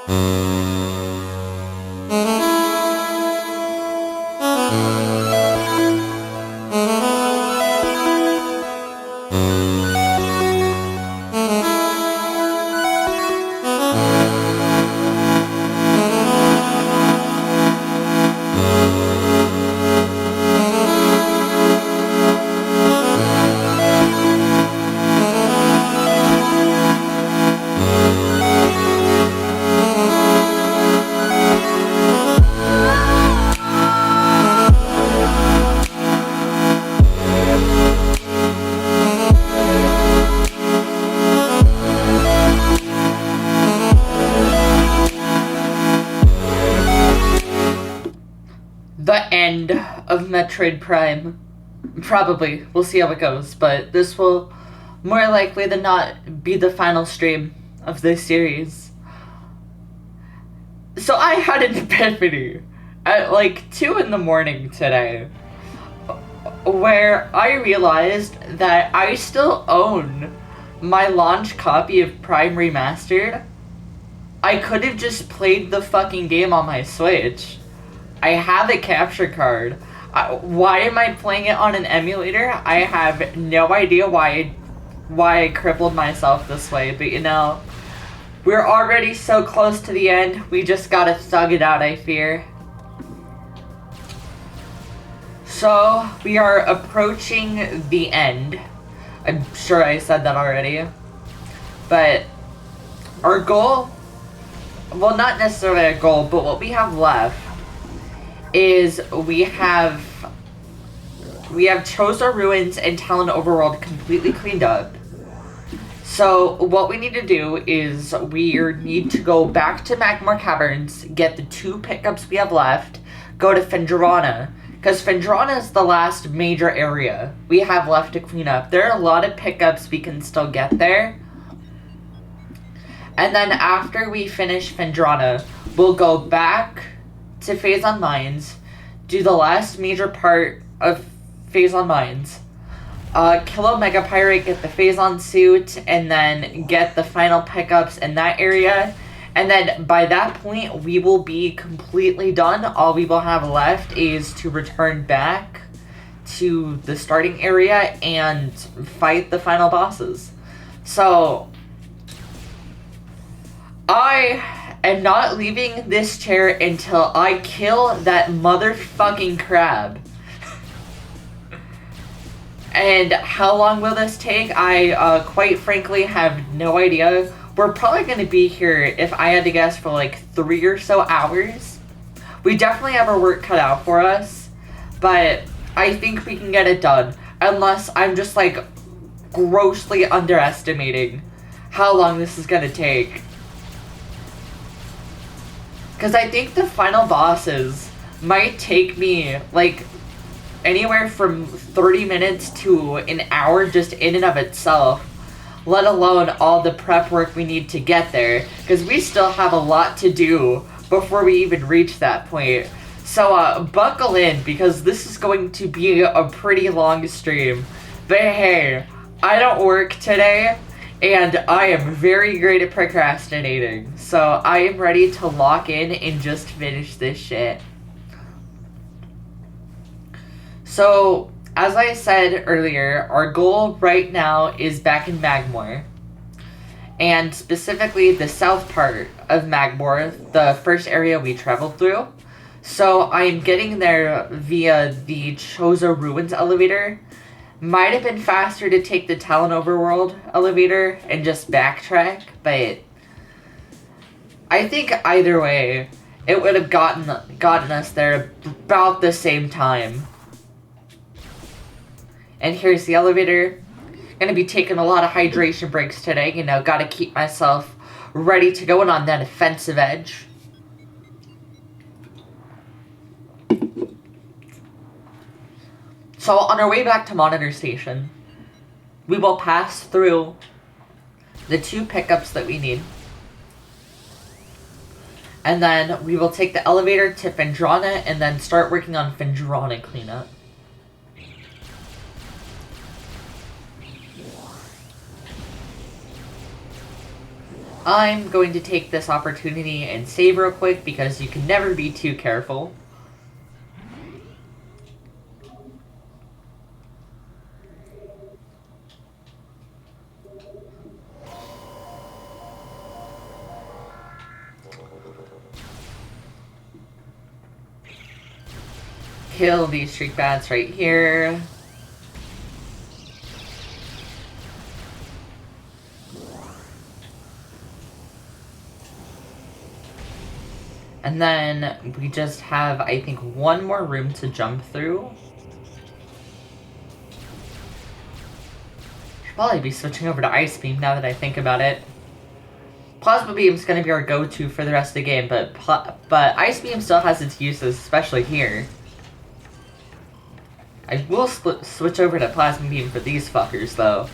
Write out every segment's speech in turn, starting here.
The end of Metroid Prime. Probably. We'll see how it goes, but this will more likely than not be the final stream of this series. So I had an epiphany at like 2 in the morning today, where I realized that I still own my launch copy of Prime Remastered. I could have just played the fucking game on my Switch. I have a capture card. Why am I playing it on an emulator? I have no idea why I crippled myself this way, but you know, we're already so close to the end, we just gotta thug it out, I fear. So, we are approaching the end. I'm sure I said that already. But our goal, well, not necessarily a goal, but what we have left is we have Chozo Ruins and Talon Overworld completely cleaned up. So what we need to do is we need to go back to Magmore Caverns, get the 2 pickups we have left, go to Fendrana, because Fendrana is the last major area we have left to clean up. There are a lot of pickups we can still get there. And then after we finish Fendrana, we'll go back to Phazon Mines, do the last major part of Phazon Mines, kill a Mega Pirate, get the Phazon suit, and then get the final pickups in that area. And then by that point, we will be completely done. All we will have left is to return back to the starting area and fight the final bosses. So I am not leaving this chair until I kill that motherfucking crab. And how long will this take? I quite frankly have no idea. We're probably going to be here, if I had to guess, for like 3 or so hours. We definitely have our work cut out for us, but I think we can get it done. Unless I'm just like grossly underestimating how long this is going to take. Because I think the final bosses might take me, like, anywhere from 30 minutes to an hour just in and of itself. Let alone all the prep work we need to get there. Because we still have a lot to do before we even reach that point. So, buckle in, because this is going to be a pretty long stream. But hey, I don't work today. And I am very great at procrastinating, so I am ready to lock in and just finish this shit. So, as I said earlier, our goal right now is back in Magmore. And specifically the south part of Magmore, the first area we traveled through. So I'm getting there via the Chozo Ruins elevator. Might have been faster to take the Talon Overworld elevator and just backtrack, but I think either way, it would have gotten us there about the same time. And here's the elevator. Gonna be taking a lot of hydration breaks today, you know, gotta keep myself ready to go and on that offensive edge. So on our way back to Monitor Station, we will pass through the 2 pickups that we need. And then we will take the elevator to Fendrana and then start working on Fendrana cleanup. I'm going to take this opportunity and save real quick because you can never be too careful. Kill these streak bats right here. And then we just have, I think, one more room to jump through. Should probably be switching over to Ice Beam now that I think about it. Plasma Beam is going to be our go-to for the rest of the game, but Ice Beam still has its uses, especially here. I will switch over to Plasma Beam for these fuckers, though.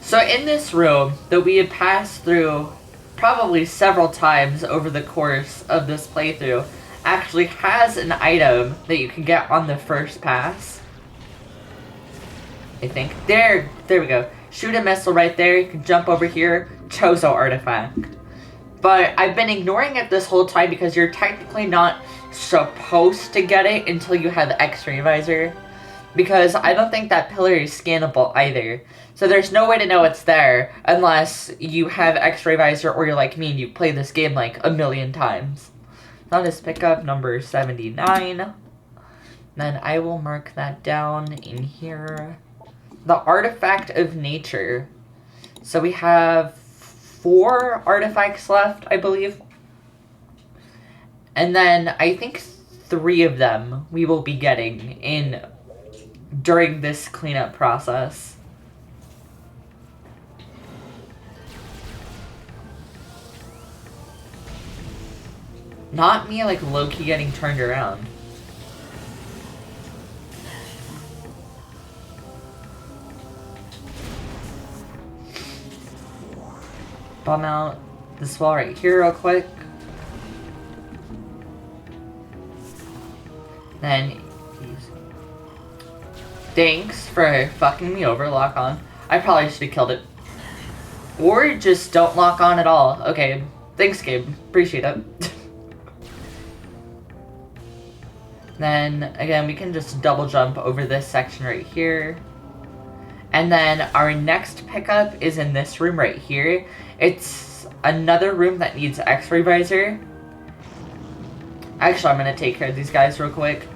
So in this room that we had passed through probably several times over the course of this playthrough actually has an item that you can get on the first pass. I think. There we go. Shoot a missile right there, you can jump over here, Chozo artifact. But I've been ignoring it this whole time because you're technically not supposed to get it until you have X-ray visor. Because I don't think that pillar is scannable either. So there's no way to know it's there unless you have X-ray visor or you're like me and you play this game like a million times. That is pickup number 79. Then I will mark that down in here. The Artifact of Nature. So we have 4 artifacts left, I believe. And then I think 3 of them we will be getting during this cleanup process. Not me, like, low-key getting turned around. Bomb out this wall right here real quick. Then, thanks for fucking me over, lock on. I probably should have killed it. Or just don't lock on at all. Okay, thanks, Gabe. Appreciate it. Then, again, we can just double jump over this section right here. And then our next pickup is in this room right here. It's another room that needs X-ray visor. Actually, I'm going to take care of these guys real quick.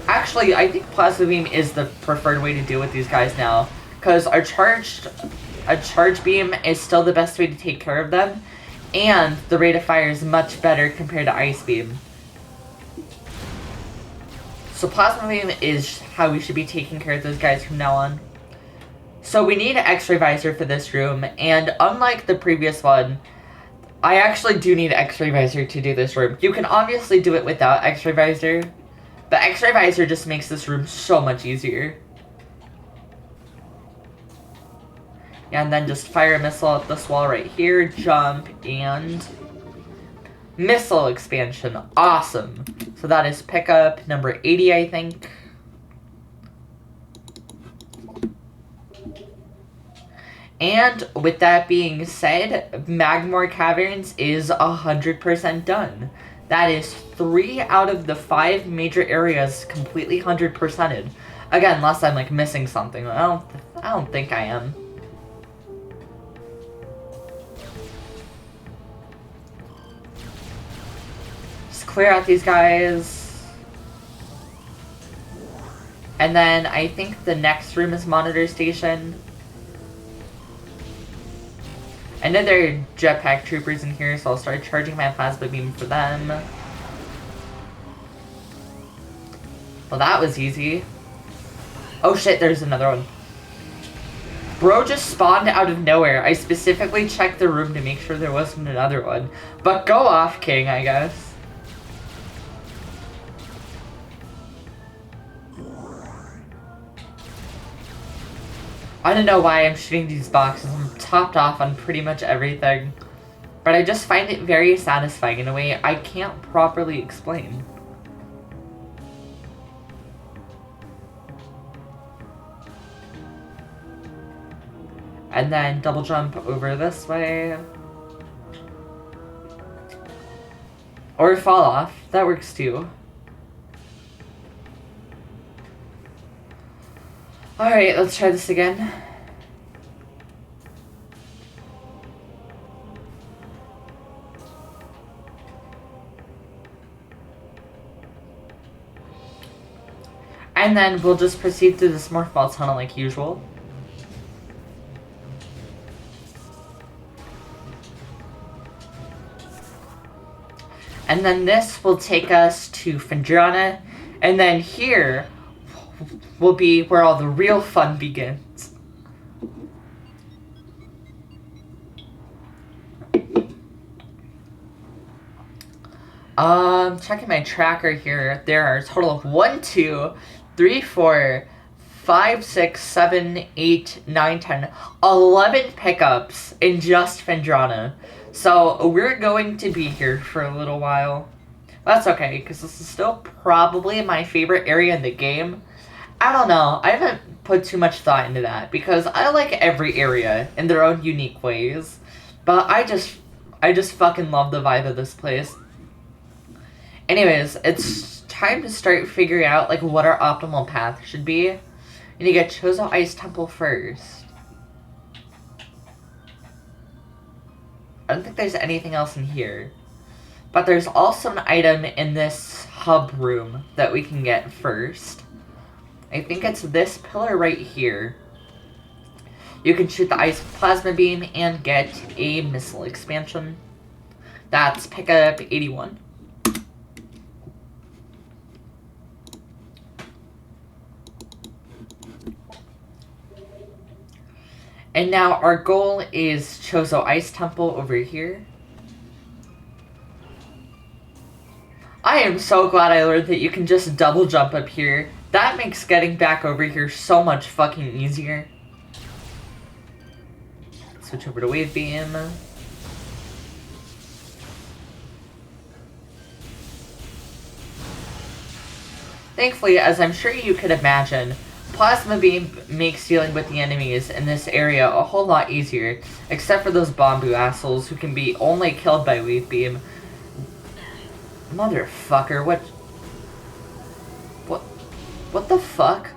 Actually, I think Plasma Beam is the preferred way to deal with these guys now. Because a charge beam is still the best way to take care of them. And the rate of fire is much better compared to Ice Beam. So Plasma Beam is how we should be taking care of those guys from now on. So we need an X-ray visor for this room, and unlike the previous one, I actually do need X-ray visor to do this room. You can obviously do it without X-ray visor, but X-ray visor just makes this room so much easier. And then just fire a missile at this wall right here, jump, and missile expansion. Awesome. So that is pickup number 80, I think. And with that being said, Magmore Caverns is 100% done. That is 3 out of the 5 major areas completely 100%ed. Again, unless I'm like missing something. I don't think I am. Clear out these guys. And then I think the next room is Monitor Station. I know there are jetpack troopers in here, so I'll start charging my plasma beam for them. Well, that was easy. Oh shit, there's another one. Bro just spawned out of nowhere. I specifically checked the room to make sure there wasn't another one. But go off, King, I guess. I don't know why I'm shooting these boxes. I'm topped off on pretty much everything. But I just find it very satisfying in a way I can't properly explain. And then double jump over this way. Or fall off. That works too. Alright, let's try this again. And then we'll just proceed through this morph ball tunnel like usual. And then this will take us to Phendrana, and then here will be where all the real fun begins. Checking my tracker here, there are a total of 1, 2, 3, 4, 5, 6, 7, 8, 9, 10, 11 pickups in just Phendrana. So we're going to be here for a little while. That's okay, because this is still probably my favorite area in the game. I don't know, I haven't put too much thought into that, because I like every area in their own unique ways. But I just fucking love the vibe of this place. Anyways, it's time to start figuring out, like, what our optimal path should be. We need to get Chozo Ice Temple first. I don't think there's anything else in here. But there's also an item in this hub room that we can get first. I think it's this pillar right here. You can shoot the ice plasma beam and get a missile expansion. That's pickup 81. And now our goal is Chozo Ice Temple over here. I am so glad I learned that you can just double jump up here. That makes getting back over here so much fucking easier. Switch over to Wave Beam. Thankfully, as I'm sure you could imagine, Plasma Beam makes dealing with the enemies in this area a whole lot easier, except for those Bamboo assholes who can be only killed by Wave Beam. Motherfucker, what the fuck?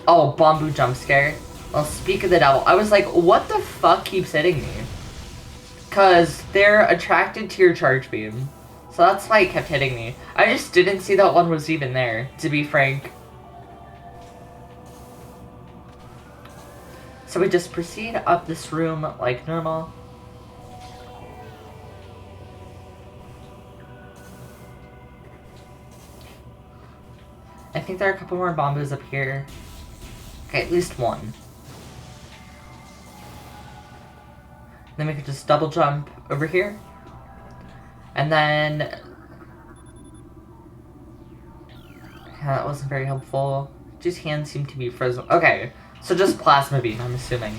Oh, Bamboo jump scare. Well, speak of the devil. I was like, what the fuck keeps hitting me? Cause they're attracted to your charge beam. So that's why it kept hitting me. I just didn't see that one was even there, to be frank. So we just proceed up this room like normal. I think there are a couple more Bamboos up here. Okay, at least one. Then we could just double jump over here. And then... yeah, that wasn't very helpful. Just hands seem to be frozen. Okay, so just Plasma Beam, I'm assuming.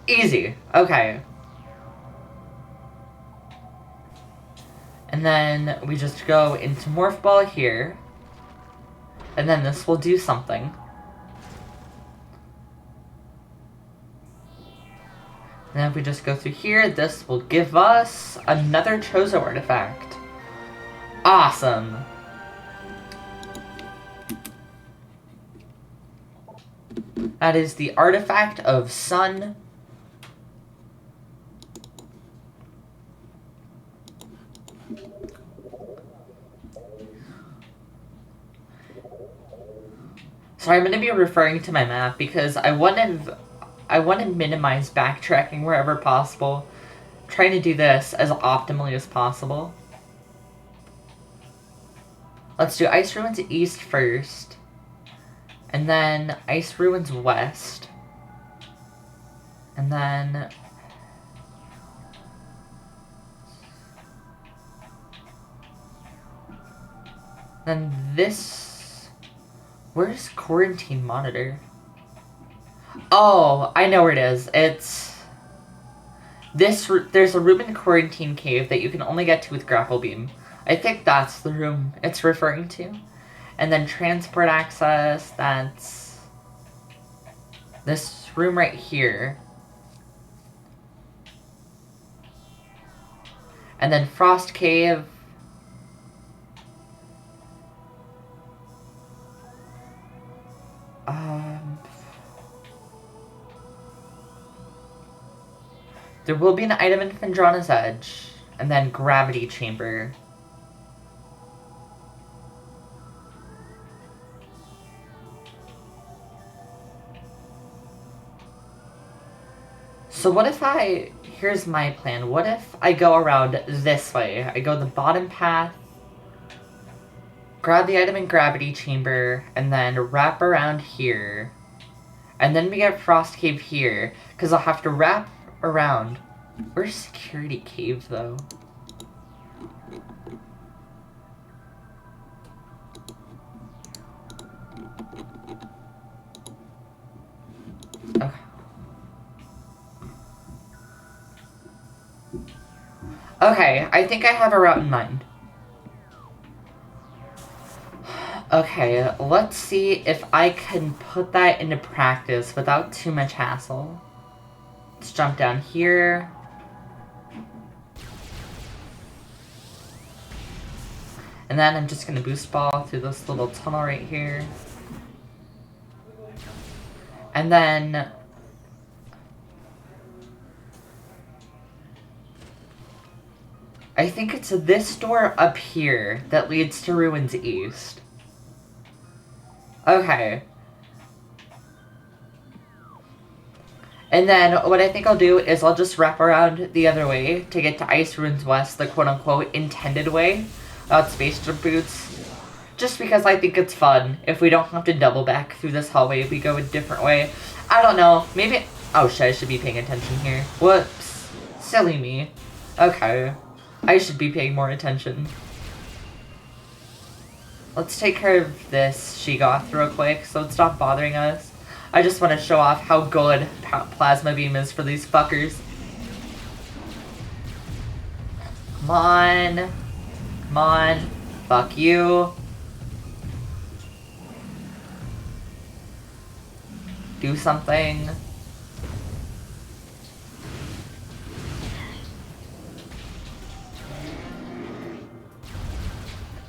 Easy. Okay. And then we just go into Morph Ball here. And then this will do something. And then if we just go through here, this will give us another Chozo artifact. Awesome. That is the artifact of Sun. So I'm going to be referring to my map because I want to minimize backtracking wherever possible. I'm trying to do this as optimally as possible. Let's do Ice Ruins East first. And then Ice Ruins West. And then... then this... where's Quarantine Monitor? Oh, I know where it is. It's... this... there's a room in Quarantine Cave that you can only get to with Grapple Beam. I think that's the room it's referring to. And then transport access, that's this room right here. And then Frost Cave. There will be an item in Phendrana's Edge. And then Gravity Chamber. So what if here's my plan. What if I go around this way? I go the bottom path, grab the item in Gravity Chamber, and then wrap around here. And then we get Frost Cave here, because I'll have to wrap around. Where's Security Cave, though? Okay. Okay, I think I have a route in mind. Okay, let's see if I can put that into practice without too much hassle. Let's jump down here. And then I'm just gonna boost ball through this little tunnel right here. And then I think it's this door up here that leads to Ruins East. Okay. And then what I think I'll do is I'll just wrap around the other way to get to Ice Ruins West, the quote-unquote intended way, without space jump boots. Just because I think it's fun. If we don't have to double back through this hallway, we go a different way. I don't know. Maybe... Oh shit, I should be paying attention here. Whoops. Silly me. Okay. I should be paying more attention. Let's take care of this Sheegoth real quick so it's not bothering us. I just want to show off how good Plasma Beam is for these fuckers. Come on. Come on. Fuck you. Do something.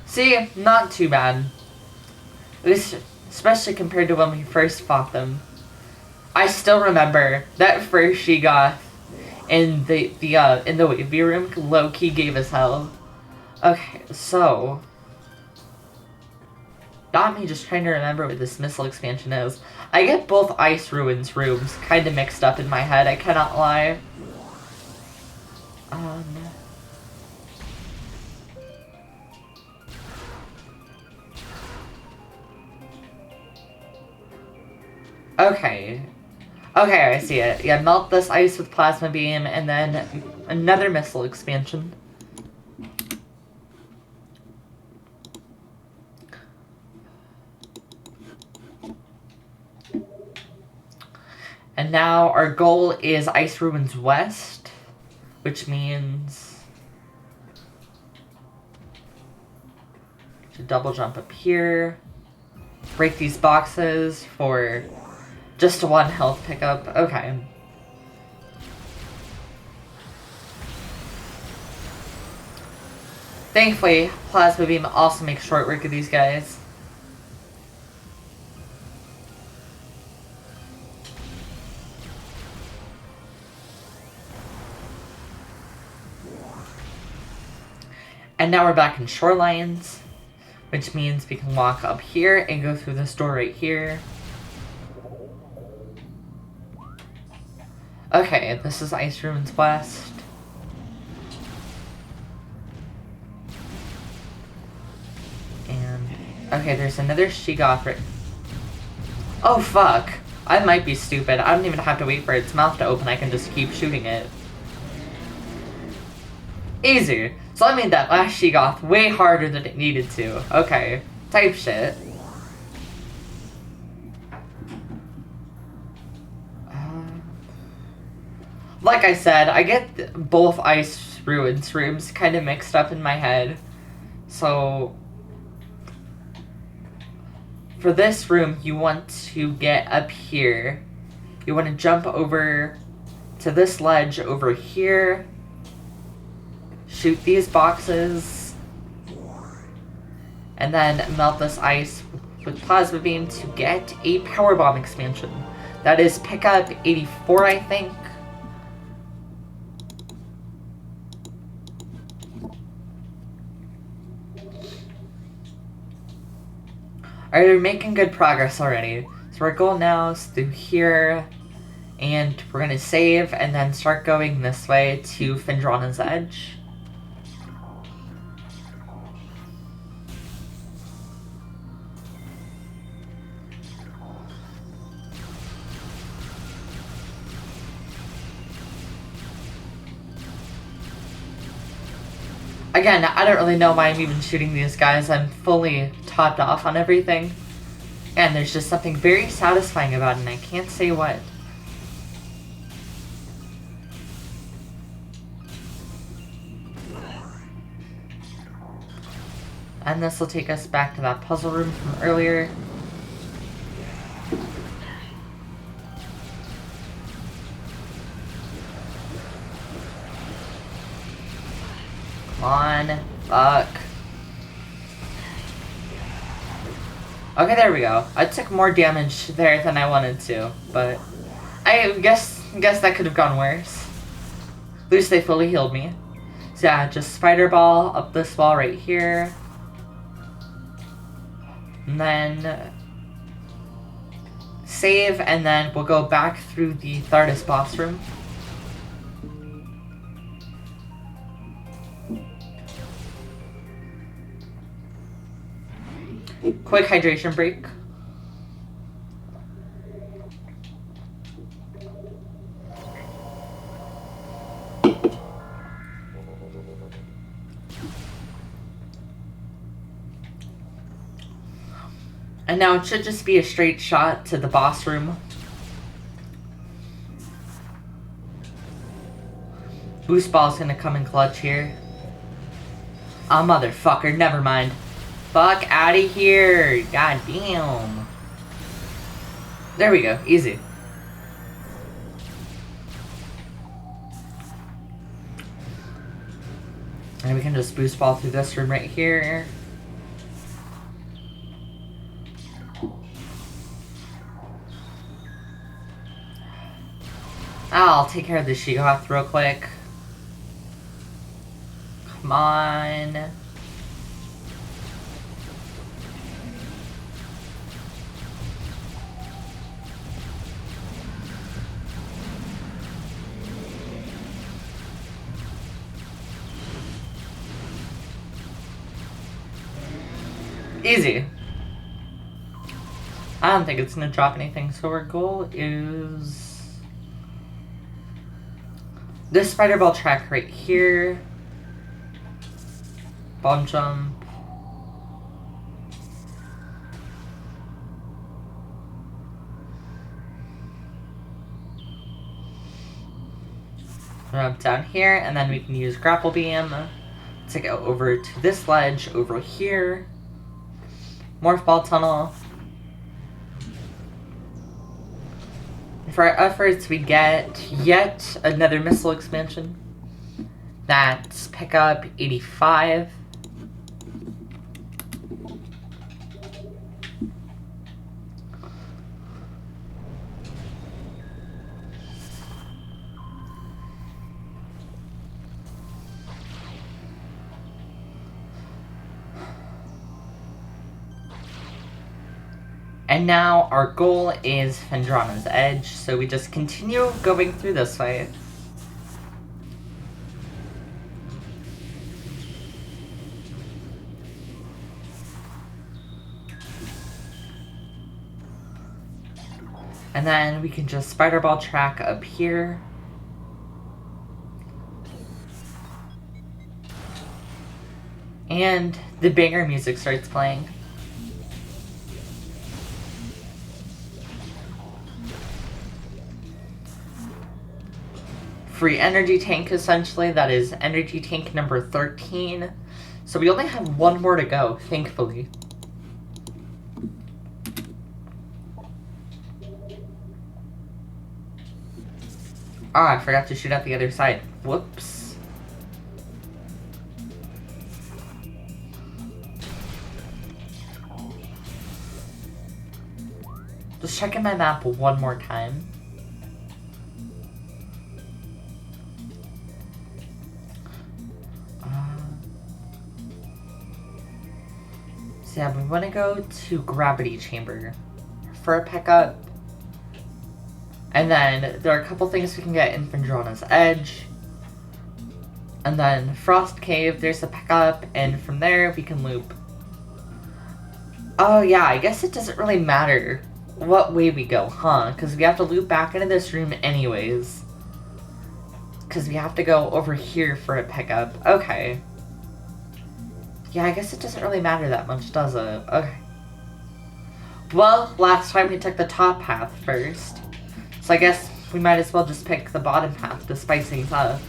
See, not too bad. At least, especially compared to when we first fought them. I still remember that first Sheegoth in the wavy room low-key gave us hell. Okay, so not me just trying to remember what this missile expansion is. I get both Ice Ruins rooms kind of mixed up in my head, I cannot lie. Okay. Okay, I see it. Yeah, melt this ice with Plasma Beam, and then another missile expansion. And now our goal is Ice Ruins West, which means to double jump up here, break these boxes for just one health pickup. Okay. Thankfully, Plasma Beam also makes short work of these guys. And now we're back in Shorelines, which means we can walk up here and go through this door right here. Okay, this is Ice Ruins West. And, okay, there's another Sheegoth right... Oh, fuck. I might be stupid. I don't even have to wait for its mouth to open. I can just keep shooting it. Easy. So I made that last Sheegoth way harder than it needed to. Okay. Type shit. Like I said, I get both Ice Ruins rooms kind of mixed up in my head. So for this room, you want to get up here. You want to jump over to this ledge over here. Shoot these boxes. And then melt this ice with plasma beam to get a power bomb expansion. That is pickup 84, I think. Alright, we're making good progress already. So our goal now is through here, and we're gonna save and then start going this way to Phendrana's Edge. Again, I don't really know why I'm even shooting these guys. I'm fully topped off on everything. And there's just something very satisfying about it, and I can't say what. And this will take us back to that puzzle room from earlier. Come on. Fuck. Okay, there we go. I took more damage there than I wanted to, but I guess that could have gone worse. At least they fully healed me. So yeah, just spider ball up this wall right here. And then save, and then we'll go back through the Thardus boss room. Quick hydration break. And now it should just be a straight shot to the boss room. Boost ball's gonna come in clutch here. Ah, motherfucker, never mind. Fuck out of here! God damn. There we go, easy. And we can just boost ball through this room right here. I'll take care of the Sheegoth real quick. Come on. Easy. I don't think it's gonna drop anything, so our goal is this spider ball track right here. Bomb jump. Jump down here, and then we can use grapple beam to go over to this ledge over here. Morph ball tunnel. For our efforts, we get yet another missile expansion. That's pickup 85. And now our goal is Phendrana's Edge, so we just continue going through this way. And then we can just spider ball track up here. And the banger music starts playing. Free energy tank, essentially. That is energy tank number 13. So we only have one more to go, thankfully. Oh, I forgot to shoot at the other side. Whoops. Just checking my map one more time. So yeah, we want to go to Gravity Chamber for a pickup. And then there are a couple things we can get in Vendrana's Edge. And then Frost Cave, there's a pickup, and from there we can loop. Oh yeah, I guess it doesn't really matter what way we go, huh? Because we have to loop back into this room anyways. Because we have to go over here for a pickup. Okay. Yeah, I guess it doesn't really matter that much, does it? Okay. Well, last time we took the top path first. So I guess we might as well just pick the bottom path to spice things up.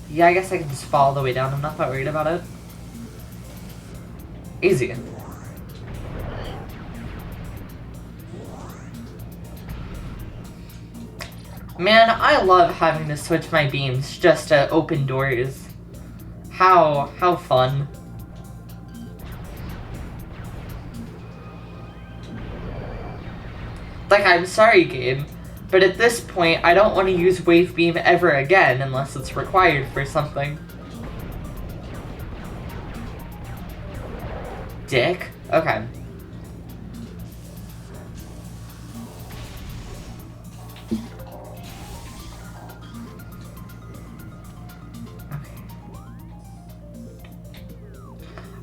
Yeah, I guess I can just fall all the way down. I'm not that worried about it. Easy. Man, I love having to switch my beams just to open doors. How fun. Like, I'm sorry, game, but at this point, I don't want to use Wave Beam ever again unless it's required for something. Dick? Okay.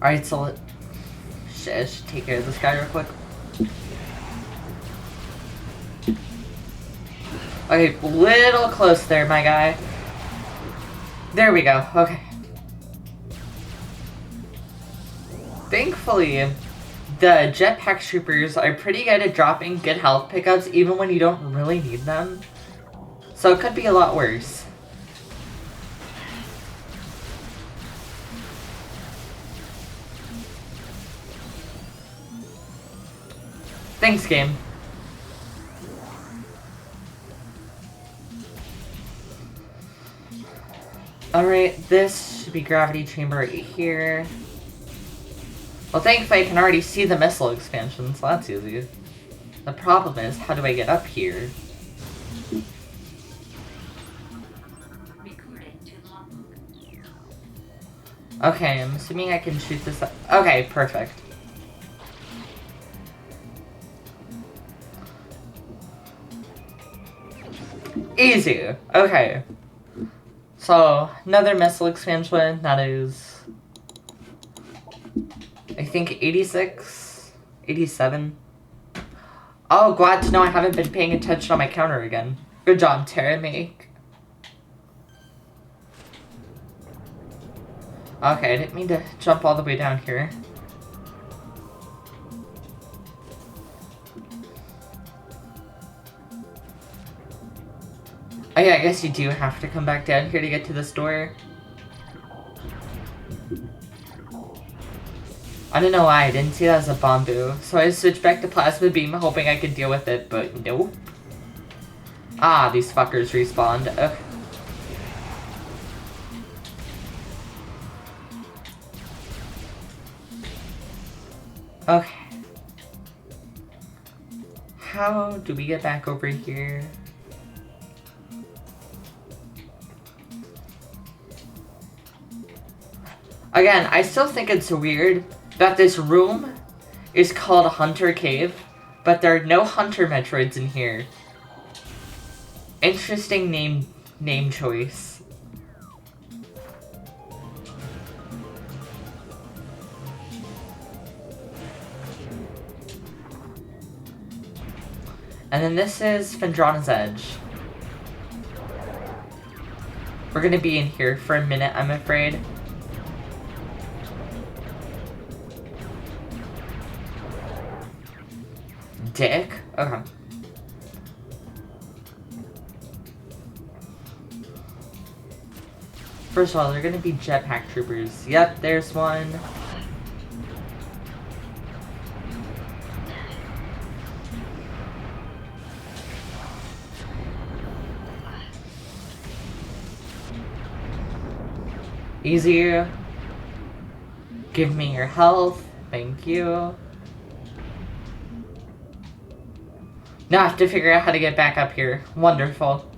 Alright, so shit, I should take care of this guy real quick. Okay, little close there, my guy. There we go, okay. Thankfully, the jetpack troopers are pretty good at dropping good health pickups even when you don't really need them. So it could be a lot worse. Thanks, game. Alright, this should be Gravity Chamber right here. Well, thankfully I can already see the missile expansion, so that's easy. The problem is, how do I get up here? Okay, I'm assuming I can shoot this up. Okay, perfect. Easy. Okay. So, another missile expansion, that is, I think 86? 87? Oh, glad to know I haven't been paying attention on my counter again. Good job, Terra Make. Okay, I didn't mean to jump all the way down here. Oh yeah, I guess you do have to come back down here to get to this door. I don't know why, I didn't see that as a bamboo. So I switched back to plasma beam hoping I could deal with it, but nope. Ah, these fuckers respawned. Okay. Okay. How do we get back over here? Again, I still think it's weird that this room is called Hunter Cave, but there are no Hunter Metroids in here. Interesting name choice. And then this is Vendrana's Edge. We're gonna be in here for a minute, I'm afraid. Dick? Okay. First of all, they're gonna be jetpack troopers. Yep, there's one. Easy. Give me your health. Thank you. Now I have to figure out how to get back up here. Wonderful.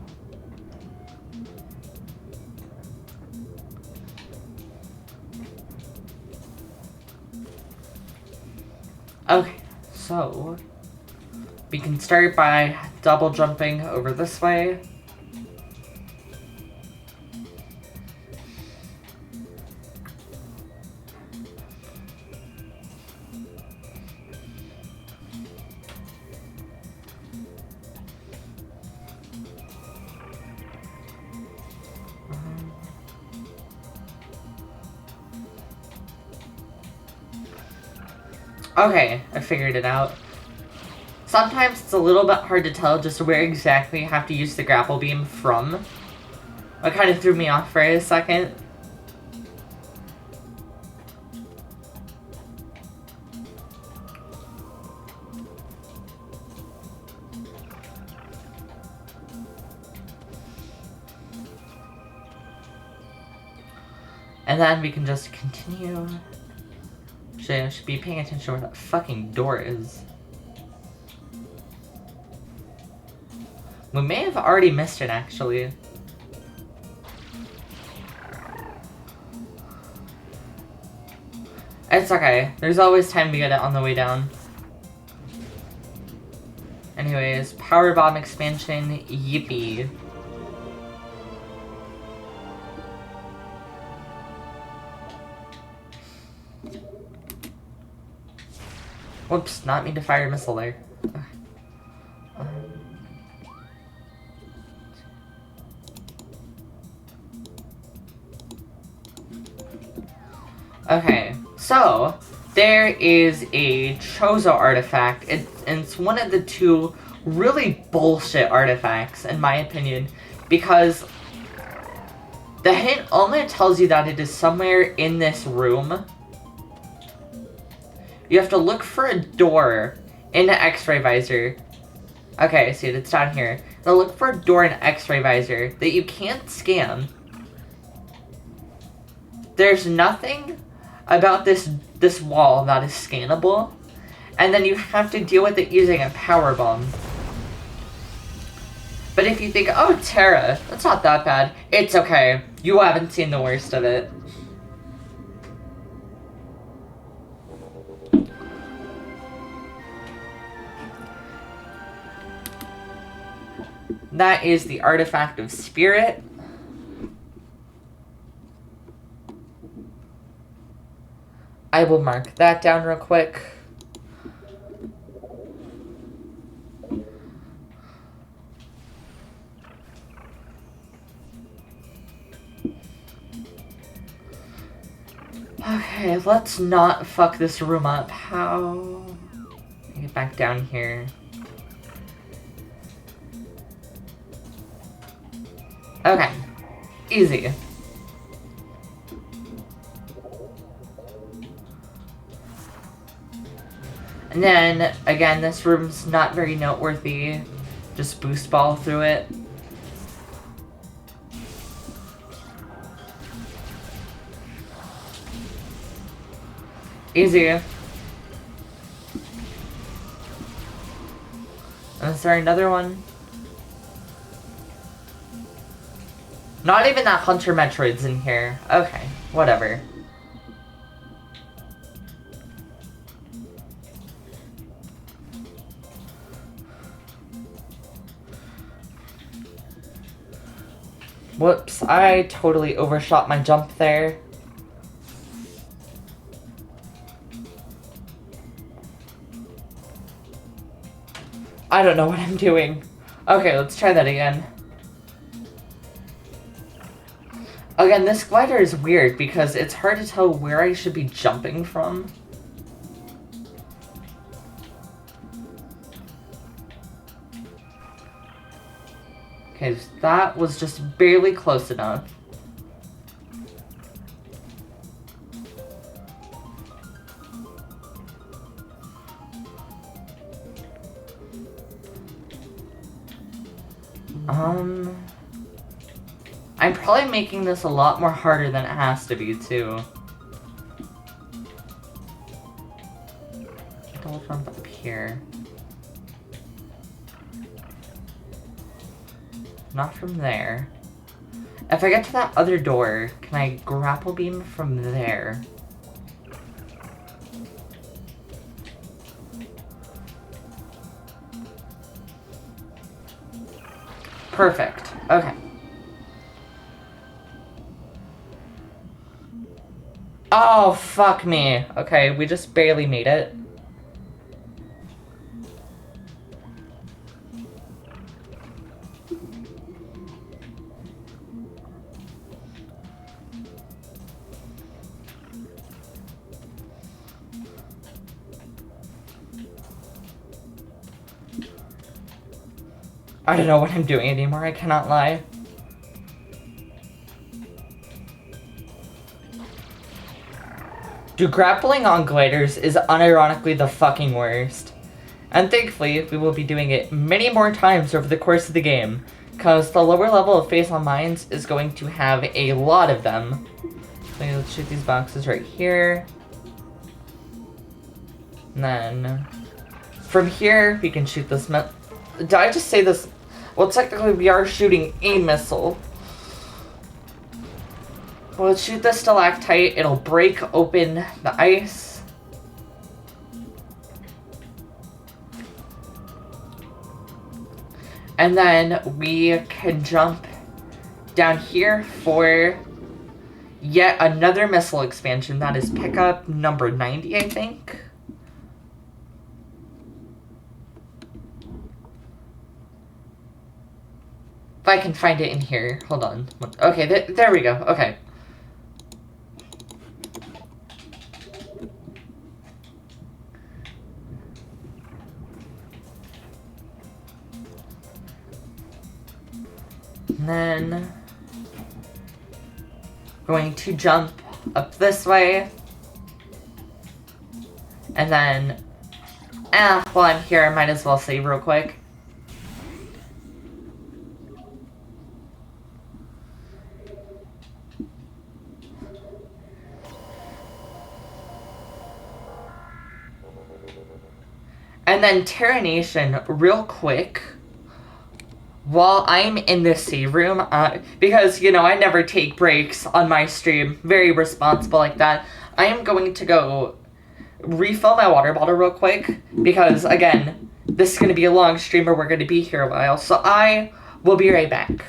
Okay, so we can start by double jumping over this way. Okay, I figured it out. Sometimes it's a little bit hard to tell just where exactly you have to use the grapple beam from. It kind of threw me off for a second. And then we can just continue. I should be paying attention to where that fucking door is. We may have already missed it, actually. It's okay. There's always time to get it on the way down. Anyways, power bomb expansion, yippee. Whoops, not mean to fire a missile there. Okay, so there is a Chozo artifact. It's one of the two really bullshit artifacts, in my opinion, because the hint only tells you that it is somewhere in this room. You have to look for a door in the X-ray visor. Okay, I see it. It's down here. Now look for a door in an X-ray visor that you can't scan. There's nothing about this wall that is scannable, and then you have to deal with it using a power bomb. But if you think, oh, Terra, that's not that bad, it's okay. You haven't seen the worst of it. That is the artifact of spirit. I will mark that down real quick. Okay, let's not fuck this room up. How? Get back down here. Okay, easy. And then, again, this room's not very noteworthy. Just boost ball through it. Easy. And is there another one? Not even that Hunter Metroid's in here. Okay, whatever. Whoops, I totally overshot my jump there. I don't know what I'm doing. Okay, let's try that again. Again, this glider is weird because it's hard to tell where I should be jumping from. Okay, that was just barely close enough. I'm probably making this a lot more harder than it has to be, too. Double jump up here. Not from there. If I get to that other door, can I grapple beam from there? Perfect. Okay. Oh, fuck me. Okay, we just barely made it. I don't know what I'm doing anymore, I cannot lie. Dude, grappling on gliders is unironically the fucking worst. And thankfully, we will be doing it many more times over the course of the game, because the lower level of face-on mines is going to have a lot of them. So let's shoot these boxes right here. And then, from here, we can shoot this did I just say this? Well, technically, we are shooting a missile. Well, let's shoot the stalactite. It'll break open the ice. And then we can jump down here for yet another missile expansion. That is pickup number 90, I think. If I can find it in here. Hold on. Okay, there we go. Okay. And then going to jump up this way. And then, while I'm here, I might as well save real quick. And then Terranation, real quick, while I'm in this save room, because, you know, I never take breaks on my stream, very responsible like that, I am going to go refill my water bottle real quick, because, again, this is going to be a long stream, or we're going to be here a while, so I will be right back.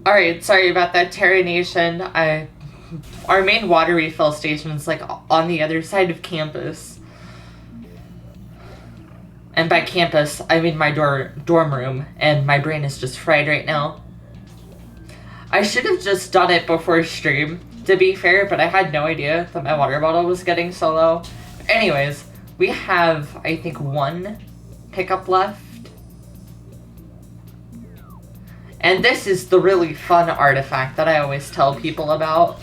Alright, sorry about that, Terra Nation. Our main water refill station is like on the other side of campus. And by campus, I mean my dorm room, and my brain is just fried right now. I should have just done it before stream, to be fair, but I had no idea that my water bottle was getting so low. Anyways, we have, I think, one pickup left. And this is the really fun artifact that I always tell people about.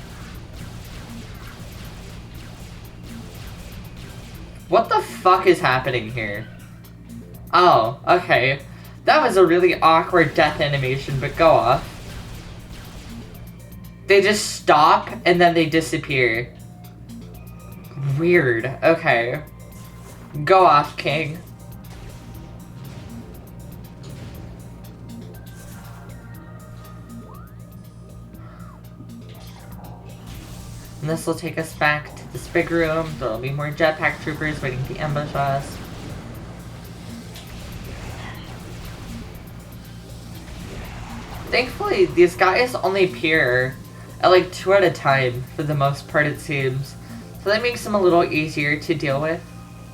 What the fuck is happening here? Oh, okay. That was a really awkward death animation, but go off. They just stop, and then they disappear. Weird. Okay. Go off, King. And this will take us back to this big room. There'll be more jetpack troopers waiting to ambush us. Thankfully, these guys only appear at like 2 at a time for the most part, it seems. So that makes them a little easier to deal with.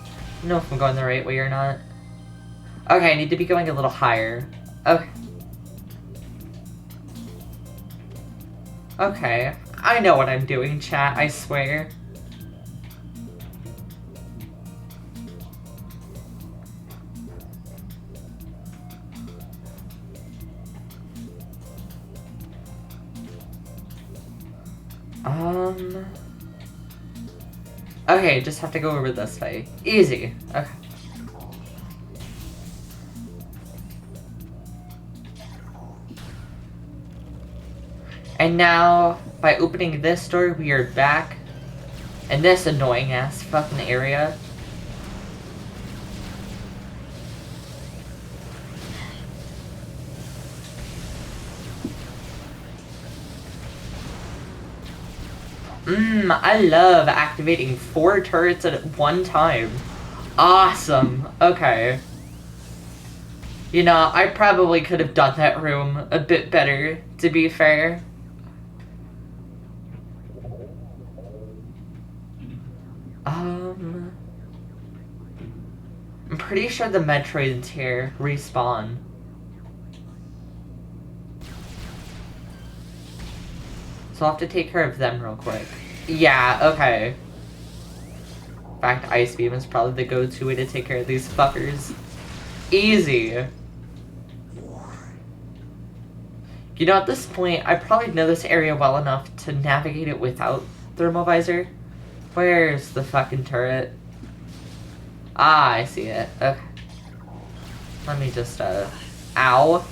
I don't know if I'm going the right way or not. Okay, I need to be going a little higher. Okay. Okay. I know what I'm doing, chat, I swear. Okay, just have to go over this way. Easy. Okay. And now, by opening this door, we are back in this annoying ass fucking area. I love activating 4 turrets at one time. Awesome. Okay. You know, I probably could have done that room a bit better, to be fair. I'm pretty sure the Metroids here respawn. So I'll have to take care of them real quick. Yeah, okay. In fact, Ice Beam is probably the go-to way to take care of these fuckers. Easy. You know, at this point, I probably know this area well enough to navigate it without thermal visor. Where's the fucking turret? Ah, I see it. Okay. Let me just, ow.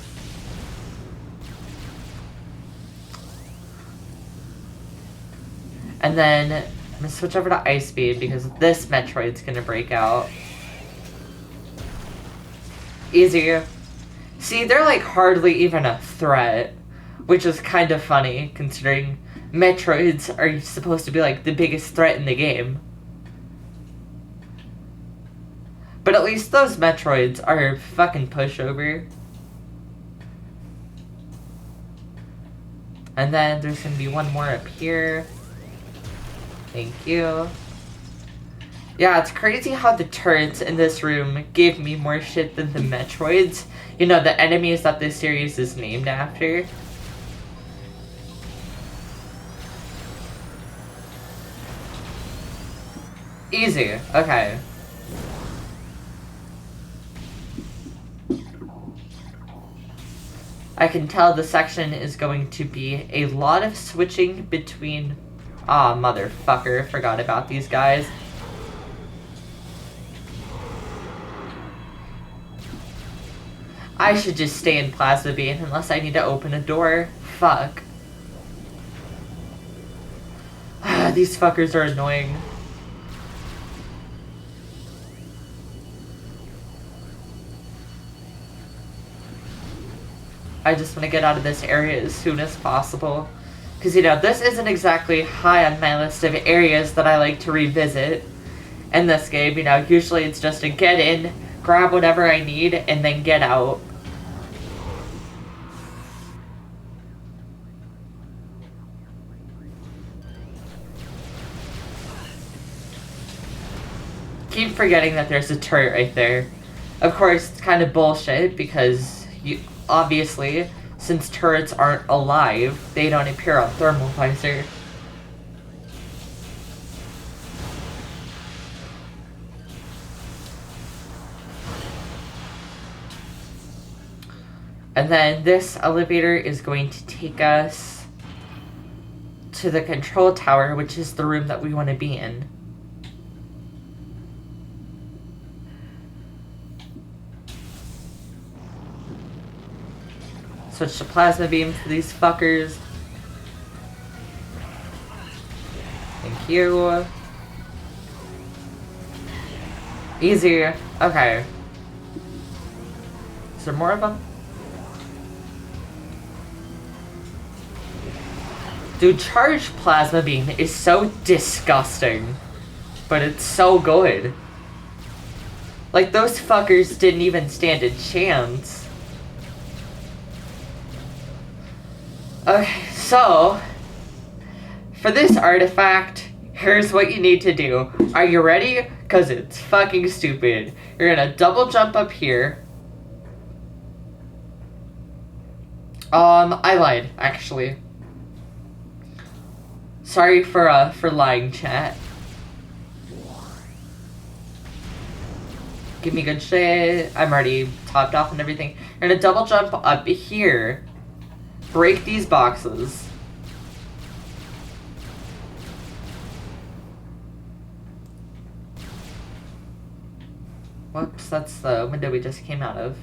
And then I'm gonna switch over to Ice Beam because this Metroid's gonna break out. Easier. See, they're like hardly even a threat, which is kind of funny considering Metroids are supposed to be like the biggest threat in the game. But at least those Metroids are fucking pushover. And then there's gonna be one more up here. Thank you. Yeah, it's crazy how the turrets in this room gave me more shit than the Metroids. You know, the enemies that this series is named after. Easy. Okay. I can tell the section is going to be a lot of switching between... Ah, motherfucker. Forgot about these guys. I should just stay in Plasma Beam unless I need to open a door. Fuck. These fuckers are annoying. I just want to get out of this area as soon as possible. Because, you know, this isn't exactly high on my list of areas that I like to revisit in this game. You know, usually it's just to get in, grab whatever I need, and then get out. keep forgetting that there's a turret right there. Of course, it's kind of bullshit because obviously, since turrets aren't alive, they don't appear on thermal visor. And then this elevator is going to take us to the control tower, which is the room that we want to be in. Switch to plasma beam for these fuckers. Thank you. Easy. Okay. Is there more of them? Dude, charged plasma beam is so disgusting. But it's so good. Like, those fuckers didn't even stand a chance. Okay, so, for this artifact, here's what you need to do. Are you ready? Because it's fucking stupid. You're gonna double jump up here. I lied, actually. Sorry for lying, chat. Give me good shit. I'm already topped off and everything. You're gonna double jump up here. Break these boxes. Whoops, that's the window we just came out of.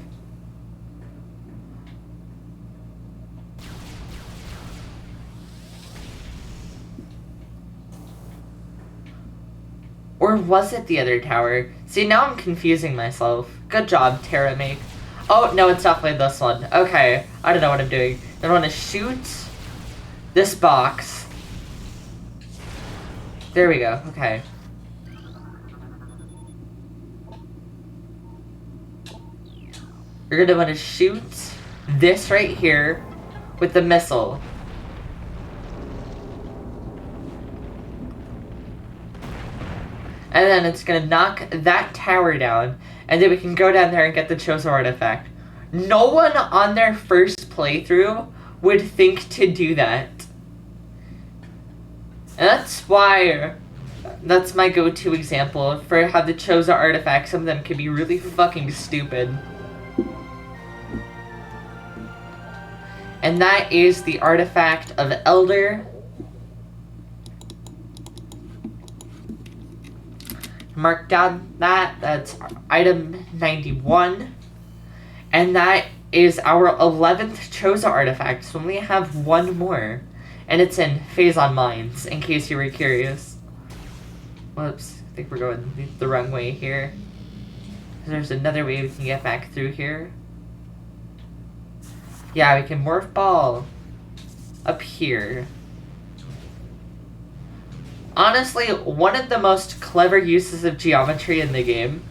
Or was it the other tower? See, now I'm confusing myself. Good job, Terra Make. Oh, no, it's definitely this one. Okay, I don't know what I'm doing. I want to shoot this box. There we go, okay. You're gonna want to shoot this right here with the missile. And then it's gonna knock that tower down, and then we can go down there and get the chosen artifact. No one on their first playthrough would think to do that. And that's why, that's my go-to example for how the chosen artifact, some of them can be really fucking stupid. And that is the artifact of Elder. Mark down that's item 91. And that is our 11th chosen artifact, so we only have one more. And it's in Phazon Mines, in case you were curious. Whoops, I think we're going the wrong way here. There's another way we can get back through here. Yeah, we can morph ball up here. Honestly, one of the most clever uses of geometry in the game.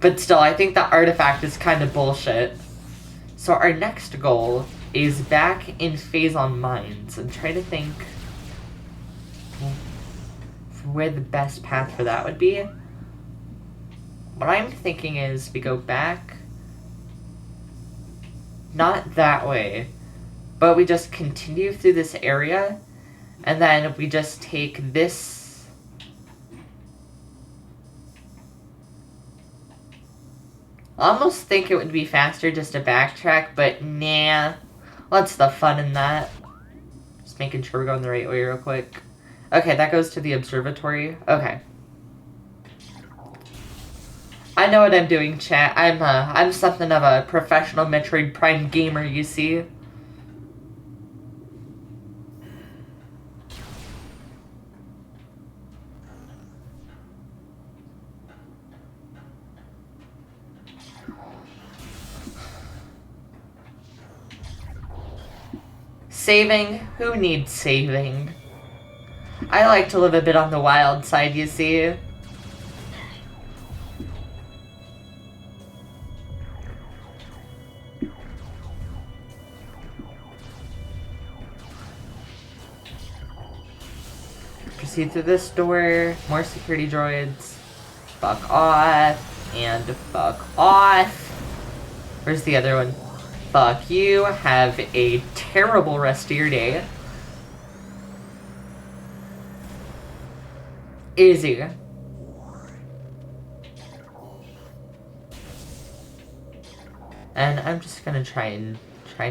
But still, I think the artifact is kind of bullshit. So our next goal is back in Phazon Mines. I'm trying to think where the best path for that would be. What I'm thinking is we go back, not that way, but we just continue through this area, and then we just take this I almost think it would be faster just to backtrack, but nah. What's the fun in that? Just making sure we're going the right way real quick. Okay, that goes to the observatory. Okay. I know what I'm doing, chat. I'm something of a professional Metroid Prime gamer, you see. Saving? Who needs saving? I like to live a bit on the wild side, you see. see through this door. More security droids. Fuck off. And fuck off. Where's the other one? Fuck you. Have a terrible rest of your day. Easy. And I'm just gonna try and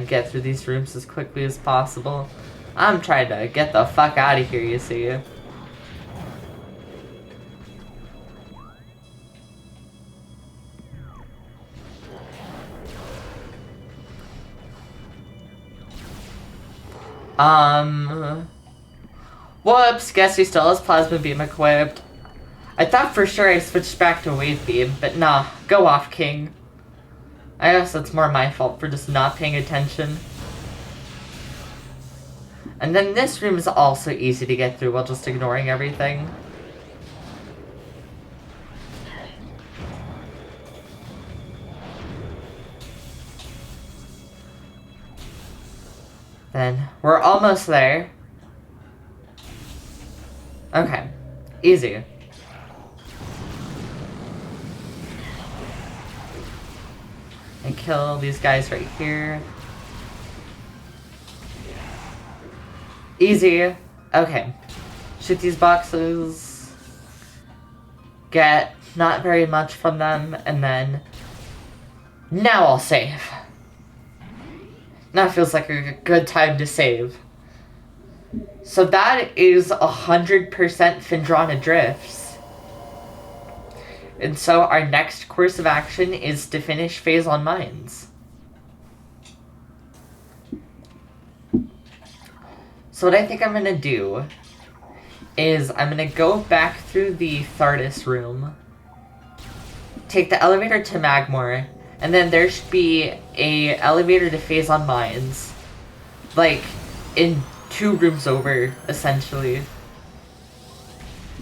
get through these rooms as quickly as possible. I'm trying to get the fuck out of here, you see. Whoops, guess he still has plasma beam equipped. I thought for sure I switched back to wave beam, but nah, go off, King. I guess it's more my fault for just not paying attention. And then this room is also easy to get through while just ignoring everything. Then we're almost there. Okay, easy. And kill these guys right here. Easy. Okay. Shoot these boxes. Get not very much from them, and then now I'll save. Now feels like a good time to save. So that is 100% Phendrana Drifts. And so our next course of action is to finish Phase on Mines. So what I think I'm gonna do is I'm gonna go back through the TARDIS room, take the elevator to Magmore, and then there should be a elevator to Phase on Mines, like in 2 rooms over, essentially.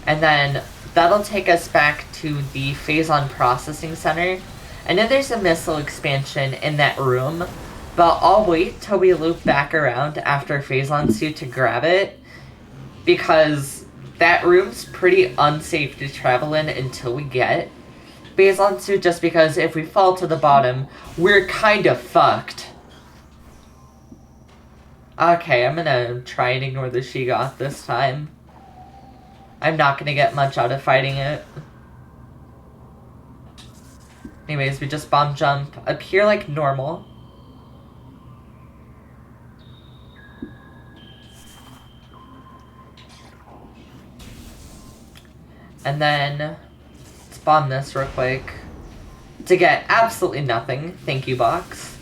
And then that'll take us back to the Phase on Processing Center. I know there's a missile expansion in that room, but I'll wait till we loop back around after Phazon Suit to grab it, because that room's pretty unsafe to travel in until we get Phazon Suit, just because if we fall to the bottom, we're kind of fucked. Okay, I'm gonna try and ignore the She-Goth this time. I'm not gonna get much out of fighting it. Anyways, we just bomb jump up here like normal. And then let's bomb this real quick to get absolutely nothing. Thank you, box.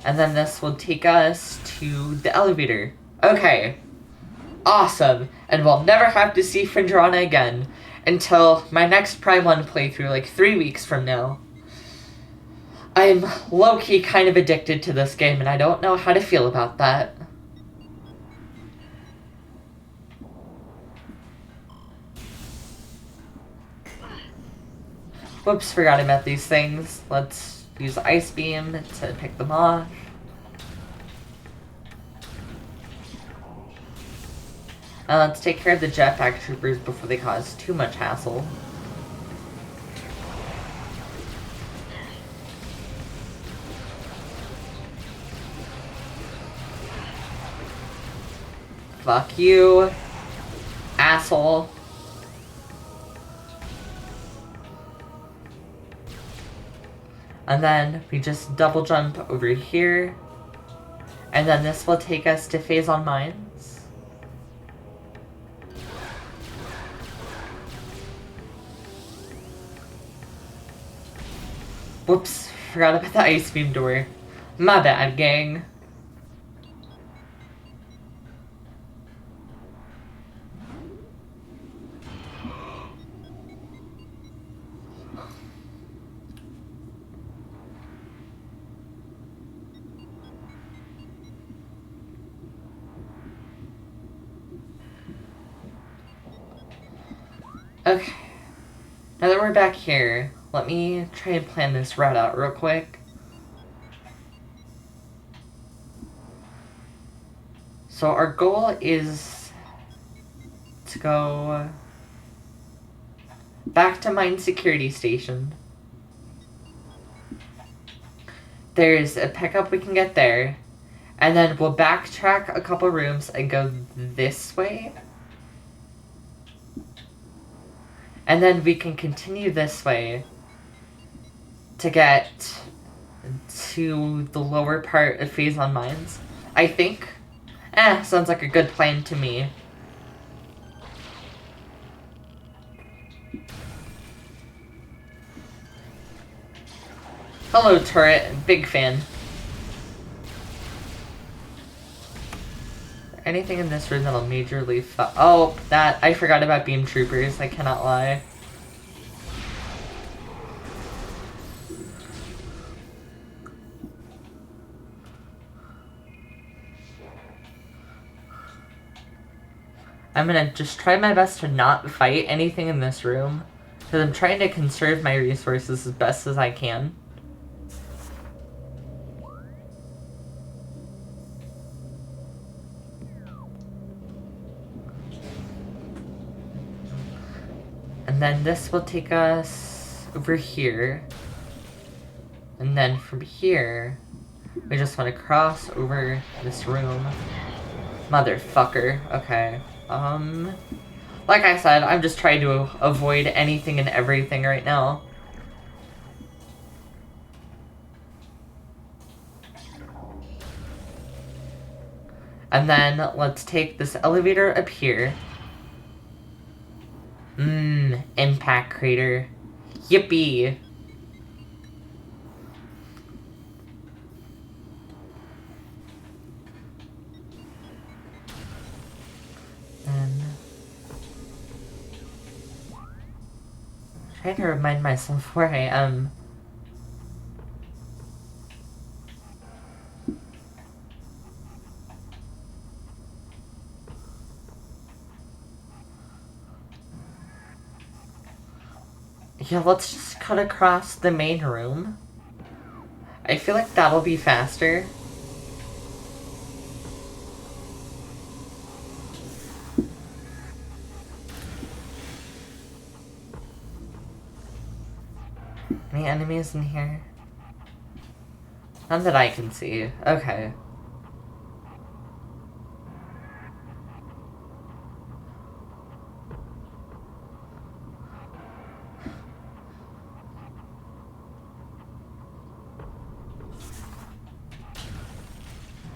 And then this will take us to the elevator. Okay. Awesome. And we'll never have to see Phendrana again until my next Prime 1 playthrough, like 3 weeks from now. I'm low-key kind of addicted to this game, and I don't know how to feel about that. Whoops, forgot about these things. Let's use Ice Beam to pick them off. Let's take care of the jetpack troopers before they cause too much hassle. Fuck you, asshole. And then we just double jump over here. And then this will take us to Phase on Mines. Whoops, forgot about the Ice Beam door. My bad, gang. Okay, now that we're back here, let me try and plan this route out real quick. So our goal is go back to Mine Security Station. There's a pickup we can get there. And then we'll backtrack a couple rooms and go this way. And then we can continue this way to get to the lower part of Phase on Mines, I think. Sounds like a good plan to me. Hello, turret. Big fan. Anything in this room that'll majorly oh, that I forgot about beam troopers, I cannot lie. I'm gonna just try my best to not fight anything in this room, because I'm trying to conserve my resources as best as I can. And then this will take us over here. And then from here, we just want to cross over this room. Motherfucker. Okay. Like I said, I'm just trying to avoid anything and everything right now. And then let's take this elevator up here. Impact crater. Yippee! And trying to remind myself where I am. Yeah, let's just cut across the main room. I feel like that'll be faster. Any enemies in here? None that I can see. Okay.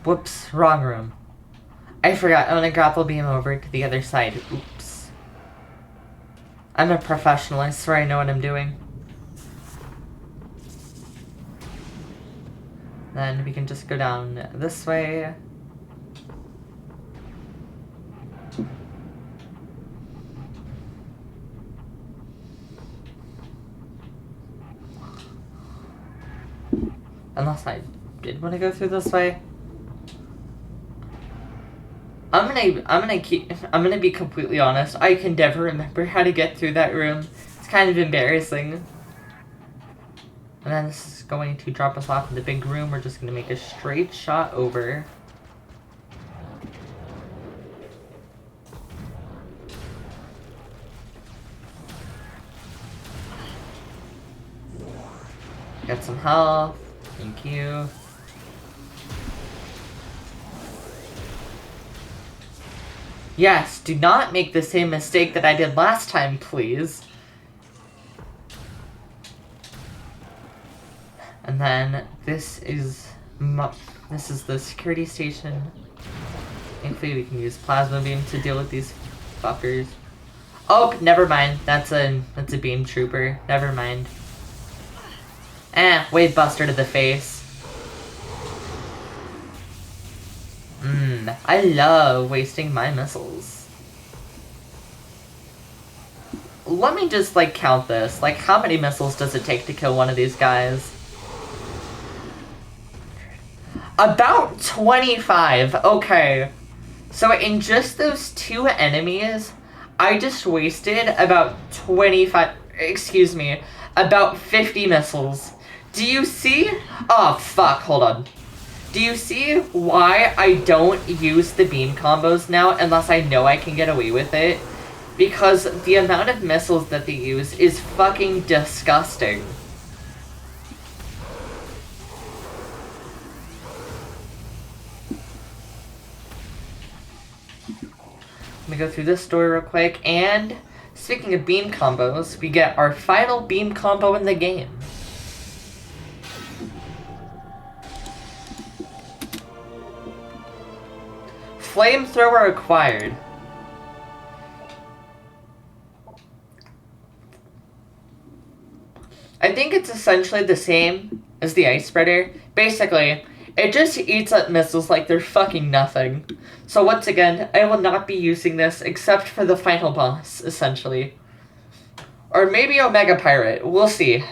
Whoops, wrong room. I forgot, I'm gonna grapple beam over to the other side. Oops. I'm a professional, I swear I know what I'm doing. Then we can just go down this way. Unless I did want to go through this way. I'm gonna be completely honest. I can never remember how to get through that room. It's kind of embarrassing. And then this is going to drop us off in the big room. We're just gonna make a straight shot over. Get some health. Thank you. Yes, do not make the same mistake that I did last time, please. And then this is the security station. Thankfully we can use plasma beam to deal with these fuckers. Oh, never mind. That's a beam trooper. Never mind. Wave buster to the face. I love wasting my missiles. Let me just, like, count this. Like, how many missiles does it take to kill one of these guys? About 25. Okay. So in just those two enemies, I just wasted about 25... Excuse me. About 50 missiles. Do you see? Oh, fuck. Hold on. Do you see why I don't use the beam combos now unless I know I can get away with it? because the amount of missiles that they use is fucking disgusting. Let me go through this door real quick, and speaking of beam combos, we get our final beam combo in the game. Flamethrower acquired. I think it's essentially the same as the ice spreader. Basically, it just eats up missiles like they're fucking nothing. So once again, I will not be using this except for the final boss, essentially. Or maybe Omega Pirate, we'll see.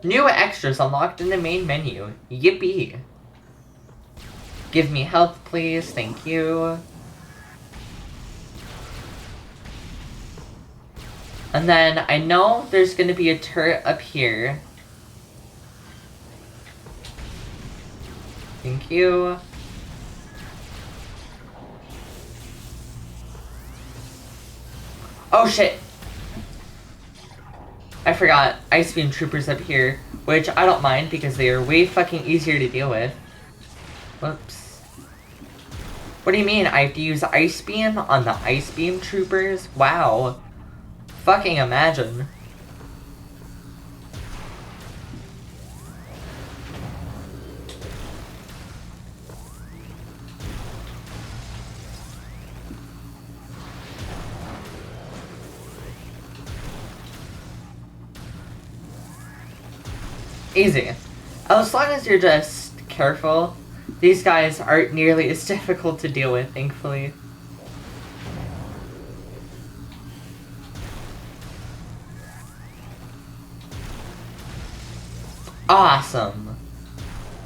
New extras unlocked in the main menu. Yippee. Give me health, please. Thank you. And then I know there's going to be a turret up here. Thank you. Oh shit. I forgot. Ice Beam Troopers up here, which I don't mind because they are way fucking easier to deal with. Whoops. What do you mean? I have to use Ice Beam on the Ice Beam Troopers? Wow. Fucking imagine. Easy. As long as you're just careful, these guys aren't nearly as difficult to deal with, thankfully. Awesome.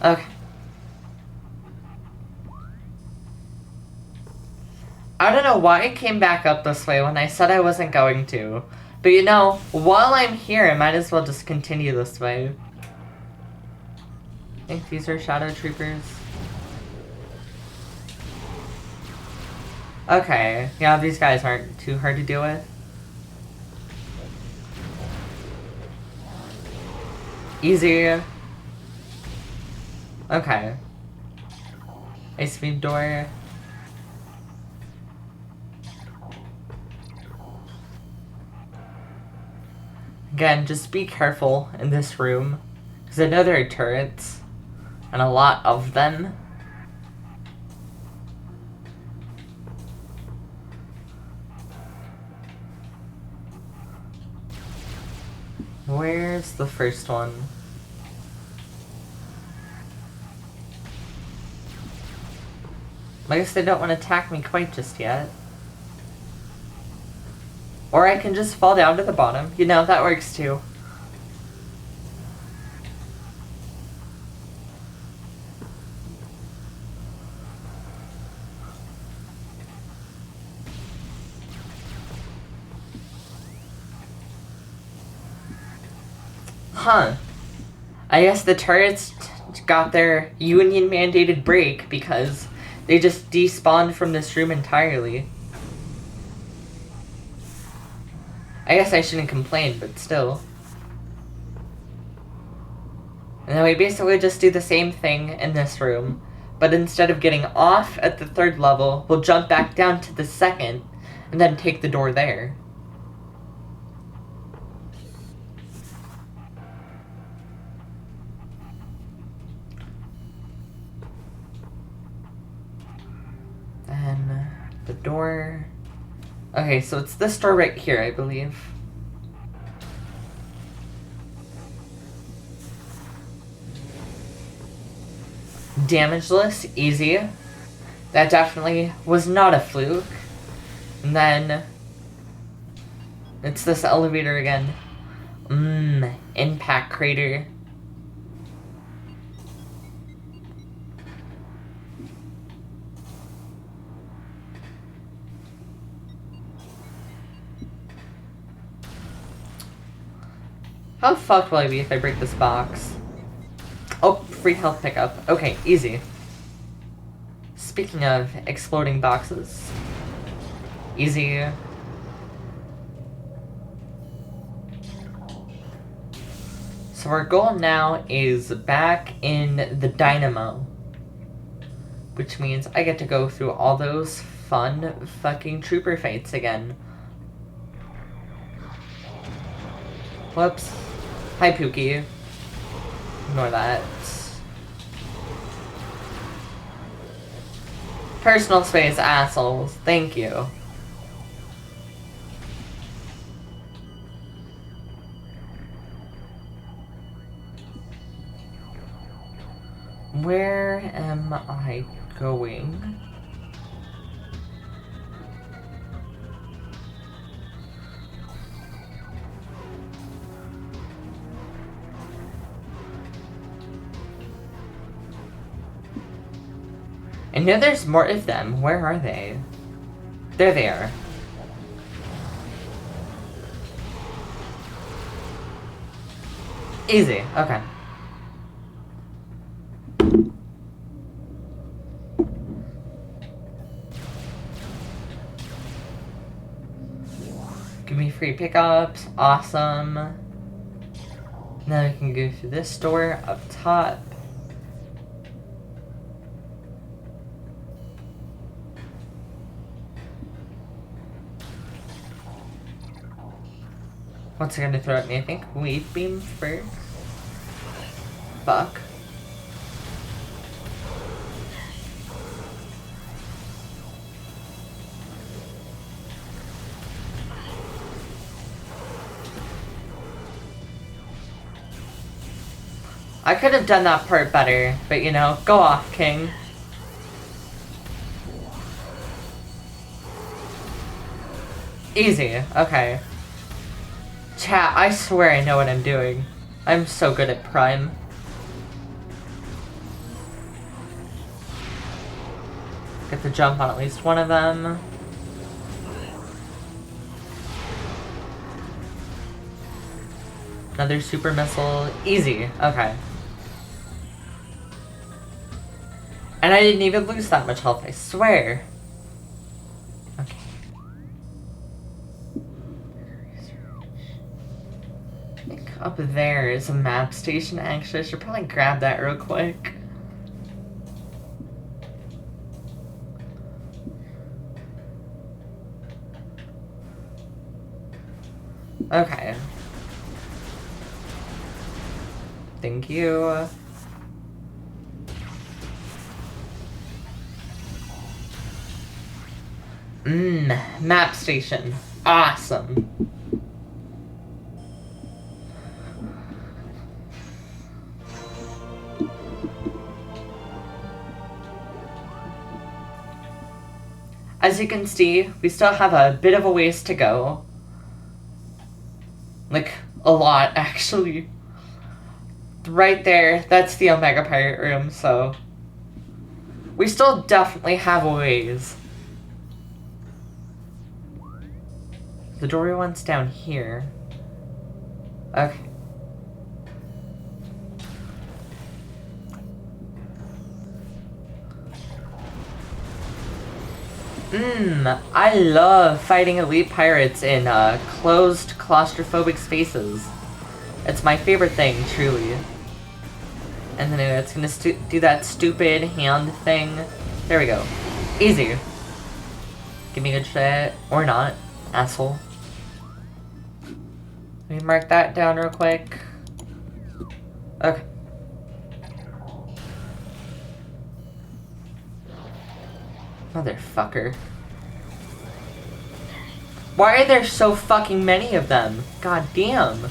Okay. I don't know why I came back up this way when I said I wasn't going to. But you know, while I'm here, I might as well just continue this way. I think these are Shadow Troopers. Okay, yeah, these guys aren't too hard to deal with. Easy. Okay. Ice Beam door. Again, just be careful in this room, because I know there are turrets, and a lot of them. Where's the first one? I guess they don't want to attack me quite just yet. Or I can just fall down to the bottom. You know, that works too. Huh. I guess the turrets got their union-mandated break because they just despawned from this room entirely. I guess I shouldn't complain, but still. And then we basically just do the same thing in this room, but instead of getting off at the third level, we'll jump back down to the second, and then take the door there. And the door... Okay, so it's this door right here, I believe. Damageless, easy. That definitely was not a fluke. And then... it's this elevator again. Impact crater. How fucked will I be if I break this box? Oh, free health pickup. Okay, easy. Speaking of exploding boxes. Easy. So our goal now is back in the Dynamo. Which means I get to go through all those fun fucking trooper fights again. Whoops. Hi, Pookie. Ignore that. Personal space, assholes. Thank you. Where am I going? I know there's more of them. Where are they? There they are. Easy. Okay. Give me free pickups. Awesome. Now I can go through this door up top. What's it gonna throw at me? I think wave beam first. Fuck. I could have done that part better, but you know, go off, King. Easy, okay. Chat, I swear I know what I'm doing. I'm so good at Prime. Get the jump on at least one of them. Another super missile. Easy, okay. And I didn't even lose that much health, I swear. Okay. I think up there is a map station, actually. I should probably grab that real quick. Okay. Thank you. Map station. Awesome. As you can see, we still have a bit of a ways to go. Like, a lot, actually. Right there, that's the Omega Pirate Room, so... we still definitely have a ways. The dory one's down here. Okay. I love fighting elite pirates in closed, claustrophobic spaces. It's my favorite thing, truly. And then it's gonna do that stupid hand thing. There we go. Easy. Give me good shit. Or not. Asshole. Let me mark that down real quick. Okay. Motherfucker. Why are there so fucking many of them? God damn.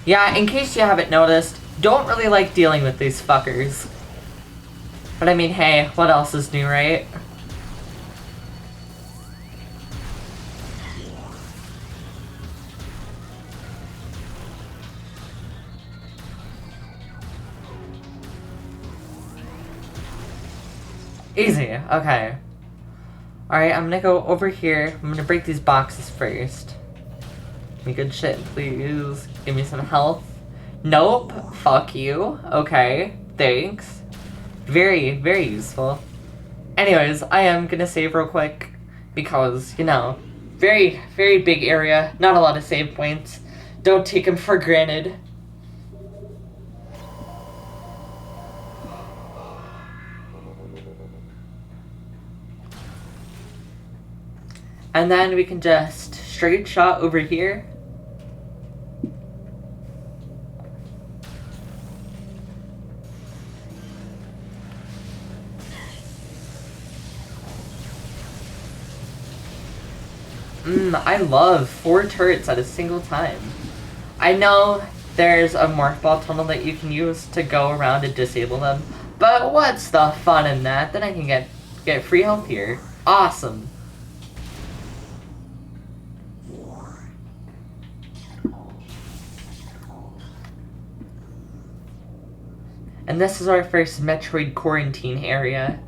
Yeah, in case you haven't noticed, don't really like dealing with these fuckers. But I mean, hey, what else is new, right? Easy, okay. Alright, I'm gonna go over here. I'm gonna break these boxes first. Give me good shit, please. Give me some health. Nope. Fuck you. Okay. Thanks. Very, very useful. Anyways, I am gonna save real quick. Because, you know, very, very big area. Not a lot of save points. Don't take them for granted. And then we can just straight shot over here. I love 4 turrets at a single time. I know there's a morph ball tunnel that you can use to go around and disable them, but what's the fun in that? Then I can get free health here. Awesome. And this is our first Metroid quarantine area.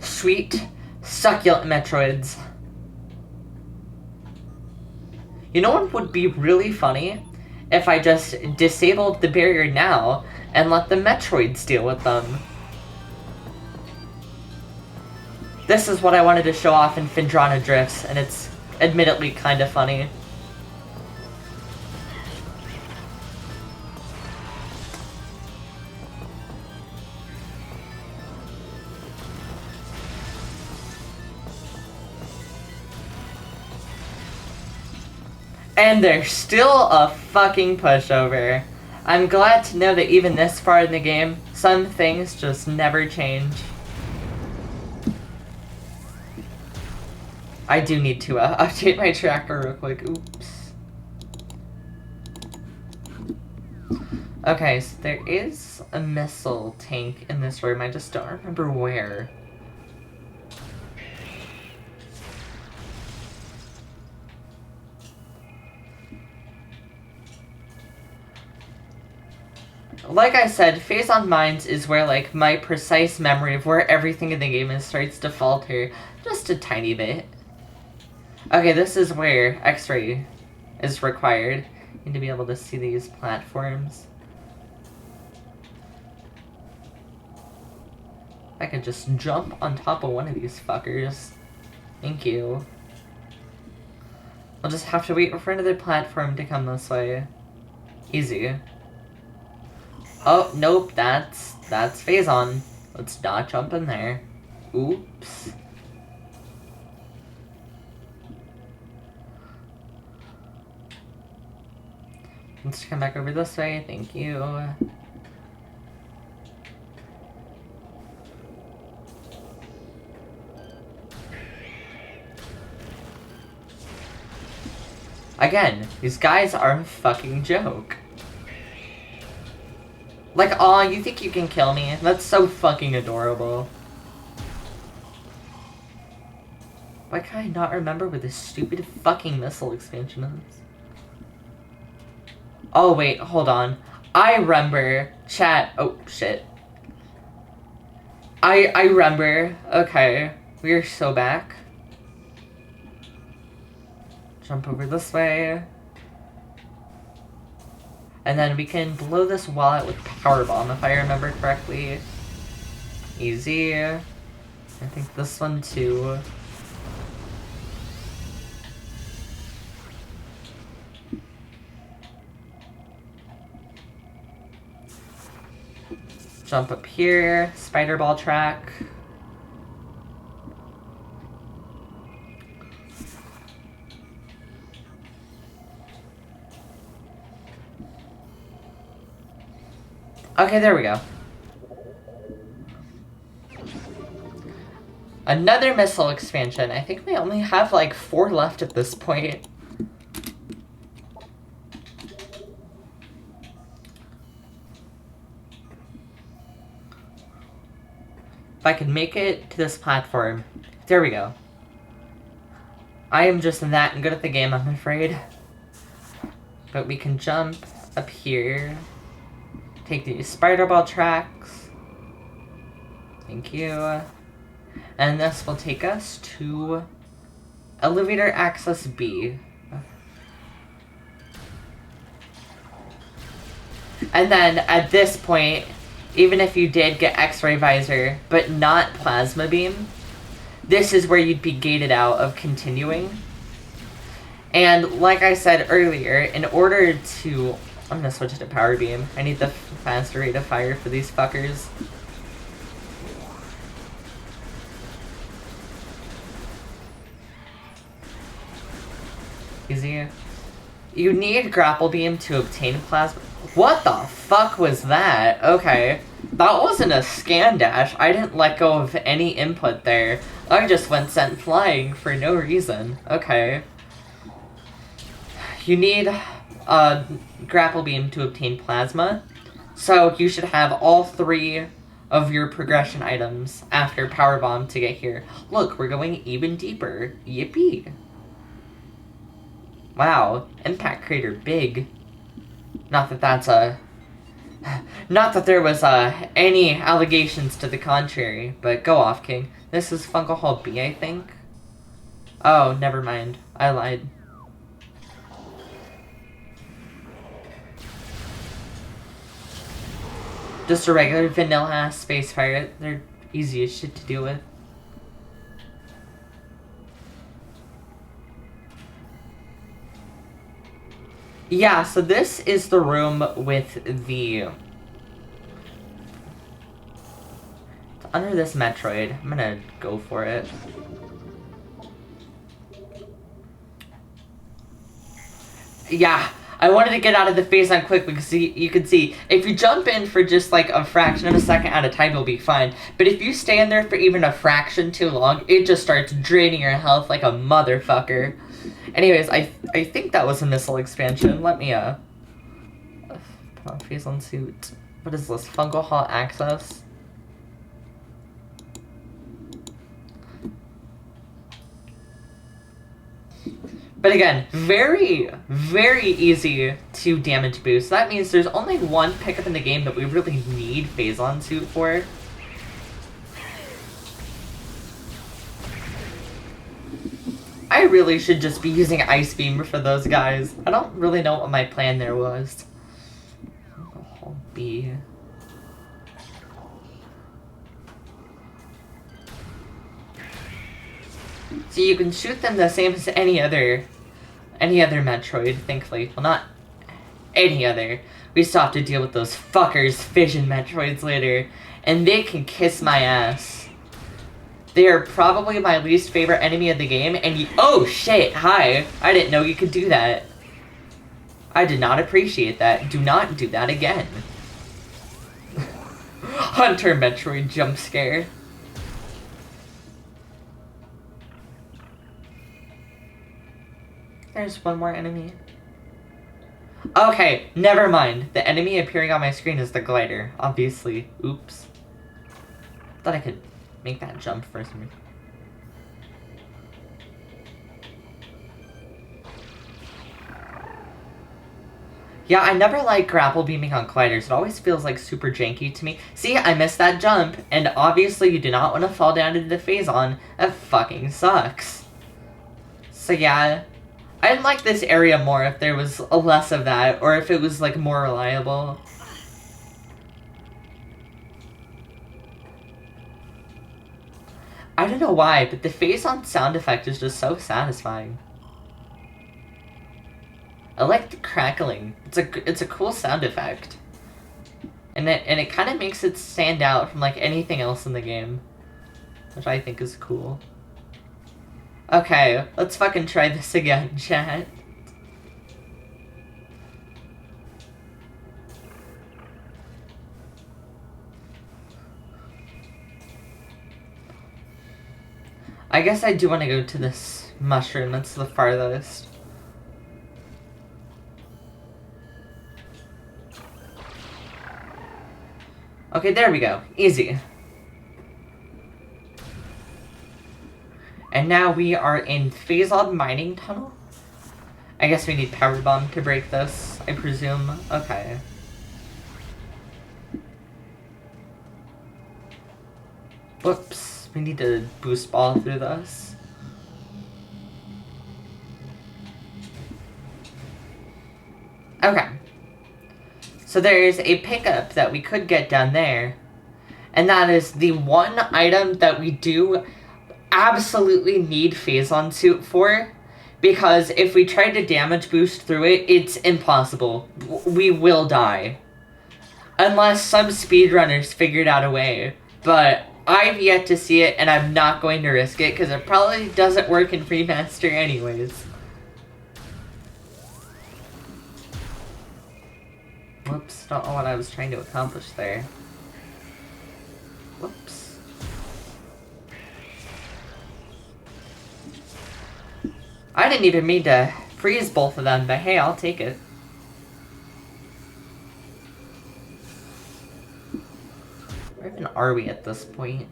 Sweet, succulent Metroids. You know what would be really funny? If I just disabled the barrier now and let the Metroids deal with them. This is what I wanted to show off in Phendrana Drifts, and it's admittedly kind of funny. And they're still a fucking pushover. I'm glad to know that even this far in the game, some things just never change. I do need to update my tracker real quick. Oops. Okay, so there is a missile tank in this room. I just don't remember where. Like I said, Phase on Mines is where, like, my precise memory of where everything in the game is starts to falter just a tiny bit. Okay, this is where X-ray is required. Need to be able to see these platforms. I could just jump on top of one of these fuckers. Thank you. I'll just have to wait for another platform to come this way. Easy. Oh, nope, that's phase on. Let's not jump in there. Oops. Let's come back over this way, thank you. Again, these guys are a fucking joke. Like, aw, you think you can kill me? That's so fucking adorable. Why can I not remember what this stupid fucking missile expansion is? Oh, wait, hold on. I remember. Chat. Oh, shit. I remember. Okay. We're so back. Jump over this way. And then we can blow this wallet with Power Bomb, if I remember correctly. Easy. I think this one too. Jump up here, spider ball track. Okay, there we go. Another missile expansion. I think we only have like 4 left at this point. If I can make it to this platform. There we go. I am just that good at the game, I'm afraid. But we can jump up here. Take these spider ball tracks. Thank you. And this will take us to elevator access B. And then at this point, even if you did get X-ray visor, but not plasma beam, this is where you'd be gated out of continuing. And like I said earlier, in order to... I'm gonna switch to power beam. I need the faster rate of fire for these fuckers. Easy. You need grapple beam to obtain plasma. What the fuck was that? Okay. That wasn't a scan dash. I didn't let go of any input there. I just went sent flying for no reason. Okay. You need a grapple beam to obtain plasma. So you should have all 3 of your progression items after power bomb to get here. Look, we're going even deeper. Yippee. Wow, impact crater big. Not that that's not that there was any allegations to the contrary, but go off, King. This is Fungal Hall B, I think. Oh, never mind. I lied. Just a regular vanilla space pirate. They're easy as shit to deal with. Yeah, so this is the room with the... It's under this Metroid. I'm gonna go for it. Yeah, I wanted to get out of the phase on quick because you can see, if you jump in for just like a fraction of a second at a time, you'll be fine. But if you stay in there for even a fraction too long, it just starts draining your health like a motherfucker. Anyways, I think that was a missile expansion. Let me, put on phase on suit. What is this? Fungal Hall access? But again, very, very easy to damage boost. That means there's only one pickup in the game that we really need Phazon suit for. I really should just be using Ice Beam for those guys. I don't really know what my plan there was. I'll be... So you can shoot them the same as any other Metroid, thankfully. Well, not any other. We still have to deal with those fuckers, Fission Metroids, later. And they can kiss my ass. They are probably my least favorite enemy of the game, and oh shit, hi! I didn't know you could do that. I did not appreciate that. Do not do that again. Hunter Metroid jump scare. There's one more enemy. Okay, never mind. The enemy appearing on my screen is the glider, obviously. Oops. Thought I could make that jump for some reason. Yeah, I never like grapple beaming on gliders. It always feels like super janky to me. See, I missed that jump, and obviously you do not want to fall down into the Phazon. That fucking sucks. So yeah, I'd like this area more if there was less of that, or if it was like more reliable. I don't know why, but the Phazon sound effect is just so satisfying. I like the crackling. It's a cool sound effect. And it kind of makes it stand out from like anything else in the game, which I think is cool. Okay, let's fucking try this again, chat. I guess I do want to go to this mushroom. That's the farthest. Okay, there we go. Easy. And now we are in Phazon Mining Tunnel? I guess we need Power Bomb to break this, I presume. Okay. Whoops. We need to boost ball through this. Okay. So there's a pickup that we could get down there. And that is the one item that we do absolutely need Phazon Suit for. Because if we try to damage boost through it, it's impossible. We will die. Unless some speedrunners figured out a way. But I've yet to see it, and I'm not going to risk it, because it probably doesn't work in Remastered anyways. Whoops, don't know what I was trying to accomplish there. Whoops. I didn't even mean to freeze both of them, but hey, I'll take it. Where even are we at this point?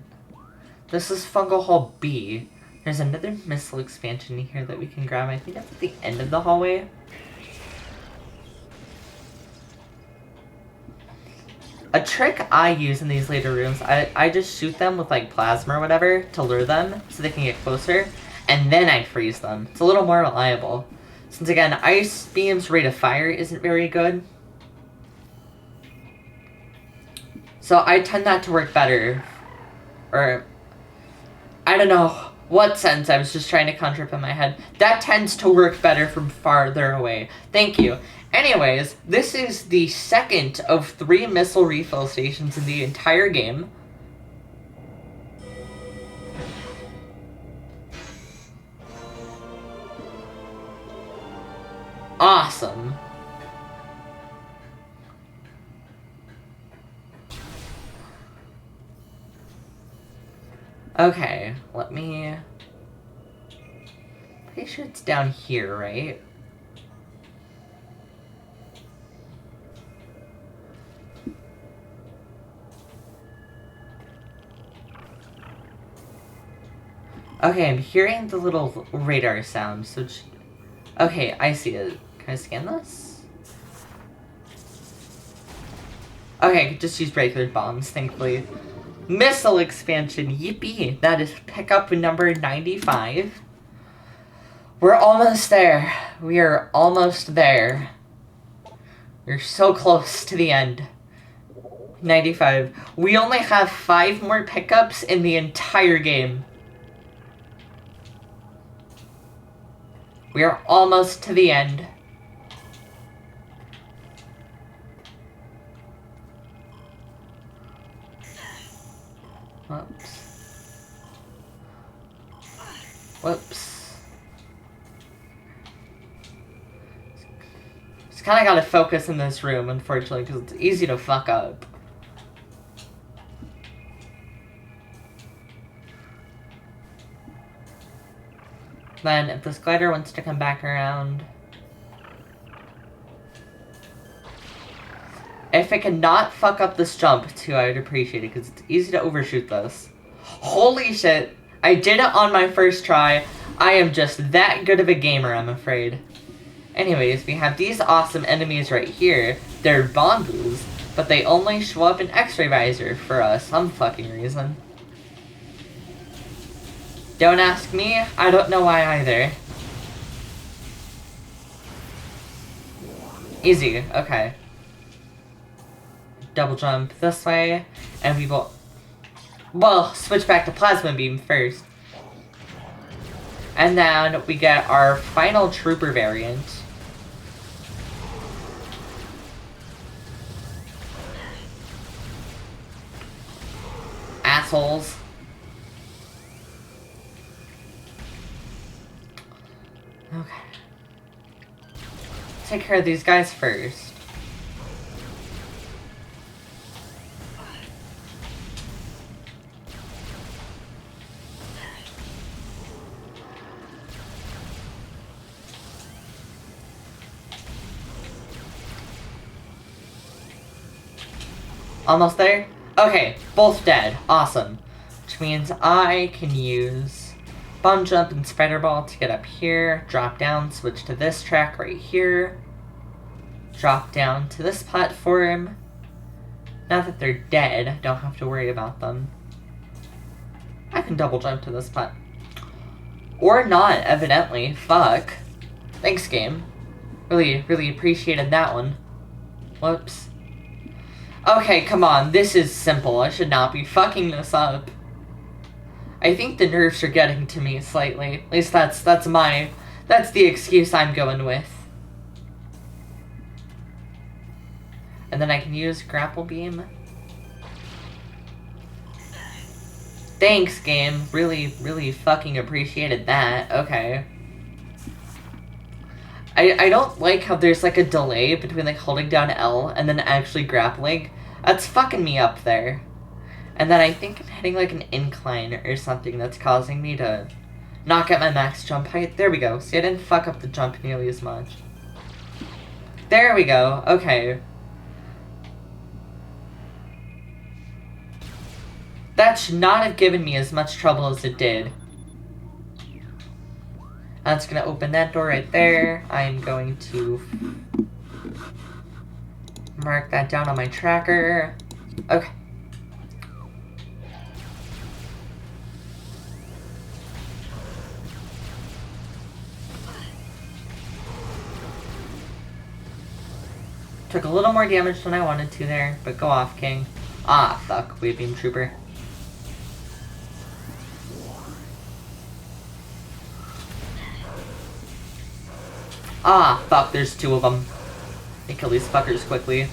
This is Fungal Hall B. There's another missile expansion here that we can grab. I think that's at the end of the hallway. A trick I use in these later rooms, I just shoot them with like plasma or whatever to lure them so they can get closer, and then I freeze them. It's a little more reliable. Since again, Ice Beam's rate of fire isn't very good. So I tend that to work better. Or, I don't know what sense I was just trying to conjure up in my head. That tends to work better from farther away. Thank you. Anyways, this is the second of 3 missile refill stations in the entire game. Awesome. Okay, let me... Pretty sure it's down here, right? Okay, I'm hearing the little radar sound, so... Okay, I see it. Can I scan this? Okay, just use regular bombs, thankfully. Missile expansion, yippee! That is pickup number 95. We're almost there. We are almost there. We're so close to the end. 95. We only have 5 more pickups in the entire game. We are almost to the end. Whoops. Whoops. Just kind of gotta focus in this room, unfortunately, because it's easy to fuck up. Then, if this glider wants to come back around... If it cannot fuck up this jump, too, I would appreciate it, because it's easy to overshoot this. Holy shit! I did it on my first try. I am just that good of a gamer, I'm afraid. Anyways, we have these awesome enemies right here. They're Bombus, but they only show up in X-ray visor for some fucking reason. Don't ask me, I don't know why either. Easy, okay. Double jump this way, and we will... Well, switch back to Plasma Beam first. And then we get our final Trooper variant. Assholes. Okay. Take care of these guys first. Almost there? Okay, both dead. Awesome. Which means I can use Bomb Jump and Spider Ball to get up here, drop down, switch to this track right here, drop down to this platform. Now that they're dead, don't have to worry about them. can double jump to this spot. Or not, evidently. Fuck. Thanks, game. Really, really appreciated that one. Whoops. Okay, come on. This is simple. I should not be fucking this up. I think the nerves are getting to me slightly. At least that's the excuse I'm going with. And then I can use grapple beam. Thanks, game. Really, really fucking appreciated that. Okay. I don't like how there's like a delay between like holding down L and then actually grappling. That's fucking me up there. And then I think I'm hitting like an incline or something that's causing me to not get my max jump height. There we go. See, I didn't fuck up the jump nearly as much. There we go. Okay. That should not have given me as much trouble as it did. That's gonna open that door right there. I'm going to mark that down on my tracker. Okay. Took a little more damage than I wanted to there, but go off, King. Ah, fuck, Wave Beam Trooper. Ah, fuck, there's two of them. I kill these fuckers quickly.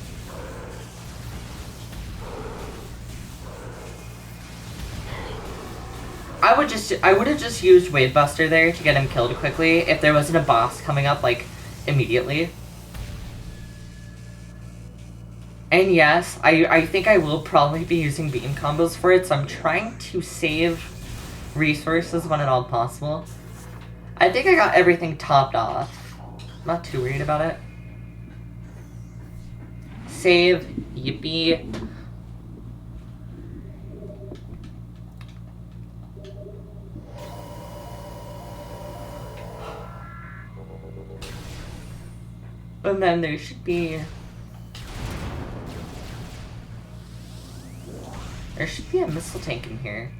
I would have just used Wave Buster there to get him killed quickly if there wasn't a boss coming up, like, immediately. And yes, I think I will probably be using beam combos for it, so I'm trying to save resources when at all possible. I think I got everything topped off. Not too worried about it. Save. Yippee. And then there should be... There should be a missile tank in here.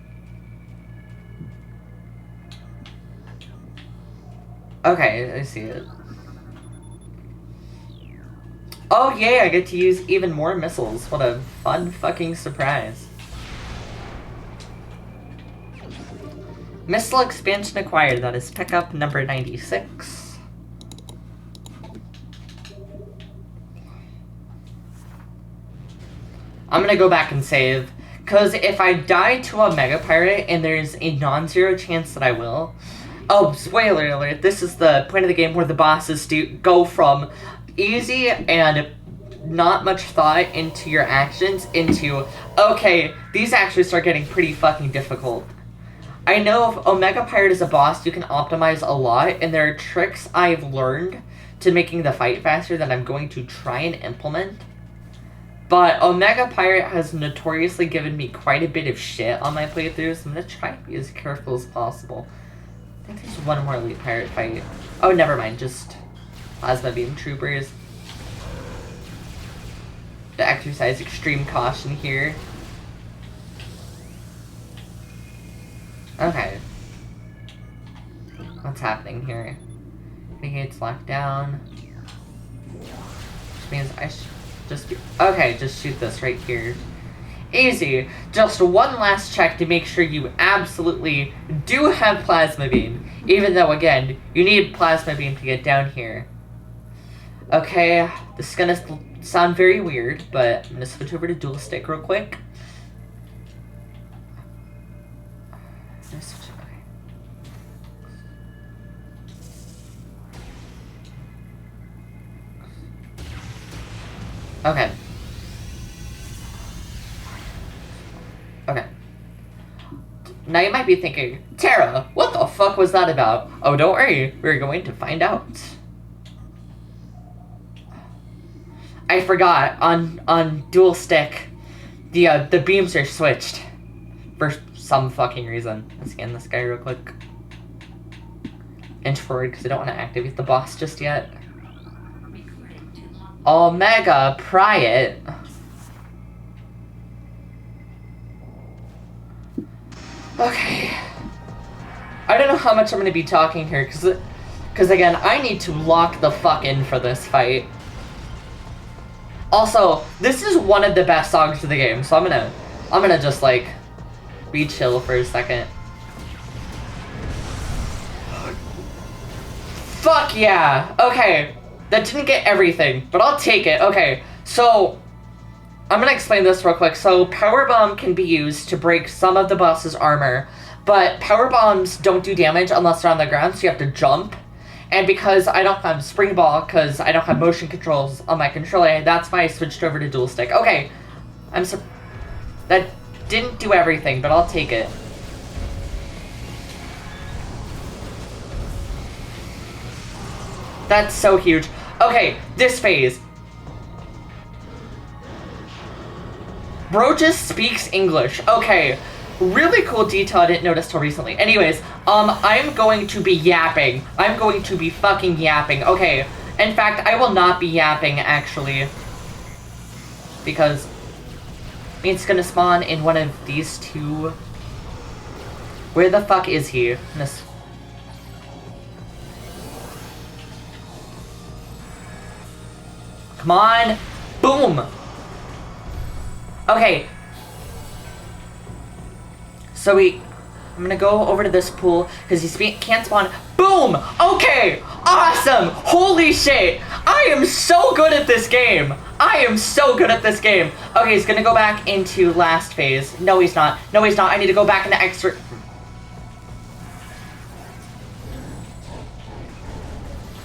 Okay, I see it. Oh yay, I get to use even more missiles. What a fun fucking surprise. Missile expansion acquired. That is pickup number 96. I'm gonna go back and save. Because if I die to a Mega Pirate, and there's a non-zero chance that I will... Oh, spoiler alert, this is the point of the game where the bosses go from easy and not much thought into your actions into, okay, these actually start getting pretty fucking difficult. I know if Omega Pirate is a boss, you can optimize a lot, and there are tricks I've learned to making the fight faster that I'm going to try and implement. But Omega Pirate has notoriously given me quite a bit of shit on my playthroughs, so I'm going to try to be as careful as possible. I think there's one more Elite Pirate fight. Oh, never mind, just Plasma Beam Troopers. To exercise extreme caution here. Okay. What's happening here? The gate's locked down. Which means I should just be... Okay, just shoot this right here. Easy. Just one last check to make sure you absolutely do have Plasma Beam. Even though, again, you need Plasma Beam to get down here. Okay, this is gonna sound very weird, but I'm gonna switch over to Dual Stick real quick. Okay. Okay. Now you might be thinking, Tara, what the fuck was that about? Oh, don't worry, we're going to find out. I forgot, on Dual Stick, the beams are switched. For some fucking reason. Let's scan this guy real quick. Inch forward, because I don't want to activate the boss just yet. Omega Pirate. Okay. know how much I'm going to be talking here, because again, I need to lock the fuck in for this fight. Also, this is one of the best songs of the game, so I'm gonna just, like, be chill for a second. Fuck yeah! Okay, that didn't get everything, but I'll take it. Okay, so I'm gonna explain this real quick. So, Power Bomb can be used to break some of the boss's armor, but Power Bombs don't do damage unless they're on the ground, so you have to jump. And because I don't have Spring Ball, because I don't have motion controls on my controller, that's why I switched over to Dual Stick. Okay, that didn't do everything, but I'll take it. That's so huge. Okay, this phase. Bro just speaks English. Okay. Really cool detail I didn't notice till recently. Anyways, I'm going to be yapping. I'm going to be fucking yapping. Okay. In fact, I will not be yapping, actually. Because it's gonna spawn in one of these two. Where the fuck is he? Come on. Boom. Okay. So I'm gonna go over to this pool, because he can't spawn. Boom! Okay! Awesome! Holy shit! I am so good at this game! I am so good at this game! Okay, he's gonna go back into last phase. No, he's not. No, he's not. I need to go back into extra...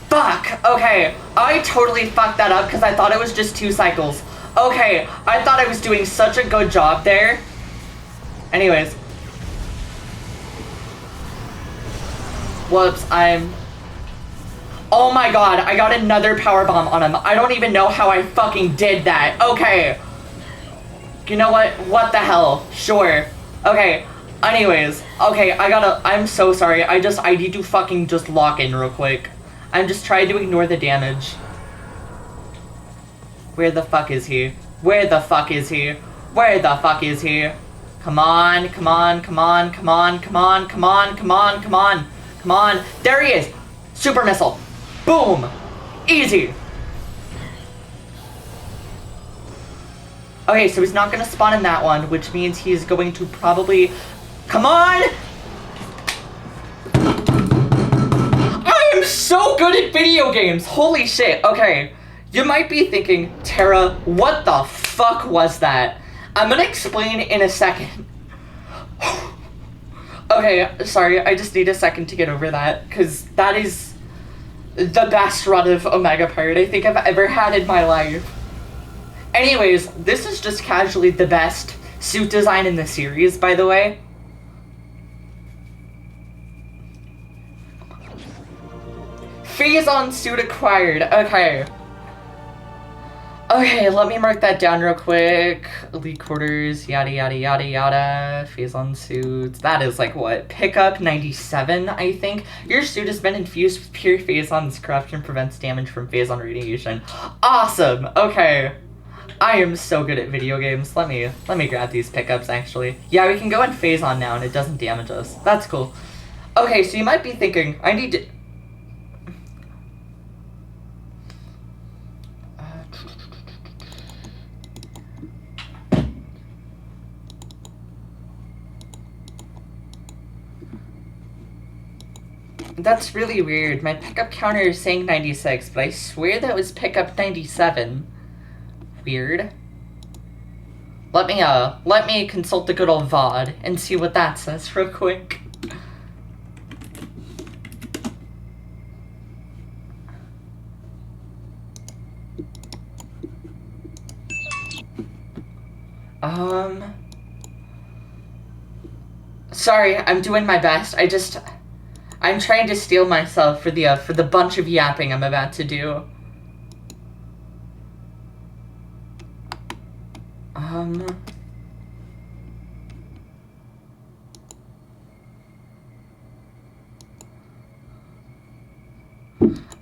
Fuck! Okay, I totally fucked that up, because I thought it was just 2 cycles. Okay, I thought I was doing such a good job there. Anyways. Whoops, oh my god, I got another power bomb on him. I don't even know how I fucking did that. Okay. You know what? What the hell? Sure. Okay. Anyways. Okay, I'm so sorry. I need to fucking just lock in real quick. I'm just trying to ignore the damage. Where the fuck is he? Where the fuck is he? Where the fuck is he? Come on, come on, come on, come on, come on, come on, come on, come on. Come on. There he is. Super missile. Boom. Easy. Okay, so he's not going to spawn in that one, which means he's going to probably... Come on! I am so good at video games. Holy shit. Okay. You might be thinking, Tara, what the fuck was that? I'm going to explain in a second. Okay, sorry, I just need a second to get over that, because that is the best run of Omega Pirate I think I've ever had in my life. Anyways, this is just casually the best suit design in the series, by the way. Phase-on suit acquired, okay. Okay, let me mark that down real quick. Elite quarters, yada yada yada yada. Phase-on suits. That is like what? Pickup 97, I think. Your suit has been infused with pure Phase-on's corruption, prevents damage from Phase-on radiation. Awesome! Okay. I am so good at video games. Let me grab these pickups actually. Yeah, we can go in Phase-on now and it doesn't damage us. That's cool. Okay, so you might be thinking, I need to... That's really weird. My pickup counter is saying 96, but I swear that was pickup 97. Weird. Let me consult the good old VOD and see what that says real quick. Sorry, I'm doing my best. I'm trying to steel myself for the bunch of yapping I'm about to do.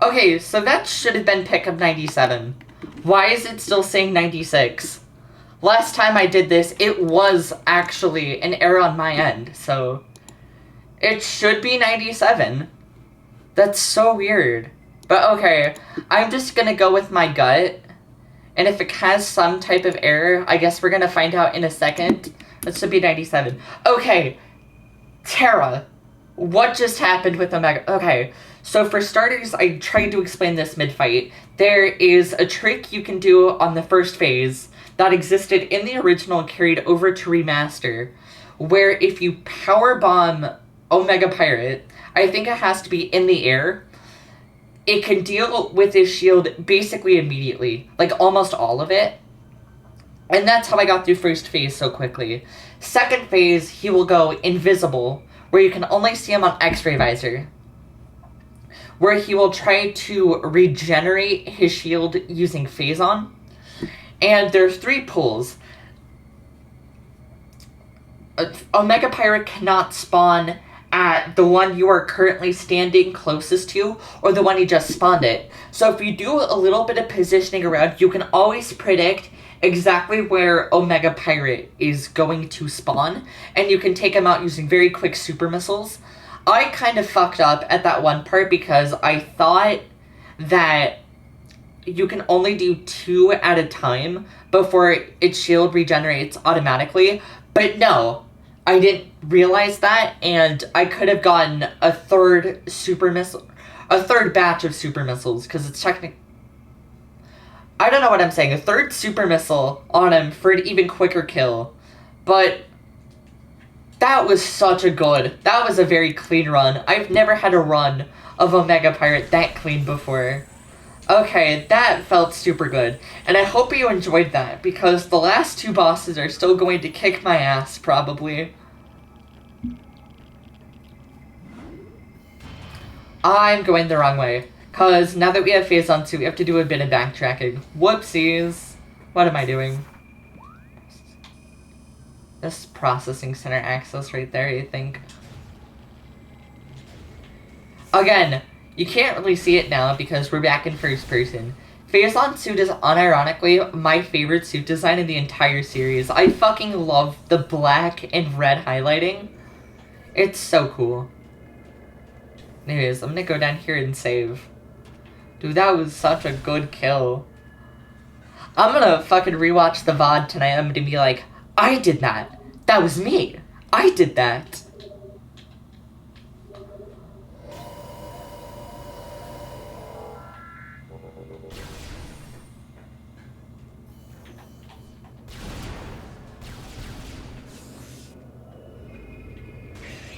Okay, so that should have been pickup 97. Why is it still saying 96? Last time I did this, it was actually an error on my end, so... It should be 97. That's so weird. But okay, I'm just gonna go with my gut. And if it has some type of error, I guess we're gonna find out in a second. That should be 97. Okay, Terra. What just happened with Omega? Okay, so for starters, I tried to explain this mid-fight. There is a trick you can do on the first phase that existed in the original and carried over to Remaster, where if you power bomb Omega Pirate, I think it has to be in the air, it can deal with his shield basically immediately. Like, almost all of it. And that's how I got through first phase so quickly. Second phase, he will go invisible, where you can only see him on X-ray visor, where he will try to regenerate his shield using Phazon. And there's 3 pulls. Omega Pirate cannot spawn at the one you are currently standing closest to, or the one you just spawned at. So if you do a little bit of positioning around, you can always predict exactly where Omega Pirate is going to spawn, and you can take him out using very quick super missiles. I kind of fucked up at that one part because I thought that you can only do 2 at a time before its shield regenerates automatically, but no, I didn't realize that, and I could have gotten a third batch of super missiles, because it's technically, I don't know what I'm saying, a third super missile on him for an even quicker kill. But that was that was a very clean run. I've never had a run of Omega Pirate that clean before. Okay, that felt super good. And I hope you enjoyed that, because the last 2 bosses are still going to kick my ass, probably. I'm going the wrong way. Because now that we have Phazon 2, we have to do a bit of backtracking. Whoopsies. What am I doing? This processing center access right there, you think? Again, you can't really see it now because we're back in first person. Phazon's suit is unironically my favorite suit design in the entire series. I fucking love the black and red highlighting. It's so cool. Anyways, I'm gonna go down here and save. Dude, that was such a good kill. I'm gonna fucking rewatch the VOD tonight. I'm gonna be like, I did that. That was me. I did that.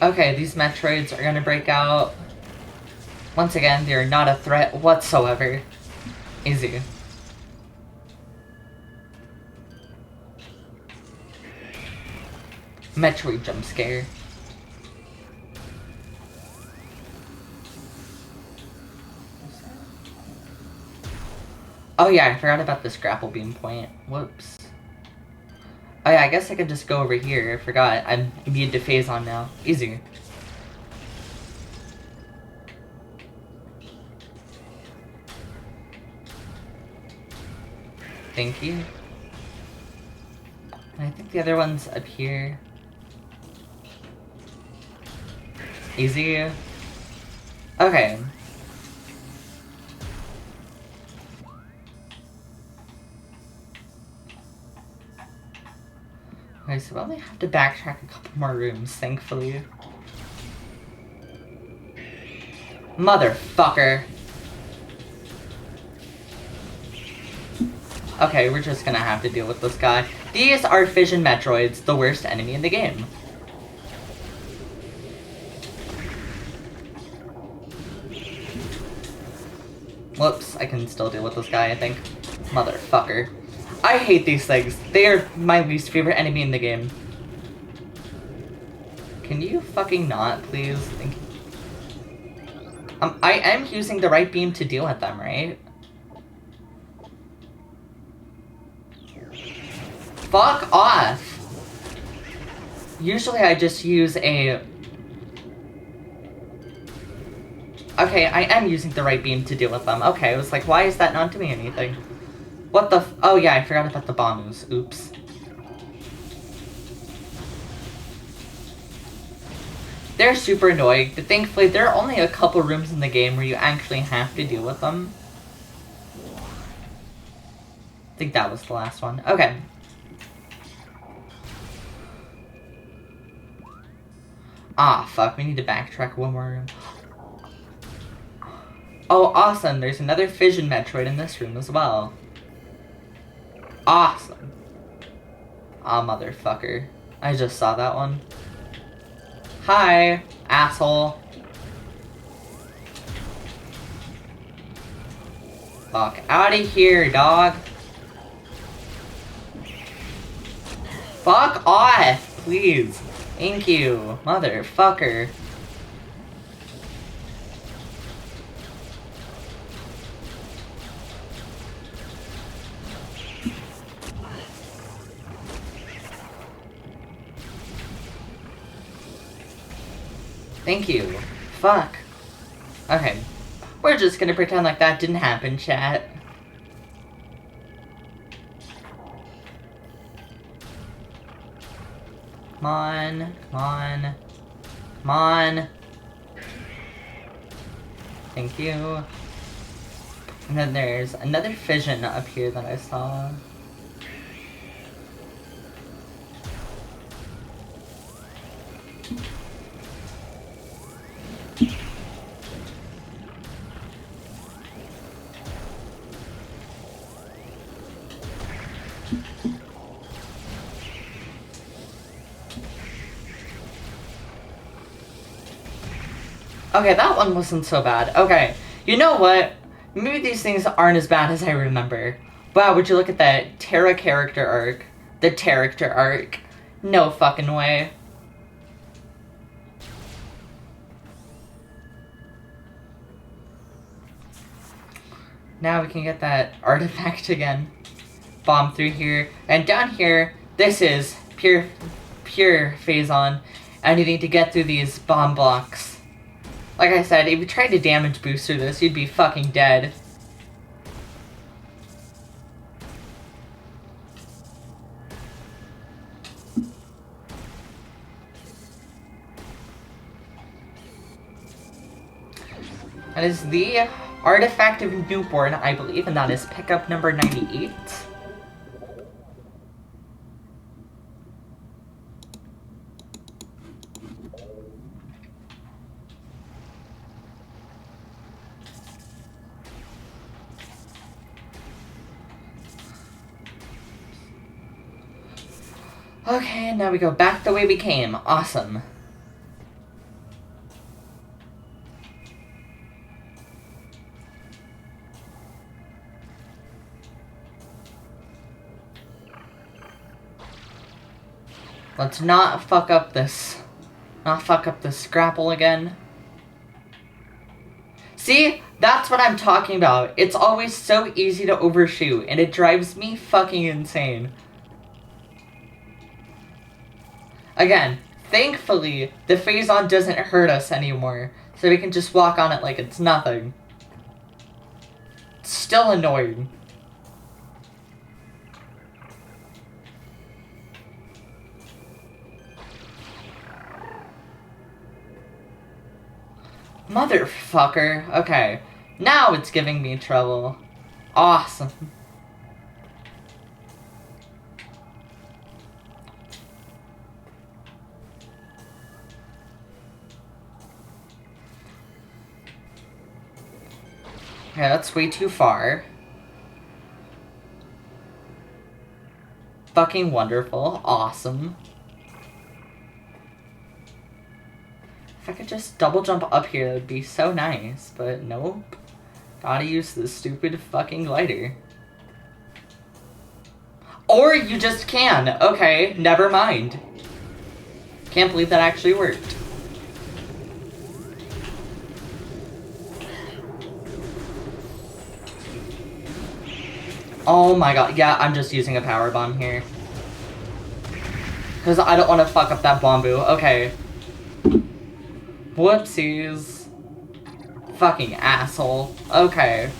Okay, these Metroids are gonna break out. Once again, they are not a threat whatsoever. Easy. Metroid jump scare. Oh yeah, I forgot about this grapple beam point. Whoops. Oh yeah, I guess I could just go over here. I forgot. I'm immune to Phazon now. Easy. Thank you. And I think the other one's up here. Easy. Okay. Okay, so I only have to backtrack a couple more rooms, thankfully. Motherfucker. Okay, we're just gonna have to deal with this guy. These are Fission Metroids, the worst enemy in the game. Whoops, I can still deal with this guy, I think. Motherfucker. I hate these things. They are my least favorite enemy in the game. Can you fucking not, please? Thank you. I am using the right beam to deal with them, right? Fuck off! Usually I just use a... Okay, I am using the right beam to deal with them. Okay, I was like, why is that not doing anything? What the f- Oh yeah, I forgot about the bombs. Oops. They're super annoying, but thankfully there are only a couple rooms in the game where you actually have to deal with them. I think that was the last one. Okay. Ah, fuck, we need to backtrack one more room. Oh, awesome, there's another Fission Metroid in this room as well. Awesome. Ah, motherfucker. I just saw that one. Hi, asshole. Fuck out of here, dog. Fuck off, please. Thank you, motherfucker. Thank you. Fuck. Okay. We're just gonna pretend like that didn't happen, chat. Come on. Come on. Come on. Thank you. And then there's another fission up here that I saw. Okay, that one wasn't so bad. Okay, you know what? Maybe these things aren't as bad as I remember. Wow, would you look at that Terra character arc? The character arc. No fucking way. Now we can get that artifact again. Bomb through here. And down here, this is pure Phazon. And you need to get through these bomb blocks. Like I said, if you tried to damage booster this, you'd be fucking dead. That is the Artifact of Newborn, I believe, and that is pickup number 98. Okay, now we go back the way we came. Awesome. Let's not fuck up this. Not fuck up this scrapple again. See? That's what I'm talking about. It's always so easy to overshoot, and it drives me fucking insane. Again, thankfully, the Phazon doesn't hurt us anymore, so we can just walk on it like it's nothing. It's still annoying. Motherfucker. Okay. Now it's giving me trouble. Awesome. Okay, that's way too far. Fucking wonderful. Awesome. If I could just double jump up here, that would be so nice, but nope. Gotta use this stupid fucking glider. Or you just can. Okay, never mind. Can't believe that actually worked. Oh my god, yeah, I'm just using a power bomb here. Because I don't want to fuck up that Bombu. Okay. Whoopsies. Fucking asshole. Okay.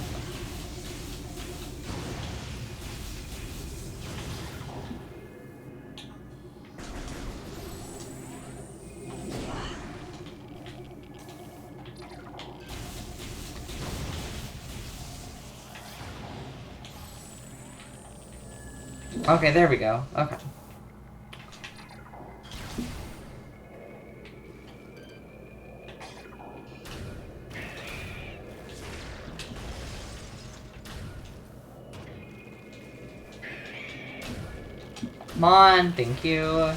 Okay, there we go. Okay. Come on, thank you.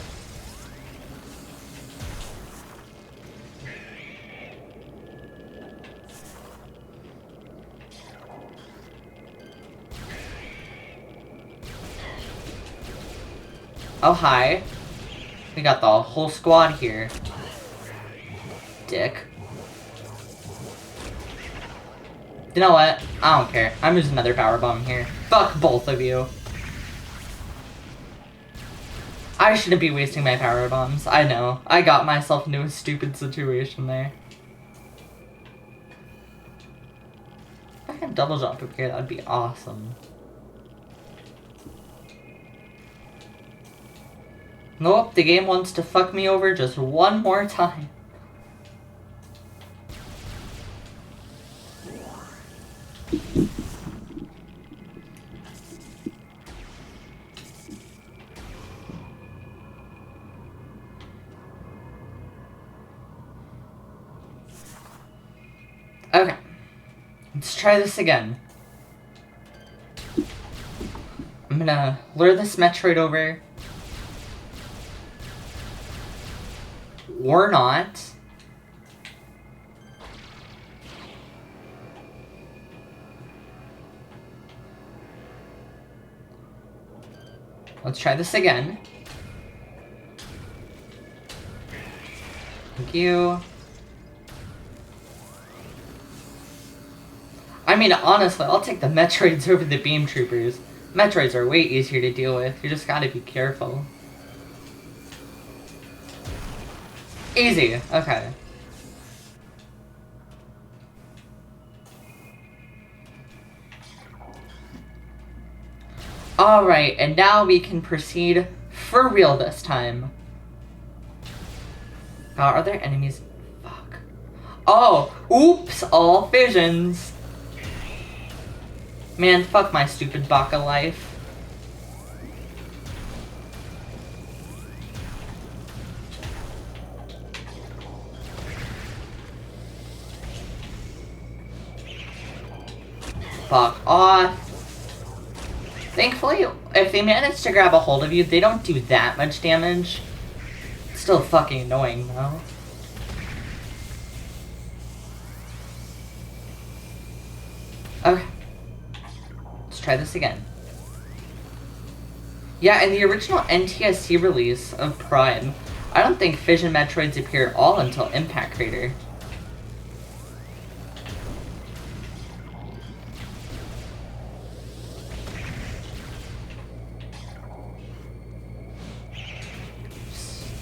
Oh, hi. We got the whole squad here. Dick. You know what? I don't care. I'm using another power bomb here. Fuck both of you. I shouldn't be wasting my power bombs. I know. I got myself into a stupid situation there. If I can double jump up here, that'd be awesome. Nope, the game wants to fuck me over just one more time. Okay. Let's try this again. I'm gonna lure this Metroid over. Or not. Let's try this again. Thank you. I mean, honestly, I'll take the Metroids over the Beam Troopers. Metroids are way easier to deal with. You just gotta be careful. Easy. Okay. Alright, and now we can proceed for real this time. Are there enemies? Fuck. Oh! Oops! All fissions! Man, fuck my stupid baka life. Fuck off. Thankfully, if they manage to grab a hold of you, they don't do that much damage. It's still fucking annoying, though. Okay. Let's try this again. Yeah, in the original NTSC release of Prime, I don't think Fission Metroids appear at all until Impact Crater.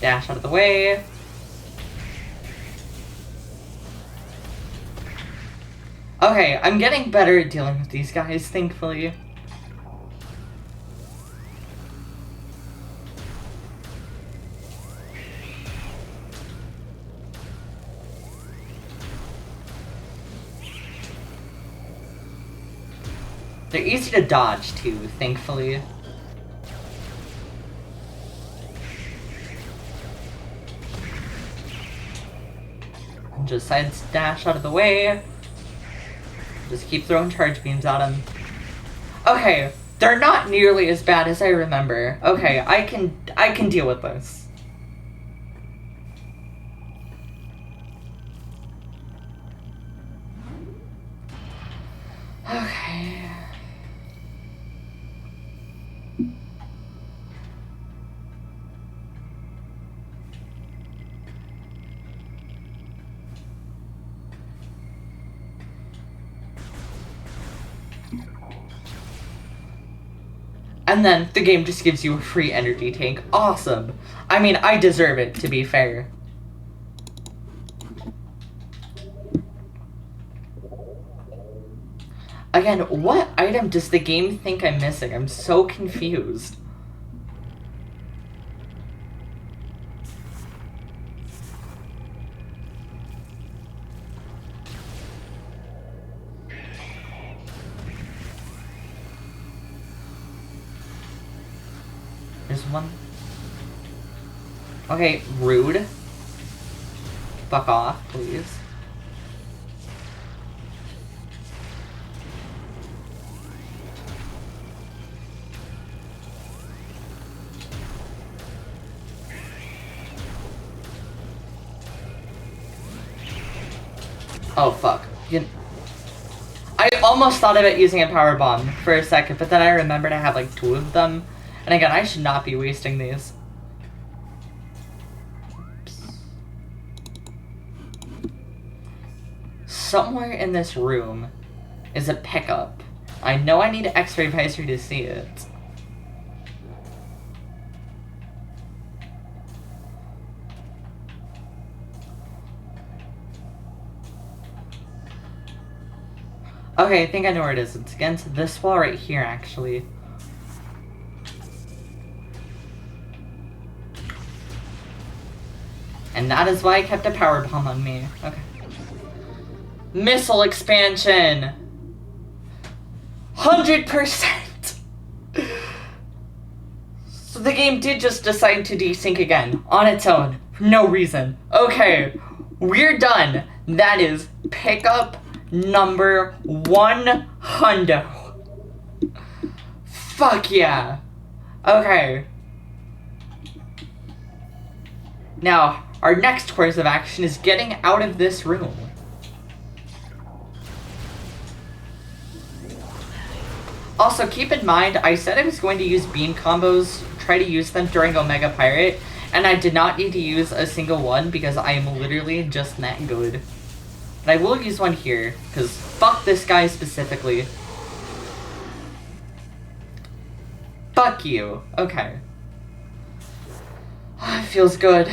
Dash out of the way. Okay, I'm getting better at dealing with these guys, thankfully. They're easy to dodge, too, thankfully. Just dash out of the way. Just keep throwing charge beams at him. Okay, they're not nearly as bad as I remember. Okay, I can deal with this. Okay. And then the game just gives you a free energy tank. Awesome. I mean, I deserve it, to be fair. Again, what item does the game think I'm missing? I'm so confused. There's one. Okay, rude. Fuck off, please. Oh, fuck. I almost thought about using a power bomb for a second, but then I remembered I have like 2 of them. And again, I should not be wasting these. Somewhere in this room is a pickup. I know I need an X-ray visor to see it. Okay, I think I know where it is. It's against this wall right here, actually. And that is why I kept a power bomb on me. Okay. Missile expansion! 100%! So the game did just decide to desync again, on its own, for no reason. Okay, we're done. That is pickup number 100. Fuck yeah. Okay. Now, our next course of action is getting out of this room. Also, keep in mind, I said I was going to use beam combos, try to use them during Omega Pirate, and I did not need to use a single one because I am literally just that good. And I will use one here, because fuck this guy specifically. Fuck you. Okay. It feels good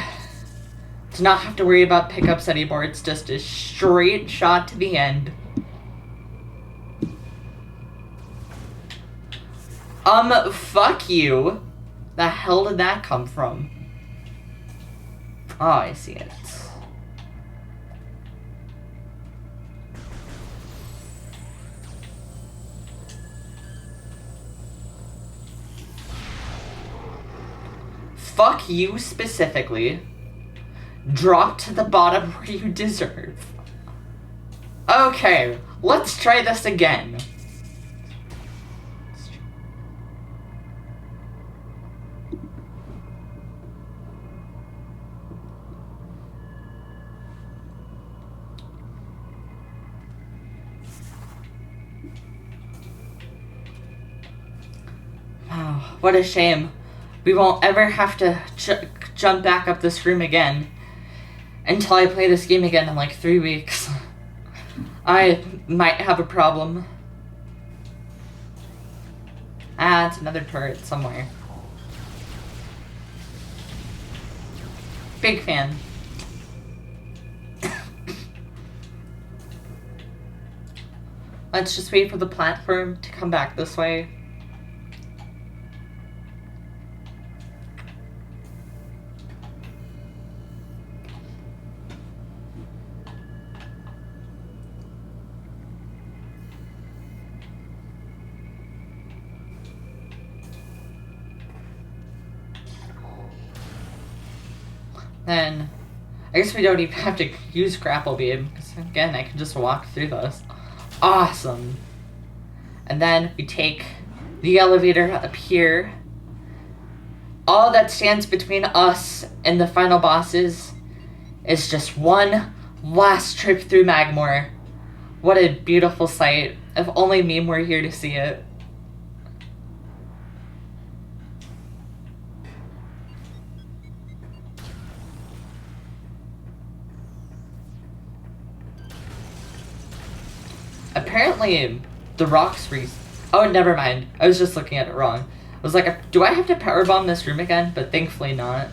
to not have to worry about pickups anymore. It's just a straight shot to the end. Fuck you. The hell did that come from? Oh, I see it. Fuck you specifically. Drop to the bottom where you deserve. Okay, let's try this again. Oh, what a shame. We won't ever have to jump back up this room again until I play this game again in like 3 weeks. I might have a problem. Ah, it's another turret somewhere. Big fan. Let's just wait for the platform to come back this way. Then, I guess we don't even have to use grapple beam, because again, I can just walk through this. Awesome! And then we take the elevator up here. All that stands between us and the final bosses is just one last trip through Magmore. What a beautiful sight. If only Meme were here to see it. Apparently, the rocks oh, never mind. I was just looking at it wrong. I was like, do I have to power bomb this room again? But thankfully not.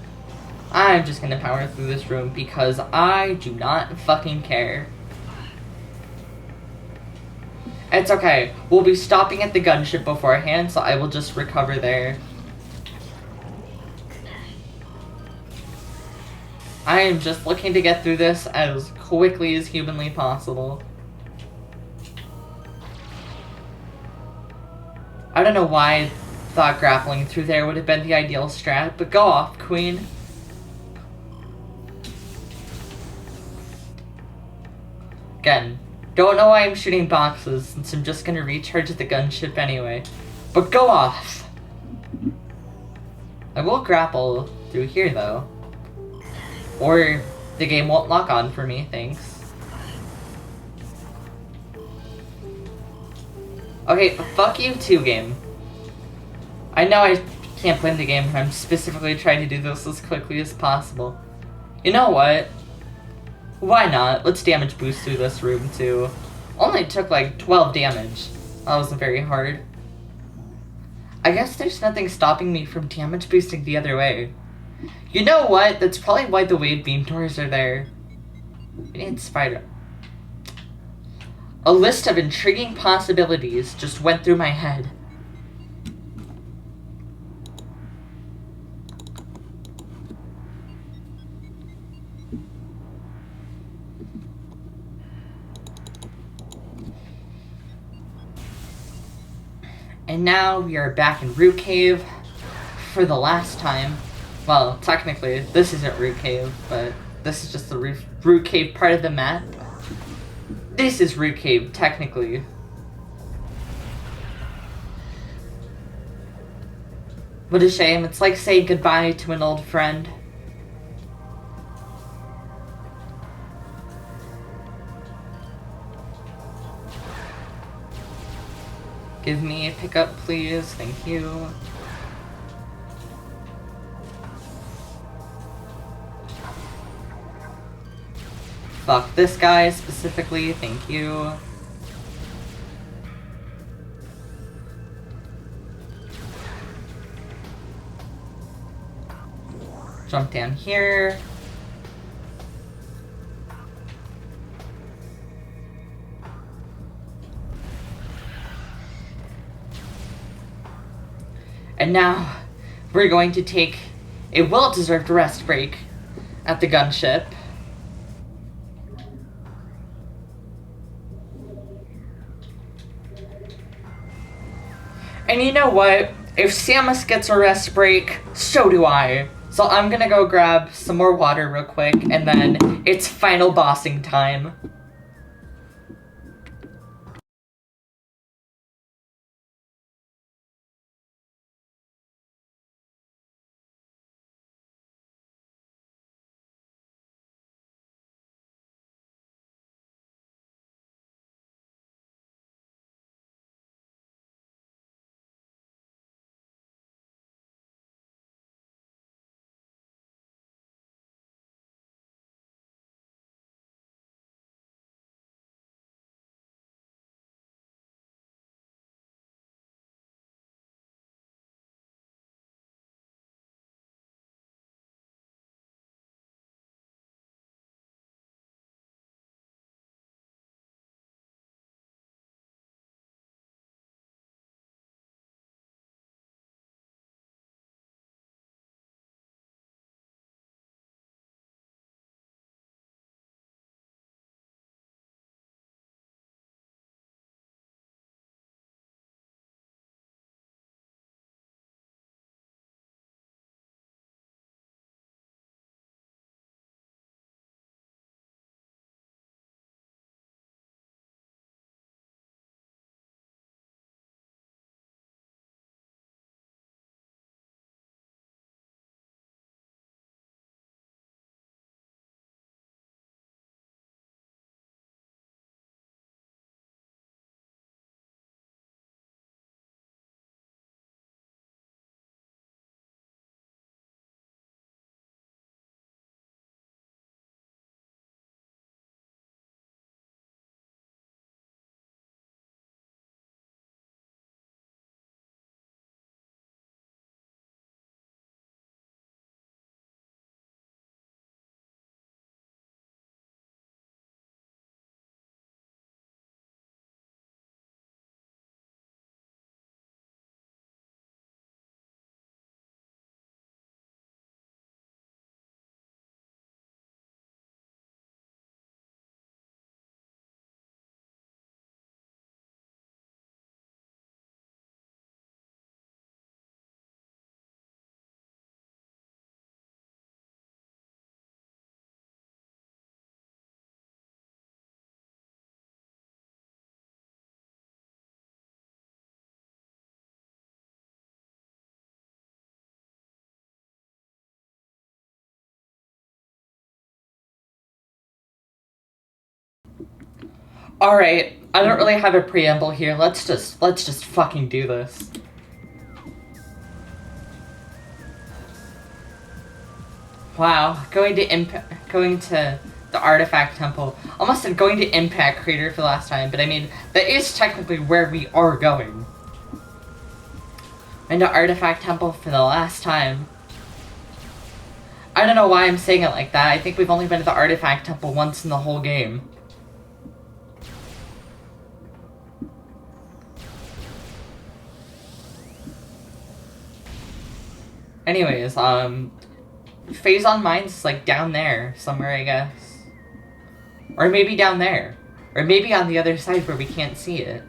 I'm just gonna power through this room because I do not fucking care. It's okay. We'll be stopping at the gunship beforehand, so I will just recover there. I am just looking to get through this as quickly as humanly possible. I don't know why Thought grappling through there would have been the ideal strat, but go off, queen. Again, don't know why I'm shooting boxes, since I'm just gonna recharge the gunship anyway. But go off! I will grapple through here, though. Or the game won't lock on for me, thanks. Okay, fuck you too, game. I know I can't blame the game, I'm specifically trying to do this as quickly as possible. You know what? Why not? Let's damage boost through this room, too. Only took like 12 damage. That wasn't very hard. I guess there's nothing stopping me from damage boosting the other way. You know what? That's probably why the wave beam doors are there. We need spider. A list of intriguing possibilities just went through my head. And now we are back in Root Cave for the last time. Well, technically, this isn't Root Cave, but this is just the Root Cave part of the map. This is Root Cave, technically. What a shame, it's like saying goodbye to an old friend. Give me a pickup, please. Thank you. Fuck this guy specifically. Thank you. Jump down here. And now, we're going to take a well-deserved rest break at the gunship. And you know what? If Samus gets a rest break, so do I. So I'm gonna go grab some more water real quick, and then it's final bossing time. Alright, I don't really have a preamble here. Let's just fucking do this. Wow, going to the Artifact Temple. Almost said going to Impact Crater for the last time, but I mean, that is technically where we are going. And the Artifact Temple for the last time. I don't know why I'm saying it like that. I think we've only been to the Artifact Temple once in the whole game. Anyways, Phazon Mines is like down there somewhere, I guess. Or maybe down there. Or maybe on the other side where we can't see it.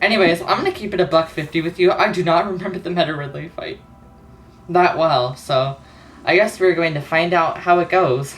Anyways, I'm gonna keep it a $1.50 with you. I do not remember the Metroid fight that well, so I guess we're going to find out how it goes.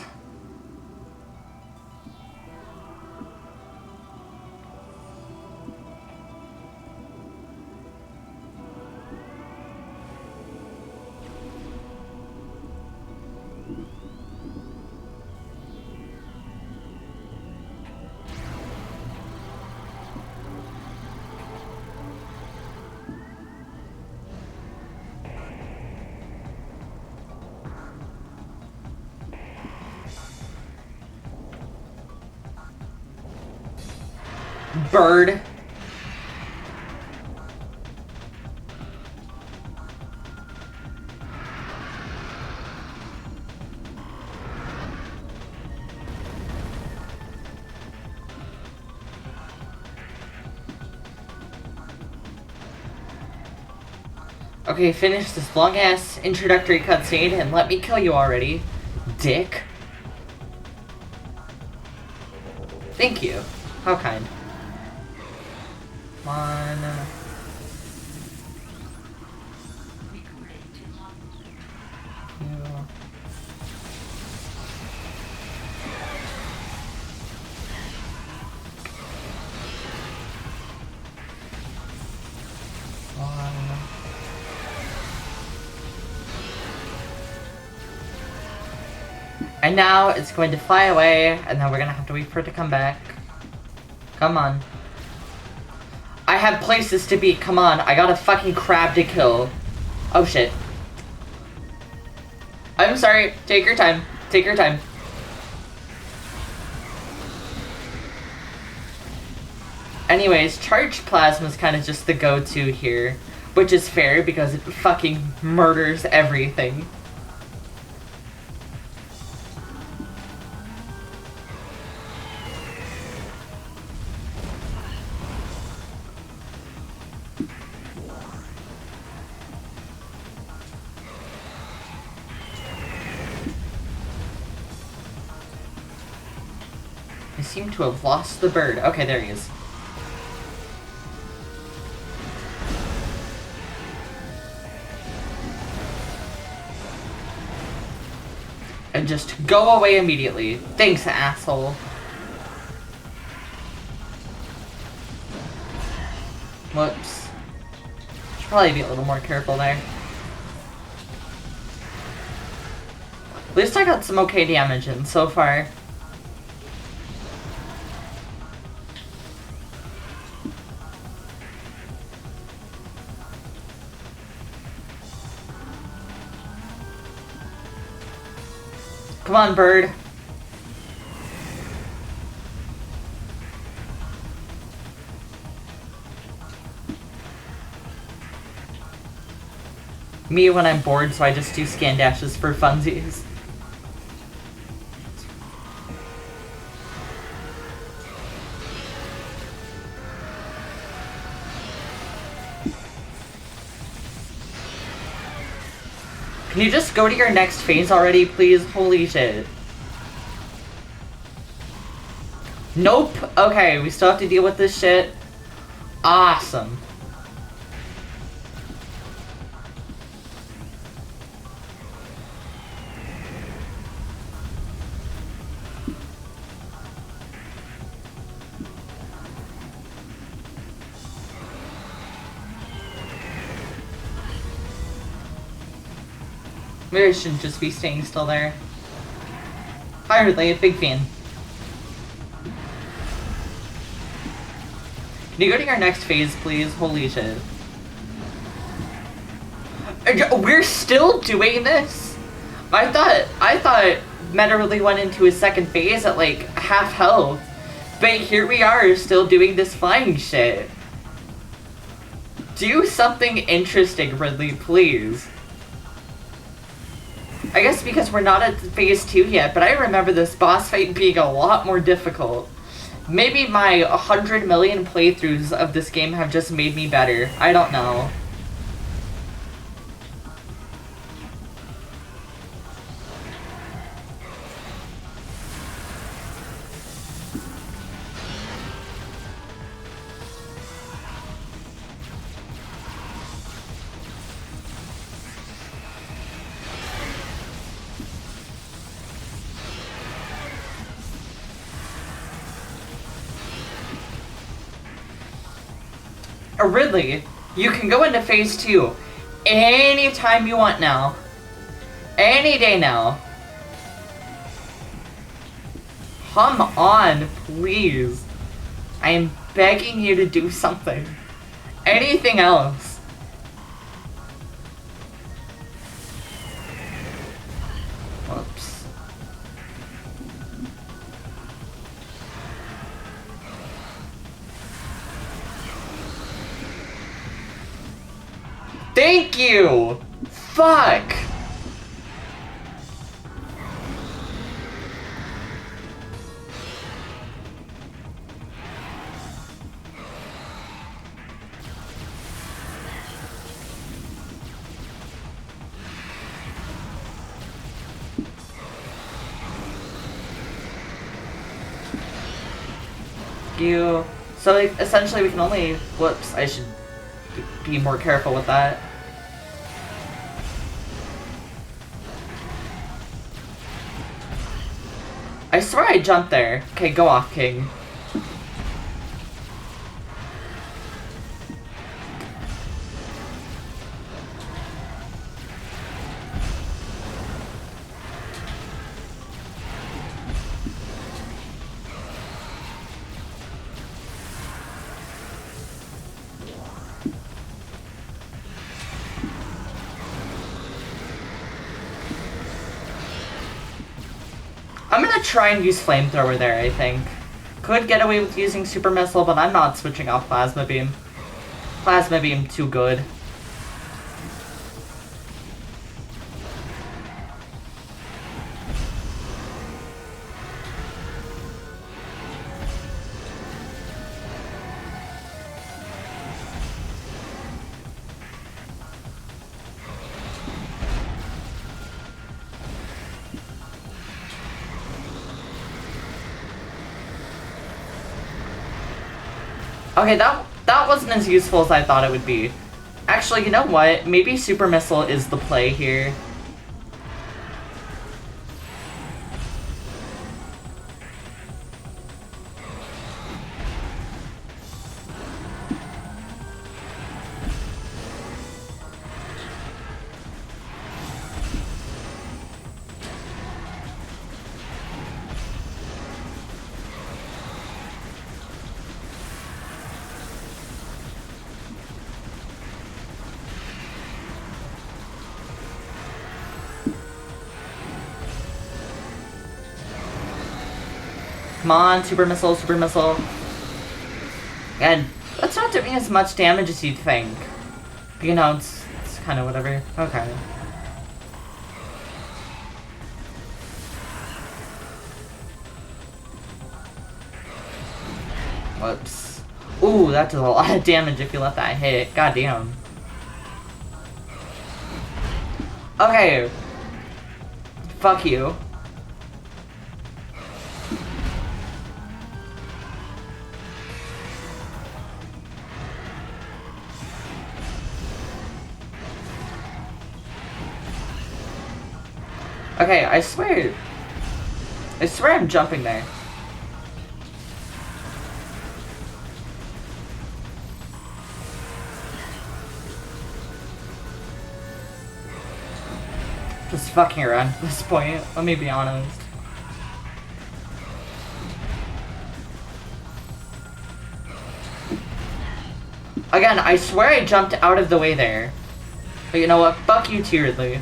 Bird. Okay, finish this long-ass introductory cutscene and let me kill you already, dick. Thank you. How kind. Come on. And now it's going to fly away, and then we're gonna have to wait for it to come back. Come on. I have places to be, come on. I got a fucking crab to kill. Oh shit. I'm sorry. Take your time. Take your time. Anyways, Charged Plasma is kind of just the go-to here. Which is fair, because it fucking murders everything. I seem to have lost the bird. Okay, there he is. And just go away immediately. Thanks, asshole. Whoops. Should probably be a little more careful there. At least I got some okay damage in so far. Come on, bird. Me when I'm bored, so I just do scan dashes for funsies. Can you just go to your next phase already, please? Holy shit. Nope. Okay, we still have to deal with this shit. Awesome. Maybe I shouldn't just be staying still there. Hi, Ridley. Big fan. Can you go to your next phase, please? Holy shit. We're still doing this? I thought Meta really went into his second phase at like half health. But here we are still doing this flying shit. Do something interesting, Ridley, please. I guess because we're not at phase 2 yet, but I remember this boss fight being a lot more difficult. Maybe my 100 million playthroughs of this game have just made me better. I don't know. Ridley, you can go into phase 2 anytime you want now. Any day now. Come on, please. I am begging you to do something. Anything else. Whoops. Thank you! Fuck! You. So like, essentially we can only... Whoops, I should be more careful with that. I swear I jumped there. Okay, go off, King. I'm gonna try and use Flamethrower there, I think. Could get away with using Super Missile, but I'm not switching off Plasma Beam. Plasma Beam, too good. Okay, that wasn't as useful as I thought it would be. Actually, you know what? Maybe Super Missile is the play here. Come on, Super Missile, Super Missile. And that's not doing as much damage as you'd think. You know, it's kind of whatever. Okay. Whoops. Ooh, that does a lot of damage if you let that hit. Goddamn. Okay. Fuck you. Okay, I swear I'm jumping there. just fucking around at this point, let me be honest. Again, I swear I jumped out of the way there. But you know what? Fuck you, Tieredly.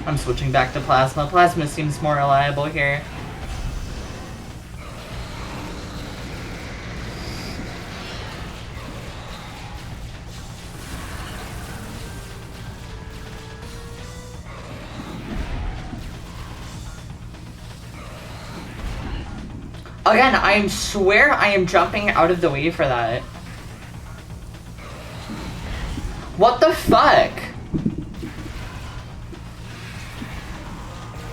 I'm switching back to Plasma. Plasma seems more reliable here. Again, I swear I am jumping out of the way for that. What the fuck?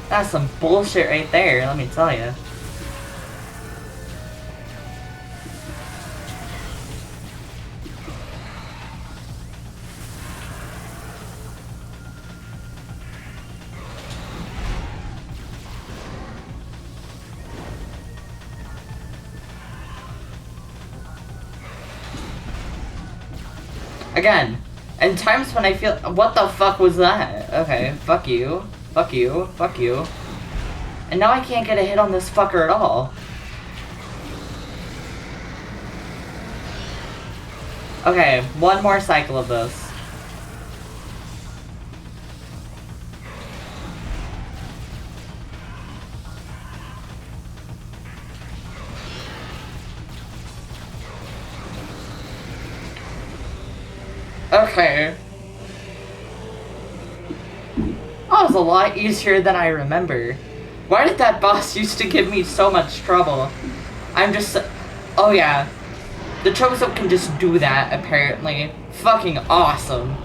That's some bullshit right there, let me tell you. Again, in times when I feel— what the fuck was that? Okay, fuck you. Fuck you. Fuck you. And now I can't get a hit on this fucker at all. Okay, one more cycle of this. Okay. That was a lot easier than I remember. Why did that boss used to give me so much trouble? I'm just— oh yeah. The Chozo can just do that, apparently. Fucking awesome.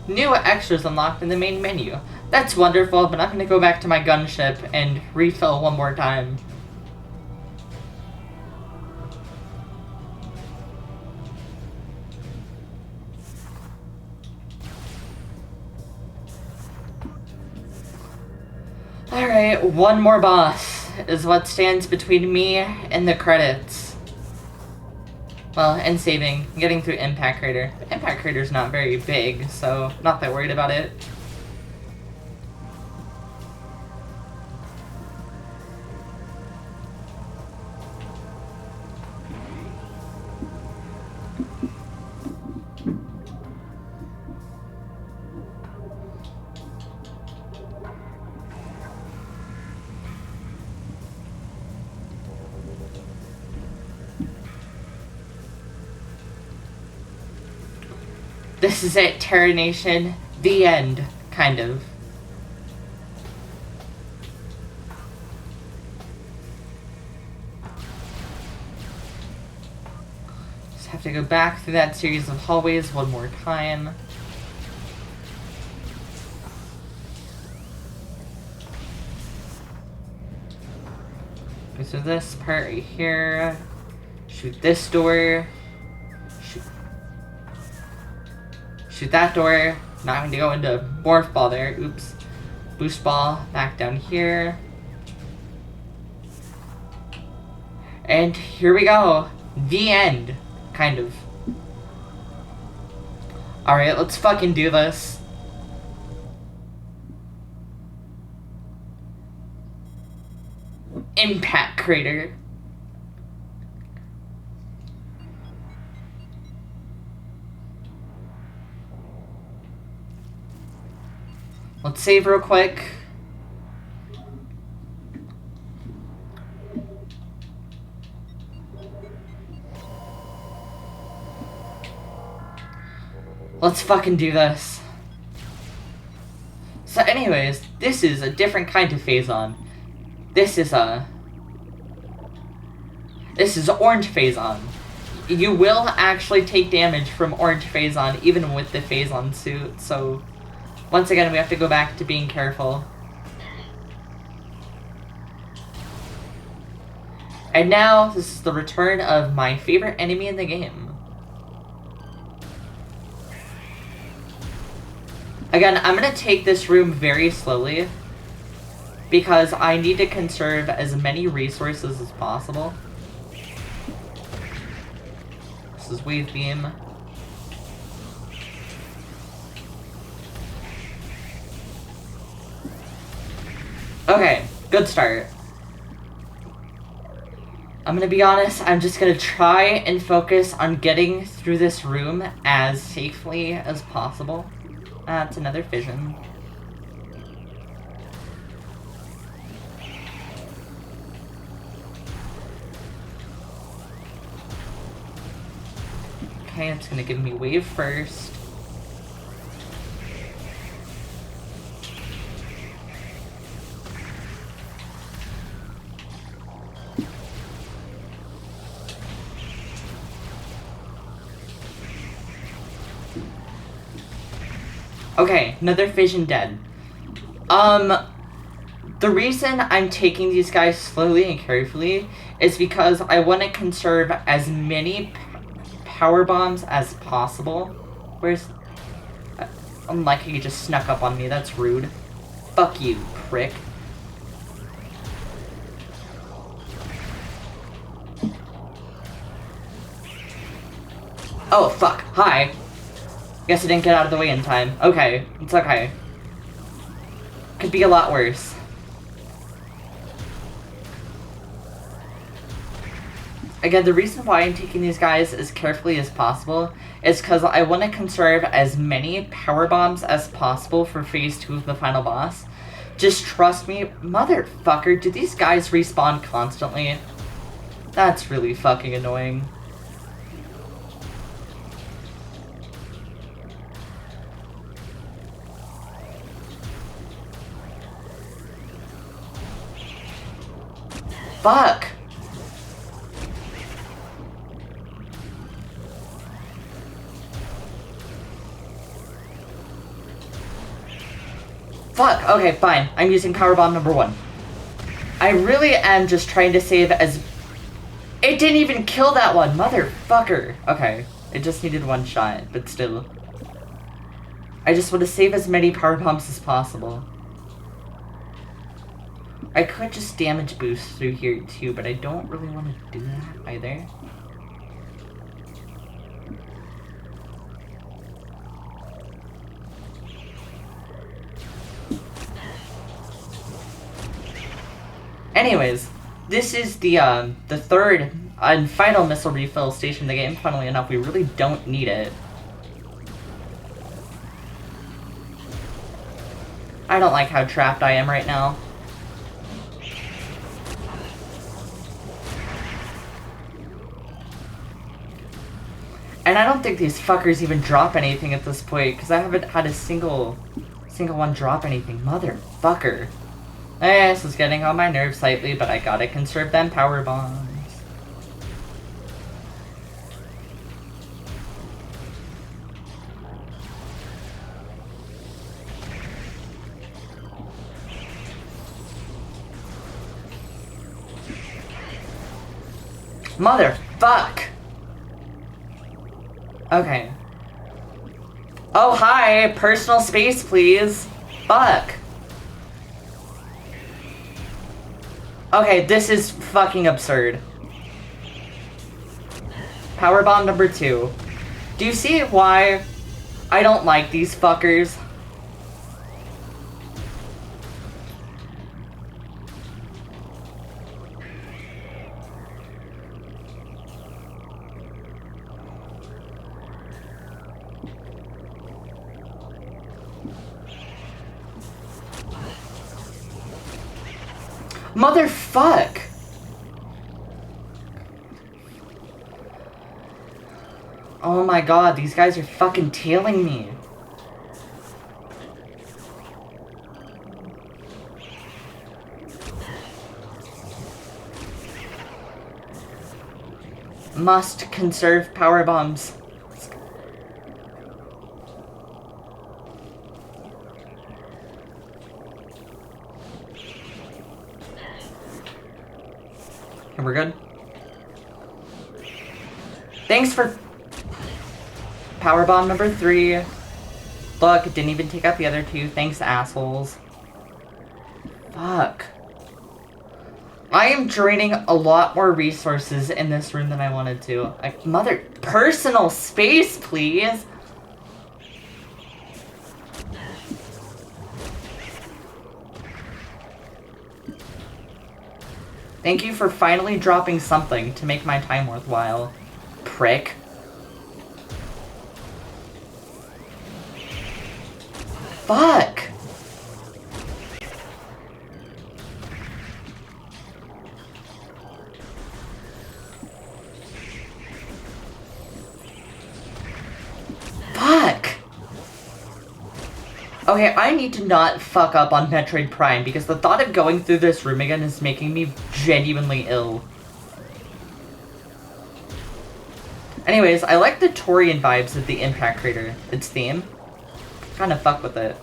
New extras unlocked in the main menu. That's wonderful, but I'm gonna go back to my gunship and refill one more time. Alright, one more boss is what stands between me and the credits. Well, and saving, getting through Impact Crater. Impact Crater's not very big, so not that worried about it. This is it, Terra Nation. The end, kind of. Just have to go back through that series of hallways one more time. Go through this part right here. Shoot this door. Shoot that door. Not going to go into Morph Ball there. Oops. Boost Ball. Back down here. And here we go. The end. Kind of. Alright, let's fucking do this. Impact Crater. Let's save real quick. Let's fucking do this. So anyways, this is a different kind of Phazon. This is Orange Phazon. You will actually take damage from Orange Phazon even with the Phazon suit, so once again, we have to go back to being careful. And now, this is the return of my favorite enemy in the game. Again, I'm gonna take this room very slowly because I need to conserve as many resources as possible. This is Wave Beam. Okay, good start. I'm gonna be honest, I'm just gonna try and focus on getting through this room as safely as possible. That's another fission. Okay, it's gonna give me wave first. Okay, another fission dead. The reason I'm taking these guys slowly and carefully is because I want to conserve as many power bombs as possible. Where's... Unlucky you just snuck up on me, that's rude. Fuck you, prick. Oh, fuck. Hi. Guess I didn't get out of the way in time. Okay, it's okay. Could be a lot worse. Again, the reason why I'm taking these guys as carefully as possible is because I want to conserve as many power bombs as possible for phase 2 of the final boss. Just trust me, motherfucker, do these guys respawn constantly? That's really fucking annoying. Fuck! Fuck! Okay, fine. I'm using power bomb number 1. I really am just trying to save as... It didn't even kill that one! Motherfucker! Okay, it just needed one shot, but still. I just want to save as many power bombs as possible. I could just damage boost through here too, but I don't really want to do that either. Anyways, this is the third and final missile refill station in the game. Funnily enough, we really don't need it. I don't like how trapped I am right now. And I don't think these fuckers even drop anything at this point, because I haven't had a single one drop anything. Motherfucker. This is getting on my nerves slightly, but I gotta conserve them power bombs. Motherfuck! Okay. Oh, hi! Personal space, please! Fuck! Okay, this is fucking absurd. Power bomb number 2. Do you see why I don't like these fuckers? Motherfuck! Oh my god, these guys are fucking tailing me. Must conserve power bombs. We're good? Thanks for Powerbomb number 3. Look, it didn't even take out the other 2. Thanks, assholes. Fuck. I am draining a lot more resources in this room than I wanted to. Like, mother... Personal space, please! Thank you for finally dropping something to make my time worthwhile. Prick. Fuck! Fuck! Okay, I need to not fuck up on Metroid Prime because the thought of going through this room again is making me genuinely ill. Anyways, I like the Torian vibes of the Impact Crater, its theme. Kinda fuck with it.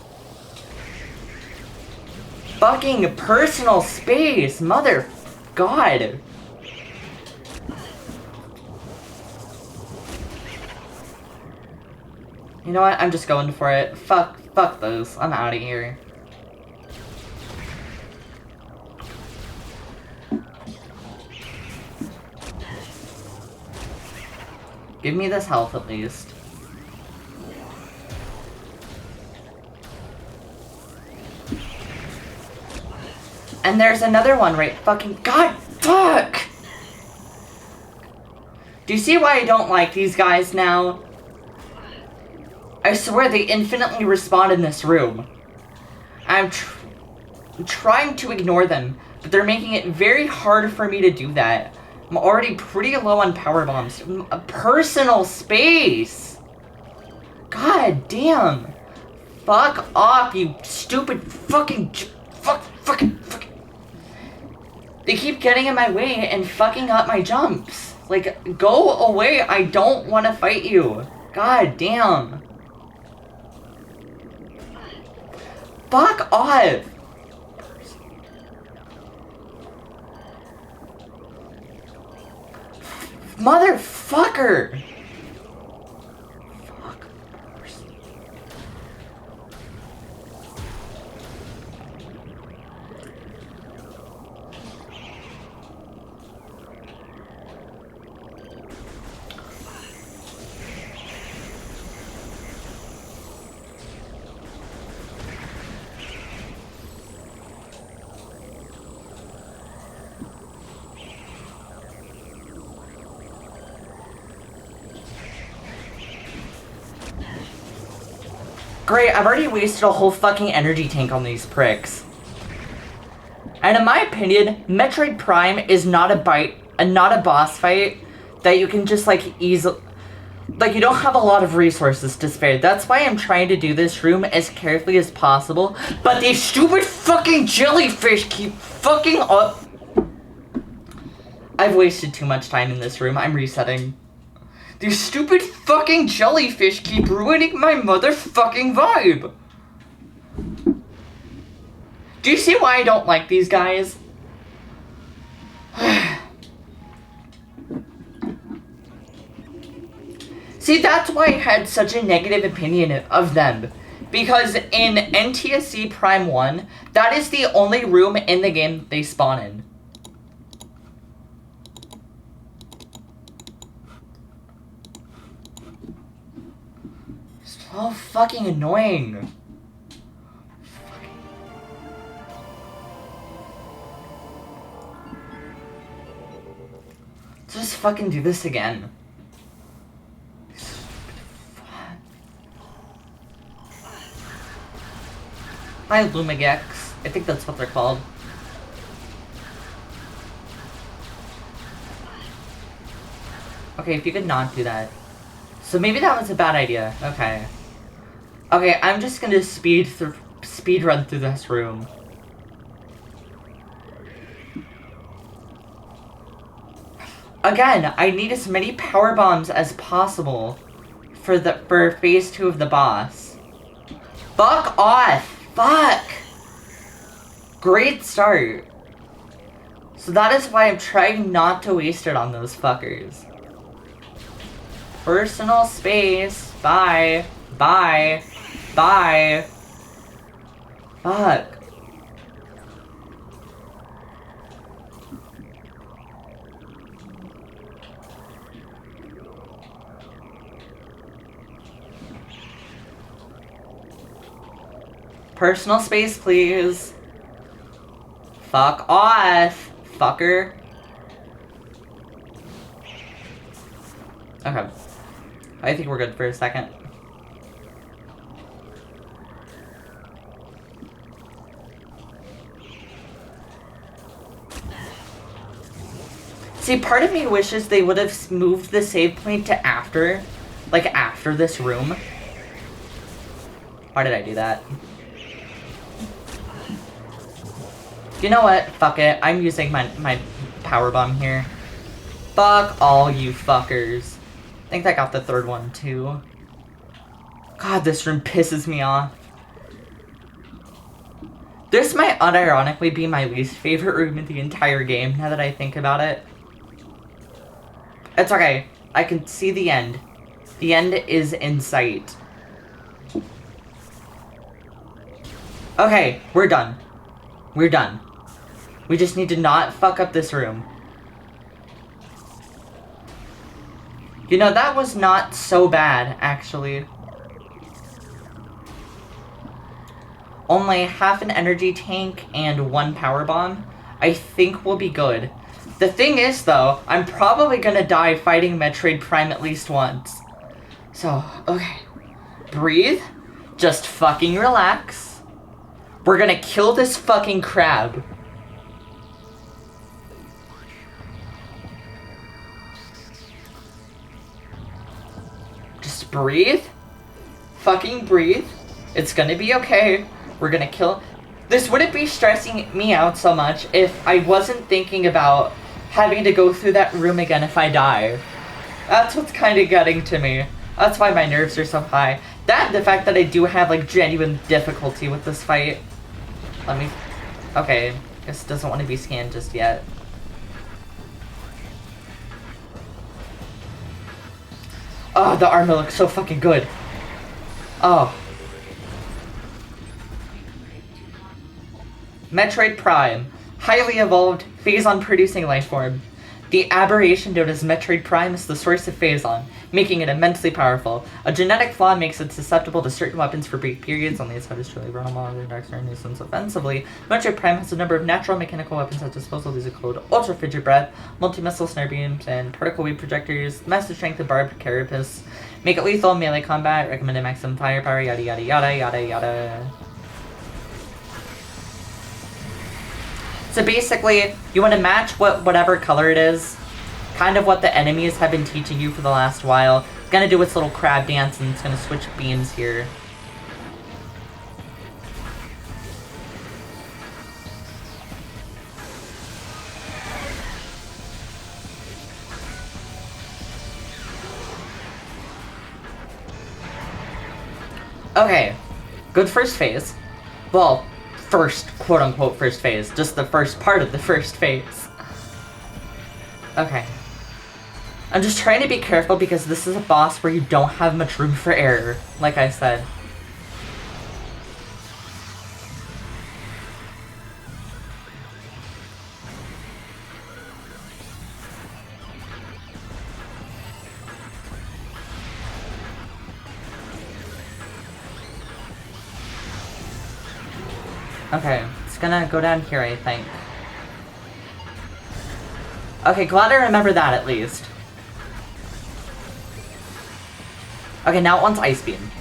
Fucking personal space! Mother... God! You know what? I'm just going for it. Fuck those. I'm out of here. Give me this health at least. And there's another one right fucking... God, fuck! Do you see why I don't like these guys now? I swear they infinitely respawn in this room. I'm trying to ignore them, but they're making it very hard for me to do that. I'm already pretty low on power bombs. A personal space! God damn! Fuck off, you stupid fucking... fucking... They keep getting in my way and fucking up my jumps. Like, go away, I don't want to fight you. God damn. Fuck off! Motherfucker! Fuck. Great, I've already wasted a whole fucking energy tank on these pricks. And in my opinion, Metroid Prime is not a boss fight that you can just like easily... Like, you don't have a lot of resources to spare. That's why I'm trying to do this room as carefully as possible. But these stupid fucking jellyfish keep fucking up. I've wasted too much time in this room. I'm resetting. These stupid fucking jellyfish keep ruining my motherfucking vibe. Do you see why I don't like these guys? See, that's why I had such a negative opinion of them. Because in NTSC Prime 1, that is the only room in the game that they spawn in. So fucking annoying. Let's just fucking do this again. Hi, Lumigex. I think that's what they're called. Okay, if you could not do that. So maybe that was a bad idea. Okay. Okay, I'm just gonna speed run through this room. Again, I need as many power bombs as possible for phase 2 of the boss. Fuck off! Fuck! Great start. So that is why I'm trying not to waste it on those fuckers. Personal space. Bye. Bye. Bye. Fuck. Personal space, please. Fuck off, fucker. Okay. I think we're good for a second. See, part of me wishes they would have moved the save point to after. Like, after this room. Why did I do that? You know what? Fuck it. I'm using my power bomb here. Fuck all you fuckers. I think I got the third one too. God, this room pisses me off. This might unironically be my least favorite room in the entire game, now that I think about it. It's okay. I can see the end. The end is in sight. Okay, we're done. We're done. We just need to not fuck up this room. You know, that was not so bad, actually. Only half an energy tank and 1 power bomb. I think we'll be good. The thing is, though, I'm probably gonna die fighting Metroid Prime at least once. So, okay. Breathe. Just fucking relax. We're gonna kill this fucking crab. Just breathe. Fucking breathe. It's gonna be okay. We're gonna kill... This wouldn't be stressing me out so much if I wasn't thinking about having to go through that room again if I die. That's what's kind of getting to me. That's why my nerves are so high. That, the fact that I do have, like, genuine difficulty with this fight. Let me... Okay. Guess it doesn't want to be scanned just yet. Oh, the armor looks so fucking good. Oh. Metroid Prime. Highly evolved, phazon-producing lifeform. The aberration known as Metroid Prime is the source of phazon, making it immensely powerful. A genetic flaw makes it susceptible to certain weapons for brief periods. Only its head is truly vulnerable and dark star nuisance offensively. Metroid Prime has a number of natural mechanical weapons at disposal. These include Ultra Frigid Breath, multi-missile snare beams, and particle wave projectors. Massive strength and barbed carapace make it lethal in melee combat. Recommended maximum firepower. Yada yada yada yada yada. So basically, you want to match whatever color it is. Kind of what the enemies have been teaching you for the last while. It's gonna do its little crab dance and it's gonna switch beams here. Okay, good first phase. Well, first, quote-unquote, first phase. Just the first part of the first phase. Okay. I'm just trying to be careful because this is a boss where you don't have much room for error, like I said. Okay, it's gonna go down here, I think. Okay, glad I remember that at least. Okay, now it wants Ice Beam.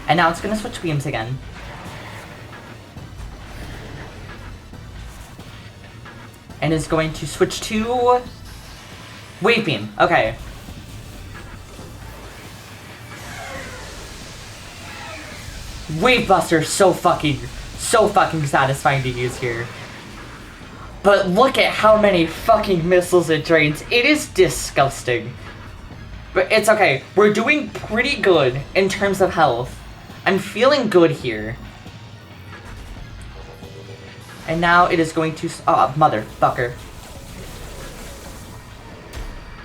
And now it's gonna switch beams again. And is going to switch to... Wave Beam, okay. Wave Buster, so fucking satisfying to use here. But look at how many fucking missiles it drains. It is disgusting. But it's okay. We're doing pretty good in terms of health. I'm feeling good here. And now it is going to... Oh, motherfucker.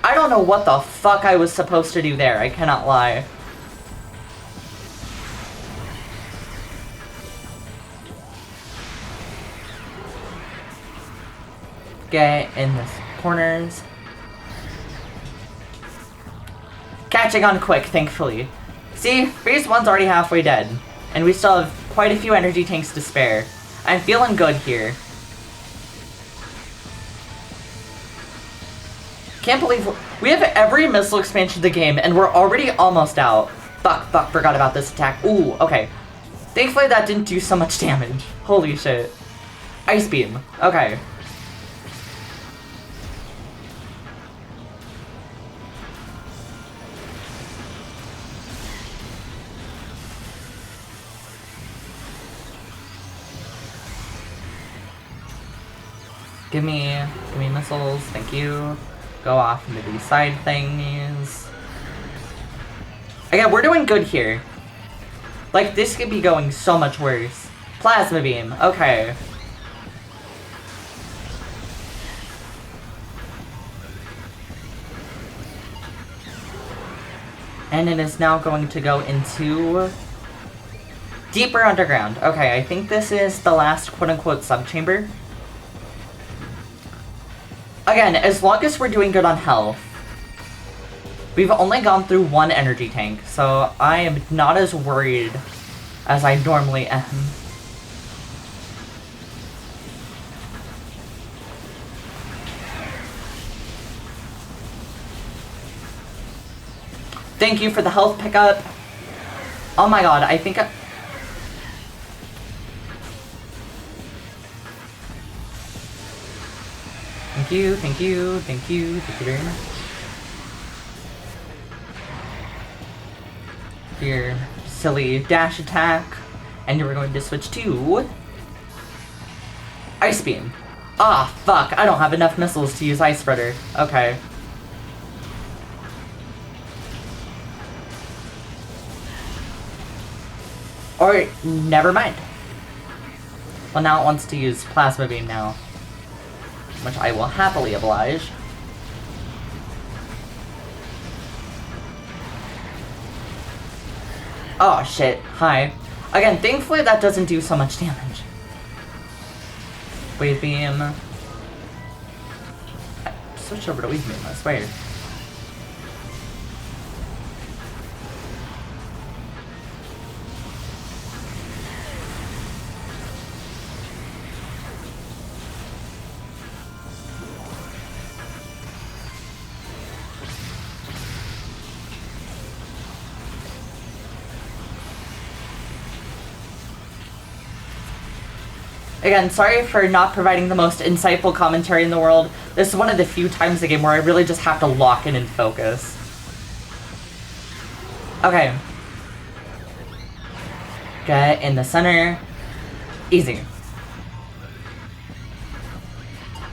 I don't know what the fuck I was supposed to do there. I cannot lie. Get in the corners. Catching on quick, thankfully. See, phase 1's already halfway dead. And we still have quite a few energy tanks to spare. I'm feeling good here. Can't believe we have every missile expansion of the game and we're already almost out. Fuck, forgot about this attack. Ooh, okay. Thankfully that didn't do so much damage. Holy shit. Ice beam. Okay. Give me missiles, thank you. Go off into these side thingies. Again, we're doing good here. Like, this could be going so much worse. Plasma beam, okay. And it is now going to go into... deeper underground. Okay, I think this is the last quote-unquote subchamber. Again, as long as we're doing good on health, we've only gone through one energy tank, so I am not as worried as I normally am. Thank you for the health pickup. Oh my god, I think Thank you very much. Your silly dash attack. And we're going to switch to... Ice Beam. Ah, fuck, I don't have enough missiles to use Ice Spreader. Okay. Or, never mind. Well, now it wants to use Plasma Beam now. Which I will happily oblige. Oh shit, hi. Again, thankfully that doesn't do so much damage. Wave beam. Switch over to wave beam, I swear. Again, sorry for not providing the most insightful commentary in the world. This is one of the few times in the game where I really just have to lock in and focus. Okay. Get in the center. Easy.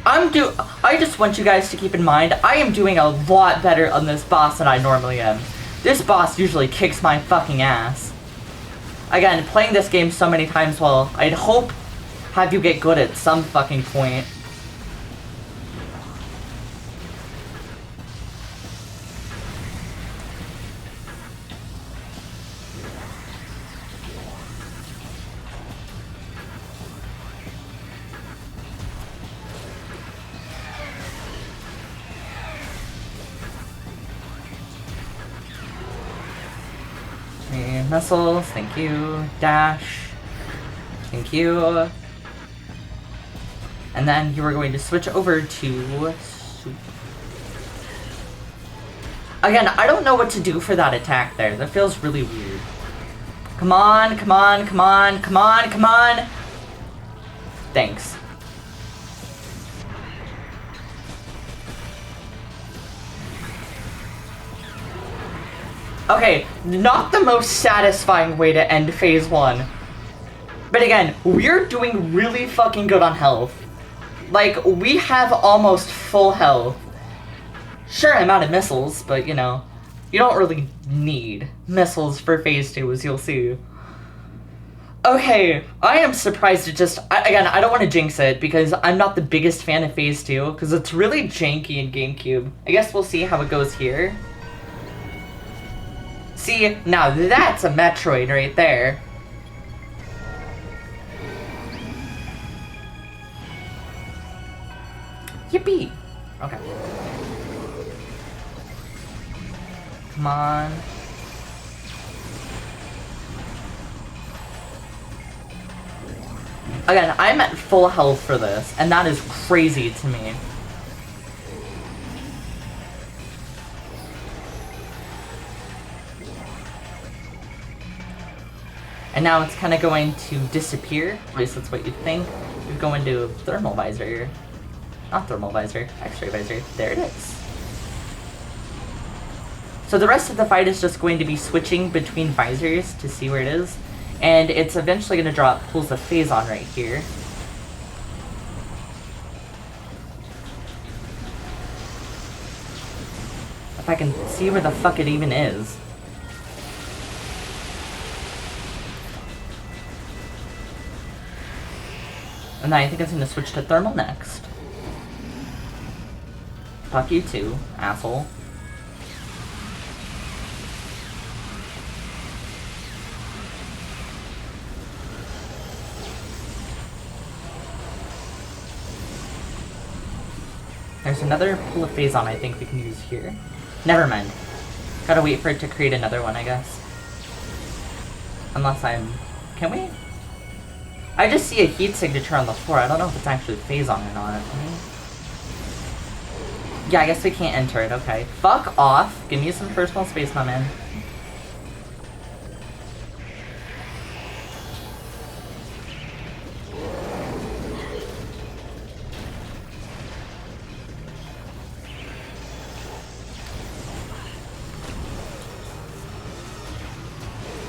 I just want you guys to keep in mind, I am doing a lot better on this boss than I normally am. This boss usually kicks my fucking ass. Again, playing this game so many times, well, I'd hope have you get good at some fucking point. Missiles, thank you. Dash, thank you. And then you are going to switch over to... Again, I don't know what to do for that attack there. That feels really weird. Come on, come on, come on, come on, come on! Thanks. Okay, not the most satisfying way to end phase 1. But again, we're doing really fucking good on health. Like, we have almost full health. Sure, I'm out of missiles, but, you know, you don't really need missiles for phase 2, as you'll see. Okay, I am surprised it just... again, I don't want to jinx it, because I'm not the biggest fan of Phase 2, because it's really janky in GameCube. I guess we'll see how it goes here. See, now that's a Metroid right there. Yippee! Okay. Come on. Again, I'm at full health for this, and that is crazy to me. And now it's kind of going to disappear. At least that's what you'd think. You're going to thermal visor. Not thermal visor, X-ray visor. There it is. So the rest of the fight is just going to be switching between visors to see where it is. And it's eventually going to drop pulls of Phazon right here. If I can see where the fuck it even is. And then I think it's going to switch to thermal next. Fuck you too, asshole. There's another pull of Phazon I think we can use here. Never mind. Gotta wait for it to create another one, I guess. Unless I'm... Can we? I just see a heat signature on the floor. I don't know if it's actually Phazon or not. Yeah, I guess we can't enter it. Okay. Fuck off. Give me some personal space, my man.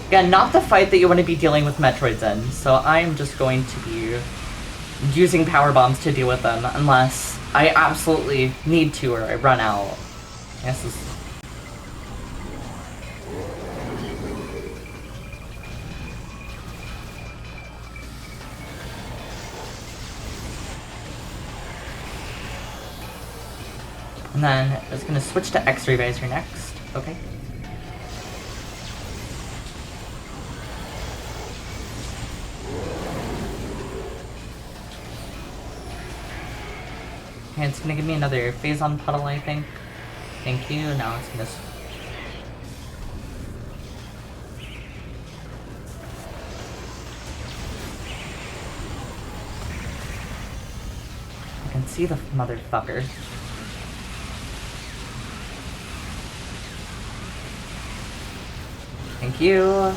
Again, not the fight that you want to be dealing with Metroids in, so I'm just going to be using power bombs to deal with them, unless I absolutely need to or I run out. Yes, this... And then it's going to switch to X-ray visor next. Okay. And it's gonna give me another Phazon puddle, I think. Thank you. Now it's gonna... I can see the motherfucker. Thank you.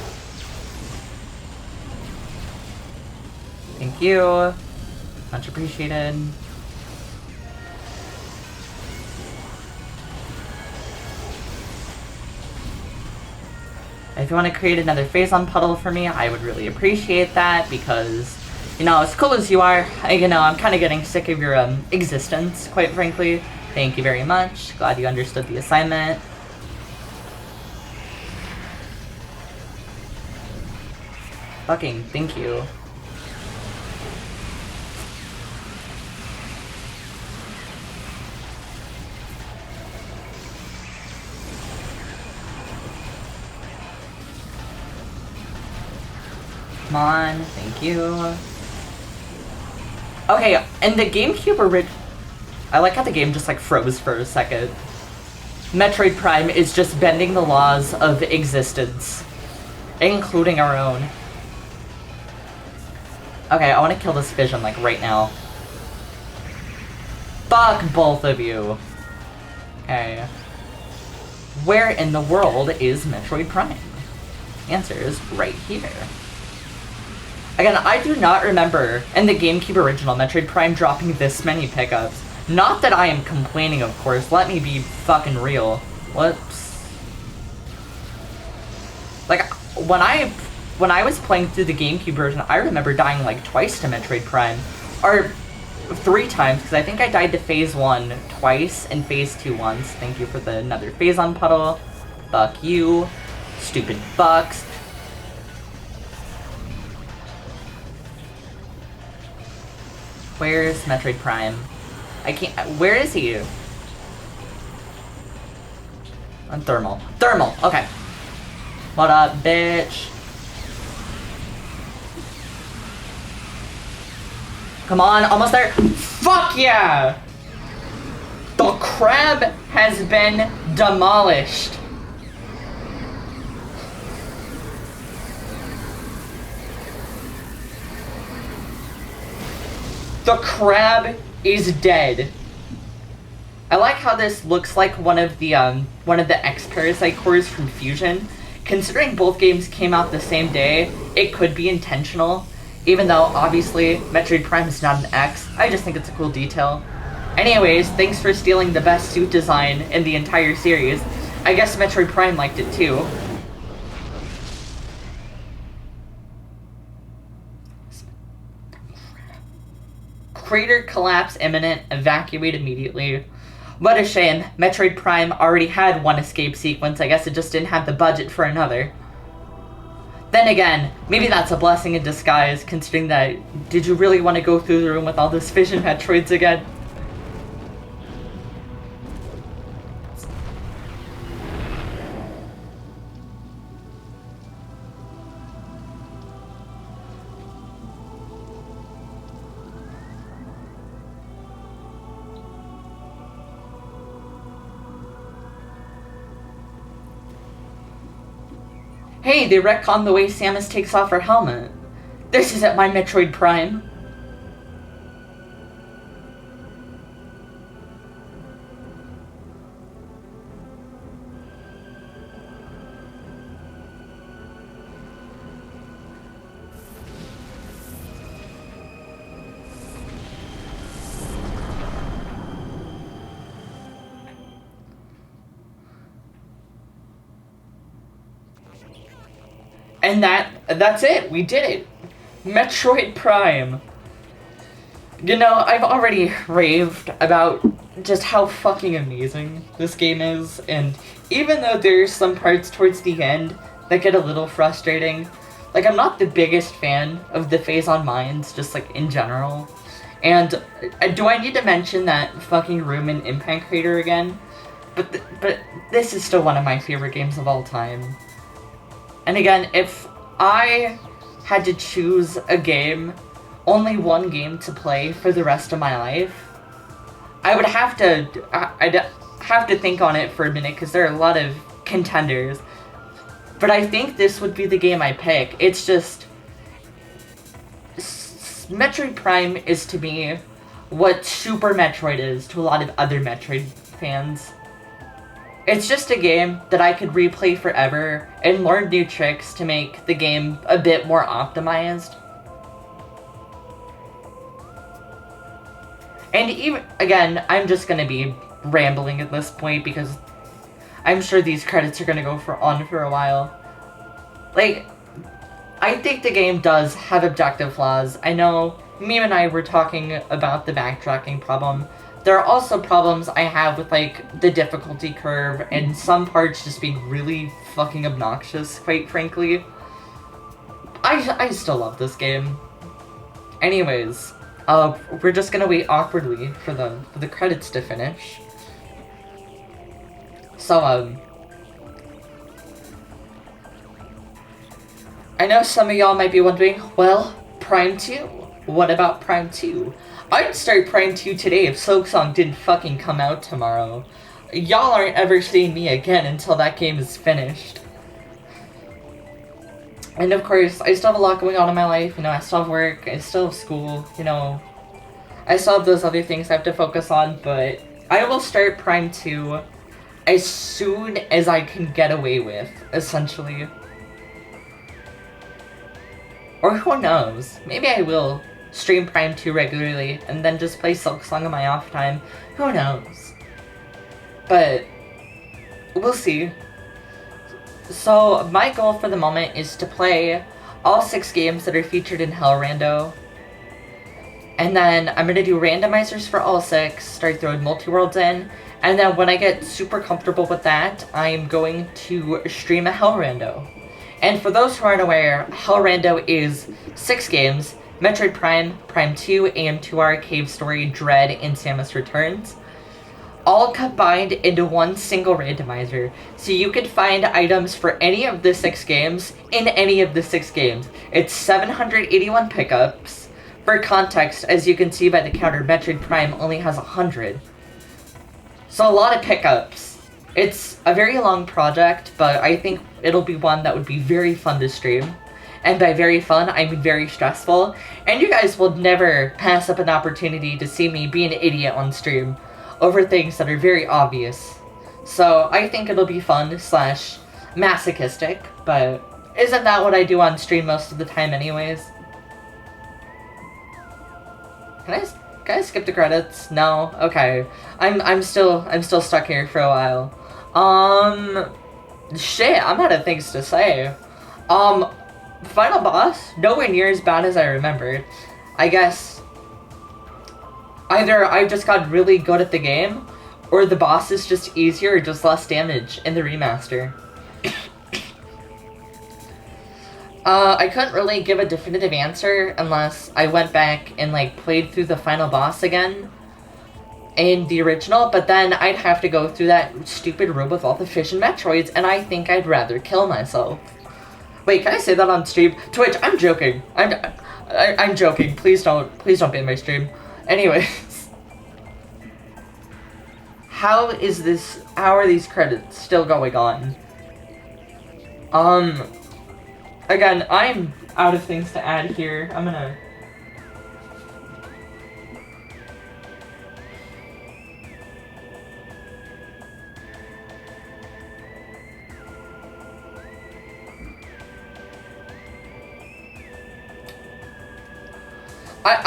Thank you. Much appreciated. If you want to create another Phazon puddle for me, I would really appreciate that, because, you know, as cool as you are, you know, I'm kind of getting sick of your existence, quite frankly. Thank you very much. Glad you understood the assignment. Fucking thank you. Come on, thank you. Okay, and the GameCube I like how the game just like froze for a second. Metroid Prime is just bending the laws of existence, including our own. Okay, I want to kill this vision like right now. Fuck both of you. Okay. Where in the world is Metroid Prime? Answer is right here. Again, I do not remember in the GameCube original Metroid Prime dropping this many pickups. Not that I am complaining, of course. Let me be fucking real. Whoops. Like, when I was playing through the GameCube version, I remember dying like twice to Metroid Prime. Or 3 times, because I think I died to Phase 1 twice and Phase 2 once. Thank you for the another Phazon puddle. Fuck you. Stupid fucks. Where's Metroid Prime? I can't. Where is he? On thermal. Thermal! Okay. What up, bitch? Come on, almost there. Fuck yeah! The crab has been demolished. The crab is dead. I like how this looks like one of the X-Parasite cores from Fusion. Considering both games came out the same day, it could be intentional. Even though, obviously, Metroid Prime is not an X, I just think it's a cool detail. Anyways, thanks for stealing the best suit design in the entire series. I guess Metroid Prime liked it too. Crater collapse imminent, evacuate immediately. What a shame, Metroid Prime already had one escape sequence, I guess it just didn't have the budget for another. Then again, maybe that's a blessing in disguise, considering that, did you really want to go through the room with all those Fission Metroids again? Hey, they retconned the way Samus takes off her helmet. This isn't my Metroid Prime. And that's it. We did it. Metroid Prime. You know, I've already raved about just how fucking amazing this game is, and even though there's some parts towards the end that get a little frustrating, like, I'm not the biggest fan of the phase-on mines, just, like, in general. And do I need to mention that fucking room in Impact Crater again? But this is still one of my favorite games of all time. And again, if I had to choose a game, only one game to play for the rest of my life, I'd have to think on it for a minute, because there are a lot of contenders. But I think this would be the game I pick. It's just... Metroid Prime is to me what Super Metroid is to a lot of other Metroid fans. It's just a game that I could replay forever and learn new tricks to make the game a bit more optimized. And even, again, I'm just gonna be rambling at this point because I'm sure these credits are gonna go on for a while. Like, I think the game does have objective flaws. I know Meme and I were talking about the backtracking problem. There are also problems I have with, like, the difficulty curve and some parts just being really fucking obnoxious, quite frankly. I still love this game. Anyways, we're just gonna wait awkwardly for the credits to finish. So, I know some of y'all might be wondering, well, Prime 2? What about Prime 2? I'd start Prime 2 today if Silksong didn't fucking come out tomorrow. Y'all aren't ever seeing me again until that game is finished. And of course, I still have a lot going on in my life, you know, I still have work, I still have school, you know. I still have those other things I have to focus on, but I will start Prime 2 as soon as I can get away with, essentially. Or who knows, maybe I will stream Prime 2 regularly, and then just play Silksong on my off time. Who knows? But, we'll see. So, my goal for the moment is to play all 6 games that are featured in Hell Rando. And then, I'm gonna do randomizers for all 6, start throwing multi-worlds in, and then when I get super comfortable with that, I'm going to stream a Hell Rando. And for those who aren't aware, Hell Rando is 6 games, Metroid Prime, Prime 2, AM2R, Cave Story, Dread, and Samus Returns. All combined into one single randomizer, so you can find items for any of the 6 games in any of the 6 games. It's 781 pickups. For context, as you can see by the counter, Metroid Prime only has 100. So a lot of pickups. It's a very long project, but I think it'll be one that would be very fun to stream. And by very fun, I mean very stressful. And you guys will never pass up an opportunity to see me be an idiot on stream over things that are very obvious. So I think it'll be fun / masochistic, but isn't that what I do on stream most of the time anyways? Can I skip the credits? No? Okay. I'm still stuck here for a while. Shit, I'm out of things to say. Final boss, nowhere near as bad as I remembered. I guess either I just got really good at the game, or the boss is just easier or just less damage in the remaster. I couldn't really give a definitive answer unless I went back and like played through the final boss again in the original, but then I'd have to go through that stupid room with all the fish and Metroids, and I think I'd rather kill myself. Wait, can I say that on stream? Twitch, I'm joking. I'm joking. Please don't ban my stream. Anyways, how are these credits still going on? Again, I'm out of things to add here. I'm gonna...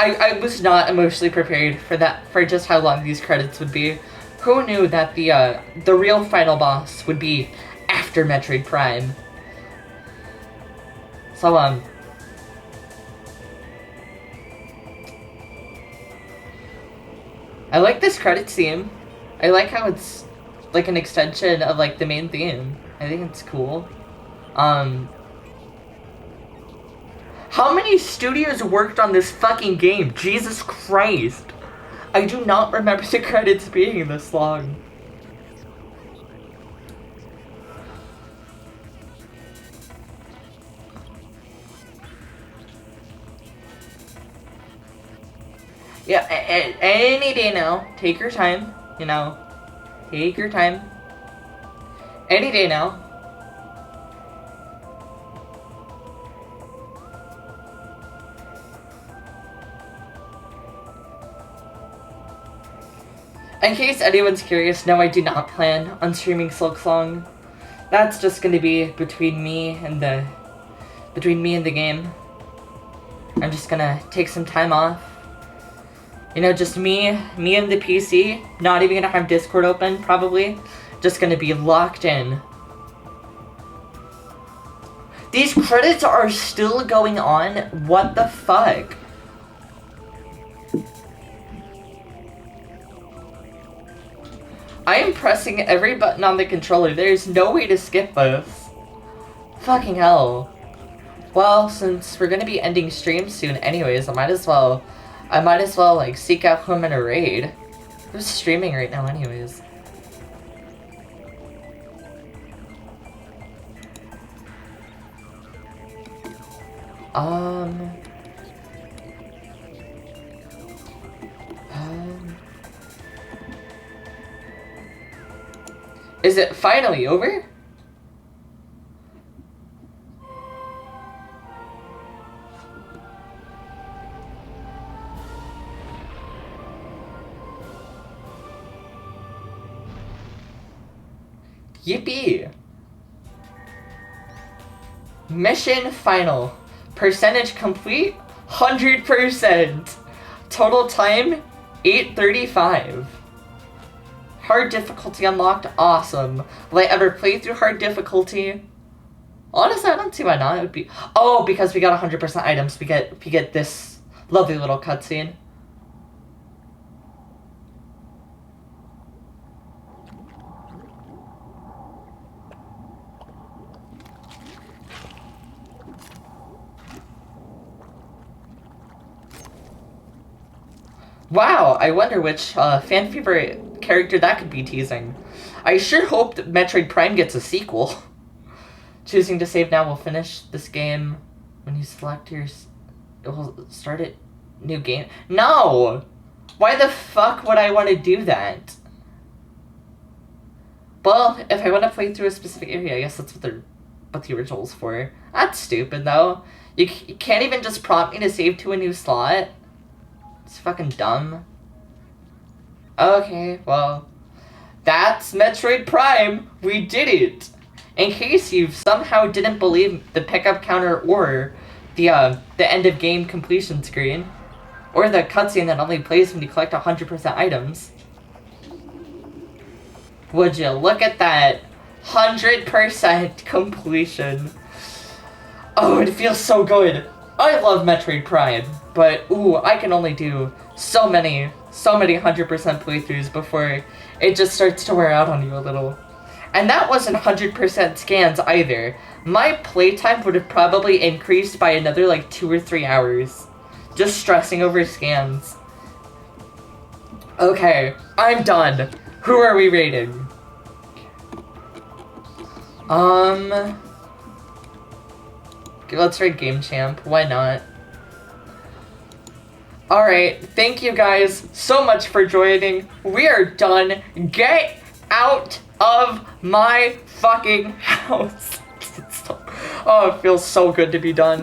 I was not emotionally prepared for just how long these credits would be. Who knew that the real final boss would be after Metroid Prime? So, I like this credit theme. I like how it's like an extension of like the main theme. I think it's cool. How many studios worked on this fucking game? Jesus Christ. I do not remember the credits being this long. Yeah, any day now. Take your time, you know. Take your time. Any day now. In case anyone's curious, no, I do not plan on streaming Silksong. That's just gonna be between me and the game. I'm just gonna take some time off. You know, just me and the PC. Not even gonna have Discord open, probably. Just gonna be locked in. These credits are still going on? What the fuck? I am pressing every button on the controller. There's no way to skip this. Fucking hell. Well, since we're gonna be ending stream soon anyways, I might as well like seek out who I'm gonna raid. Who's streaming right now anyways? Is it finally over? Yippee! Mission final. Percentage complete? 100%. Total time? 8:35. Hard difficulty unlocked? Awesome. Will I ever play through hard difficulty? Honestly, I don't see why not. It would be... Oh, because we got 100% items, we get this lovely little cutscene. Wow, I wonder which fan favorite character that could be teasing. I sure hope that Metroid Prime gets a sequel. Choosing to save now will finish this game when you select your... It will start a new game. No! Why the fuck would I want to do that? Well, if I want to play through a specific area, I guess that's what the original's for. That's stupid, though. You can't even just prompt me to save to a new slot? It's fucking dumb. Okay, well, that's Metroid Prime. We did it. In case you somehow didn't believe the pickup counter or the end of game completion screen, or the cutscene that only plays when you collect 100% items. Would you look at that 100% completion? Oh, it feels so good. I love Metroid Prime, but ooh, I can only do so many 100% playthroughs before it just starts to wear out on you a little. And that wasn't 100% scans either. My playtime would have probably increased by another like 2 or 3 hours. Just stressing over scans. Okay, I'm done. Who are we rating? Okay, let's rate Game Champ. Why not? Alright, thank you guys so much for joining. We are done. Get out of my fucking house. Oh, it feels so good to be done.